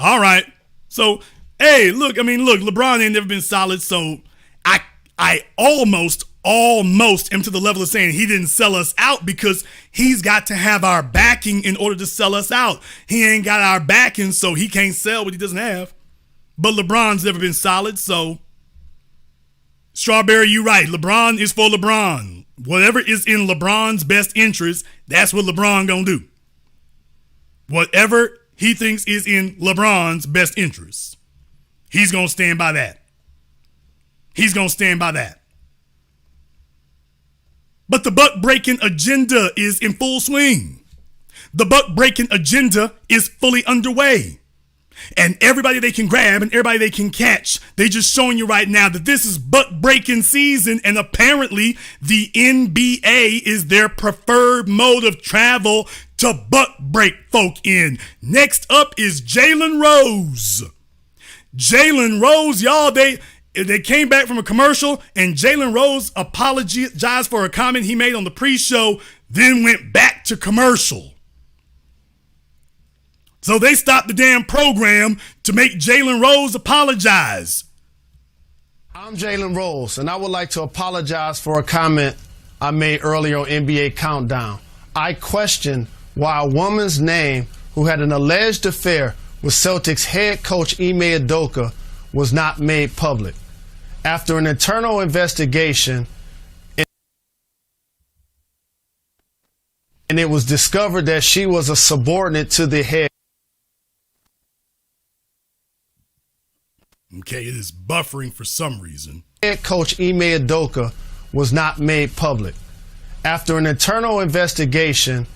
A: All right. So, hey, look, LeBron ain't never been solid, so I almost am to the level of saying he didn't sell us out because he's got to have our backing in order to sell us out. He ain't got our backing, so he can't sell what he doesn't have. But LeBron's never been solid, so Strawberry, you right. LeBron is for LeBron. Whatever is in LeBron's best interest, that's what LeBron gonna do. Whatever he thinks is in LeBron's best interest, he's going to stand by that. He's going to stand by that. But the buck-breaking agenda is in full swing. The buck-breaking agenda is fully underway. And everybody they can grab and everybody they can catch, they just showing you right now that this is buck-breaking season, and apparently the NBA is their preferred mode of travel to buck break folk in. Next up is Jalen Rose. Jalen Rose, y'all, they came back from a commercial and Jalen Rose apologized for a comment he made on the pre-show, then went back to commercial. So they stopped the damn program to make Jalen Rose apologize.
B: I'm Jalen Rose, and I would like to apologize for a comment I made earlier on NBA Countdown. I question why a woman's name who had an alleged affair with Celtics head coach Ime Udoka was not made public. After an internal investigation, and it was discovered that she was a subordinate to the head.
A: Okay, it is buffering for some reason.
B: Head coach Ime Udoka was not made public. After an internal investigation,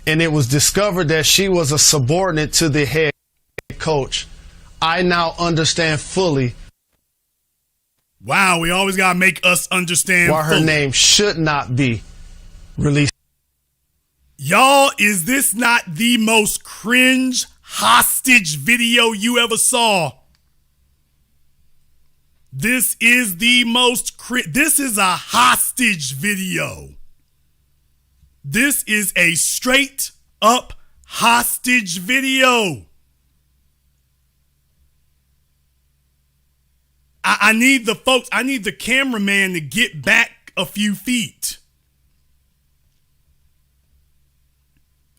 B: and it was discovered that she was a subordinate to the head coach, I now understand fully.
A: Wow, we always got to make us understand
B: why her name should not be released.
A: Y'all, is this not the most cringe hostage video you ever saw? This is the most this is a hostage video. This is a straight up hostage video. I need the cameraman to get back a few feet.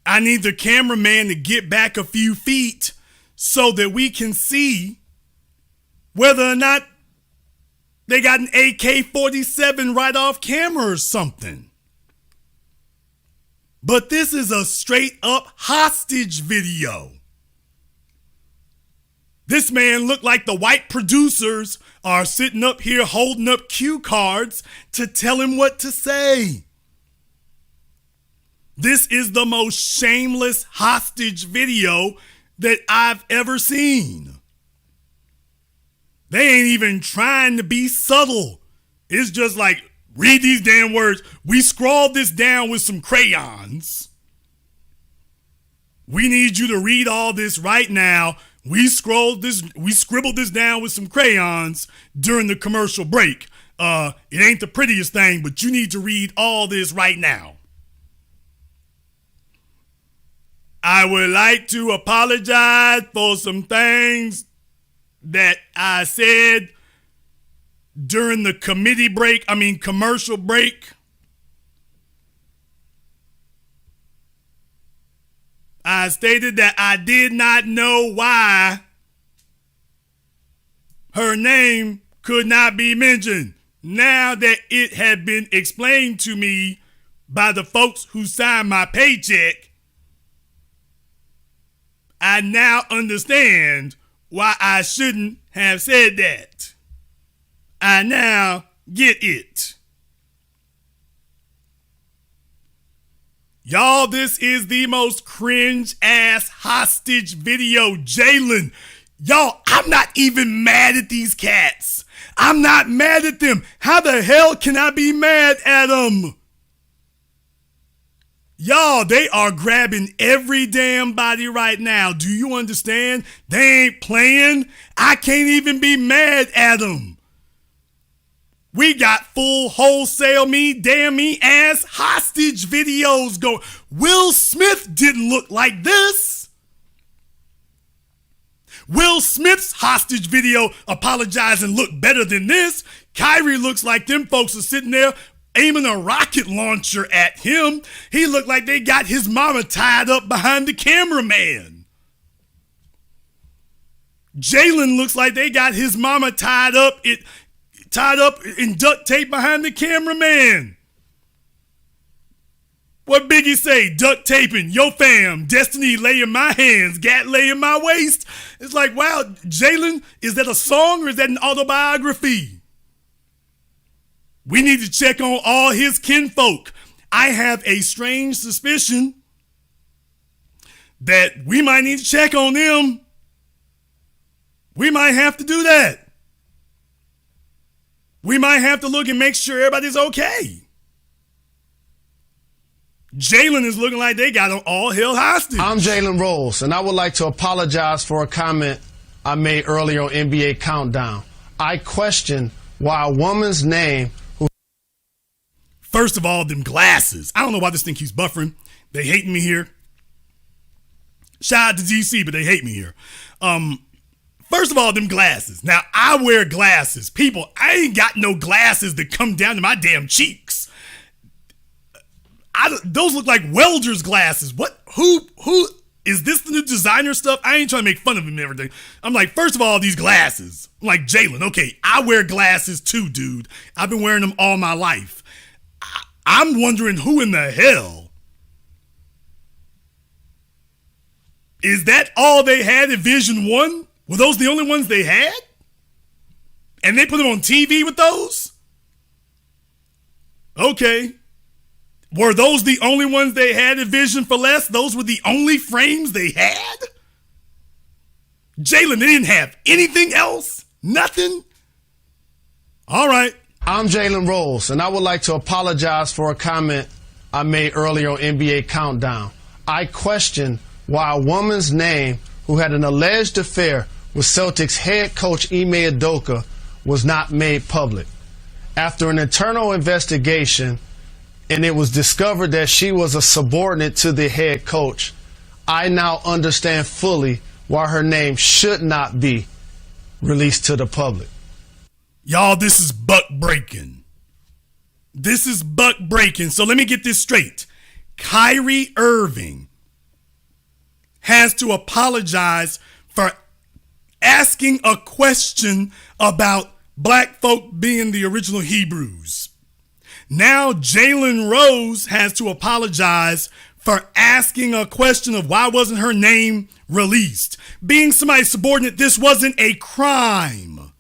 A: I need the cameraman to get back a few feet so that we can see whether or not they got an AK-47 right off camera or something. But this is a straight up hostage video. This man looked like the white producers are sitting up here holding up cue cards to tell him what to say. This is the most shameless hostage video that I've ever seen. They ain't even trying to be subtle. It's just like, read these damn words. We scrawled this down with some crayons. We need you to read all this right now. We scribbled this down with some crayons during the commercial break. It ain't the prettiest thing, but you need to read all this right now. I would like to apologize for some things that I said during the commercial break. I stated that I did not know why her name could not be mentioned. Now that it had been explained to me by the folks who signed my paycheck, I now understand why I shouldn't have said that. I now get it. Y'all, this is the most cringe-ass hostage video. Jalen, y'all, I'm not even mad at these cats. I'm not mad at them. How the hell can I be mad at them? Y'all, they are grabbing every damn body right now. Do you understand? They ain't playing. I can't even be mad at them. We got full wholesale ass hostage videos going. Will Smith didn't look like this. Will Smith's hostage video apologizing looked better than this. Kyrie looks like them folks are sitting there aiming a rocket launcher at him. He looked like they got his mama tied up behind the cameraman. Jalen looks like they got his mama tied up in duct tape behind the cameraman. What Biggie say? Duct taping, yo fam, destiny lay in my hands, gat lay in my waist. It's like, wow, Jalen, is that a song or is that an autobiography? We need to check on all his kinfolk. I have a strange suspicion that we might need to check on them. We might have to do that. We might have to look and make sure everybody's okay. Jalen is looking like they got them all held hostage.
B: I'm Jalen Rose, and I would like to apologize for a comment I made earlier on NBA Countdown. I question why a woman's name
A: First of all, them glasses. I don't know why this thing keeps buffering. They hate me here. Shout out to DC, but they hate me here. First of all, them glasses. Now, I wear glasses. People, I ain't got no glasses that come down to my damn cheeks. Those look like welder's glasses. What? Who? Is this the new designer stuff? I ain't trying to make fun of him and everything. I'm like, first of all, these glasses. I'm like, Jalen, okay, I wear glasses too, dude. I've been wearing them all my life. I'm wondering who in the hell. Is that all they had at Vision 1? Were those the only ones they had? And they put them on TV with those? Okay. Were those the only ones they had at Vision for Less? Those were the only frames they had? Jalen, they didn't have anything else? Nothing? All right.
B: I'm Jalen Rose, and I would like to apologize for a comment I made earlier on NBA Countdown. I question why a woman's name who had an alleged affair with Celtics head coach Ime Udoka was not made public. After an internal investigation and it was discovered that she was a subordinate to the head coach, I now understand fully why her name should not be released to the public.
A: Y'all, this is buck breaking. This is buck breaking. So let me get this straight. Kyrie Irving has to apologize for asking a question about black folk being the original Hebrews. Now Jalen Rose has to apologize for asking a question of why wasn't her name released. Being somebody's subordinate, this wasn't a crime.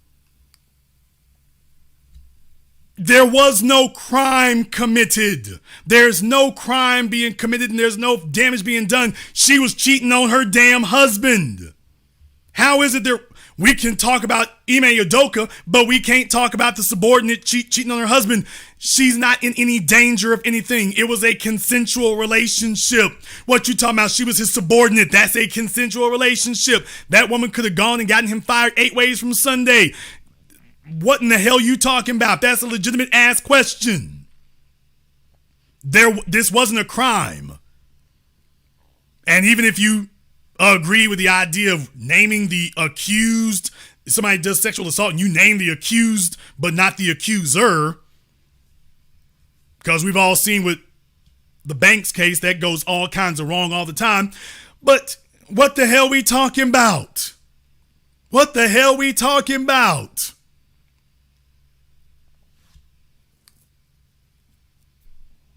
A: There was no crime committed. There's no crime being committed and there's no damage being done. She was cheating on her damn husband. How is it that we can talk about Ime Udoka, but we can't talk about the subordinate cheating on her husband? She's not in any danger of anything. It was a consensual relationship. What you talking about? She was his subordinate. That's a consensual relationship. That woman could have gone and gotten him fired 8 ways from Sunday. What in the hell you talking about? That's a legitimate ass question. This wasn't a crime. And even if you agree with the idea of naming the accused, somebody does sexual assault and you name the accused but not the accuser, because we've all seen with the Banks case that goes all kinds of wrong all the time. But what the hell we talking about? What the hell we talking about?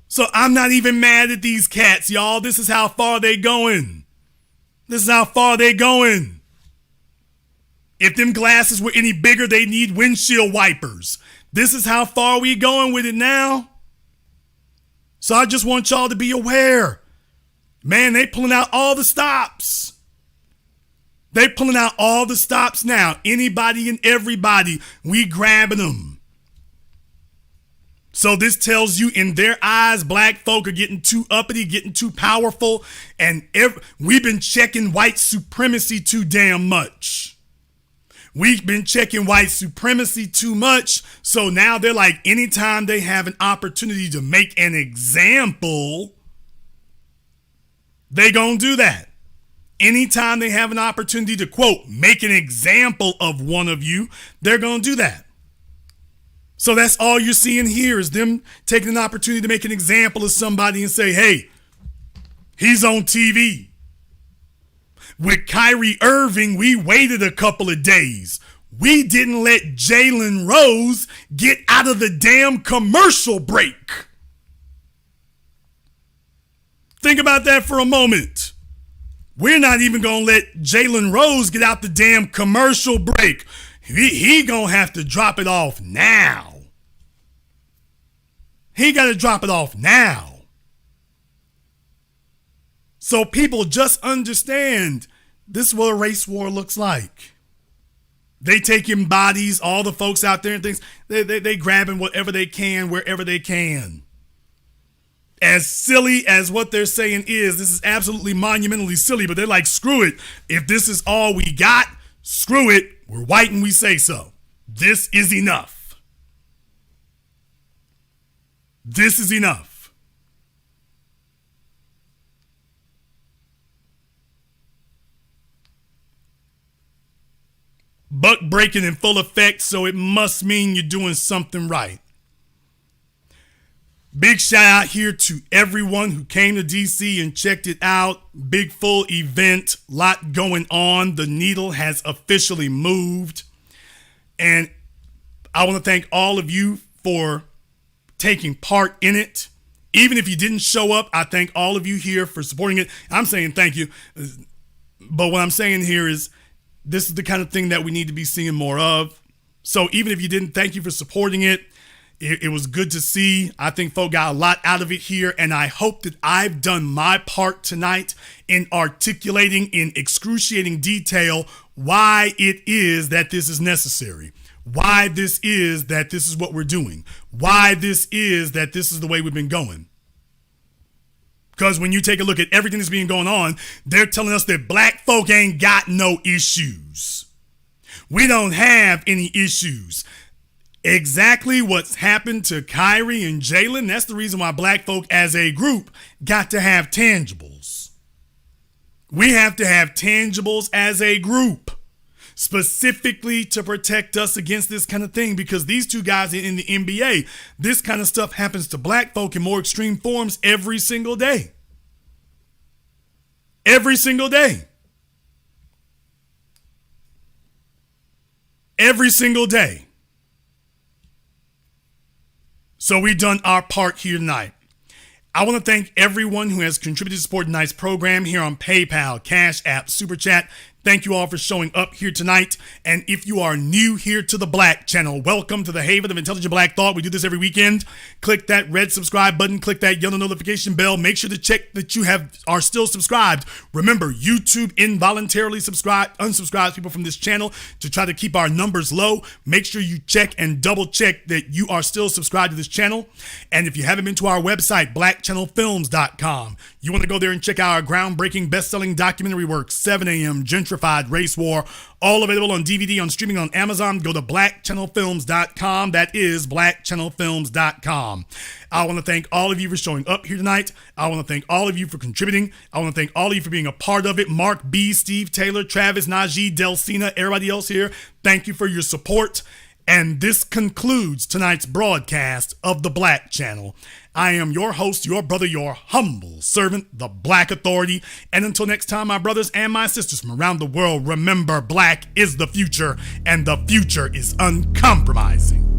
A: So I'm not even mad at these cats, y'all. This is how far they going. This is how far they going. If them glasses were any bigger, they need windshield wipers. This is how far we going with it now. So I just want y'all to be aware. Man, they pulling out all the stops. They pulling out all the stops now. Anybody and everybody, we grabbing them. So this tells you in their eyes, black folk are getting too uppity, getting too powerful, and we've been checking white supremacy too damn much. We've been checking white supremacy too much, so now they're like, anytime they have an opportunity to make an example, they gonna do that. Anytime they have an opportunity to, quote, make an example of one of you, they're gonna do that. So that's all you're seeing here is them taking an opportunity to make an example of somebody and say, hey, he's on TV. With Kyrie Irving, we waited a couple of days. We didn't let Jalen Rose get out of the damn commercial break. Think about that for a moment. We're not even going to let Jalen Rose get out the damn commercial break. He going to have to drop it off now. He got to drop it off now. So people just understand this is what a race war looks like. They taking bodies, all the folks out there and things, they grabbing whatever they can, wherever they can. As silly as what they're saying is, this is absolutely monumentally silly, but they're like, screw it. If this is all we got, screw it. We're white and we say so. This is enough. This is enough. Buck breaking in full effect, so it must mean you're doing something right. Big shout out here to everyone who came to DC and checked it out. Big full event, lot going on. The needle has officially moved. And I want to thank all of you for taking part in it. Even if you didn't show up, I thank all of you here for supporting it. I'm saying thank you. But what I'm saying here is this is the kind of thing that we need to be seeing more of. So even if you didn't, thank you for supporting it. It was good to see. I think folk got a lot out of it here, and I hope that I've done my part tonight in articulating in excruciating detail why it is that this is necessary, why this is that this is what we're doing, why this is that this is the way we've been going. Because when you take a look at everything that's been going on, they're telling us that black folk ain't got no issues. We don't have any issues. Exactly what's happened to Kyrie and Jalen. That's the reason why black folk as a group got to have tangibles. We have to have tangibles as a group, specifically to protect us against this kind of thing, because these two guys in the NBA, this kind of stuff happens to black folk in more extreme forms every single day. Every single day. Every single day. So we've done our part here tonight. I want to thank everyone who has contributed to support tonight's program here on PayPal, CashApp, Super Chat. Thank you all for showing up here tonight. And if you are new here to the Black Channel, welcome to the haven of intelligent black thought. We do this every weekend. Click that red subscribe button. Click that yellow notification bell. Make sure to check that you are still subscribed. Remember, YouTube involuntarily unsubscribes people from this channel to try to keep our numbers low. Make sure you check and double check that you are still subscribed to this channel. And if you haven't been to our website, blackchannelfilms.com, you want to go there and check out our groundbreaking best-selling documentary work, 7 a.m. Gentrified Race War, all available on DVD, on streaming on Amazon. Go to blackchannelfilms.com. That is blackchannelfilms.com. I want to thank all of you for showing up here tonight. I want to thank all of you for contributing. I want to thank all of you for being a part of it. Mark B, Steve Taylor, Travis, Najee, Delcina, everybody else here, thank you for your support. And this concludes tonight's broadcast of the Black Channel. I am your host, your brother, your humble servant, the Black Authority. And until next time, my brothers and my sisters from around the world, remember, black is the future, and the future is uncompromising.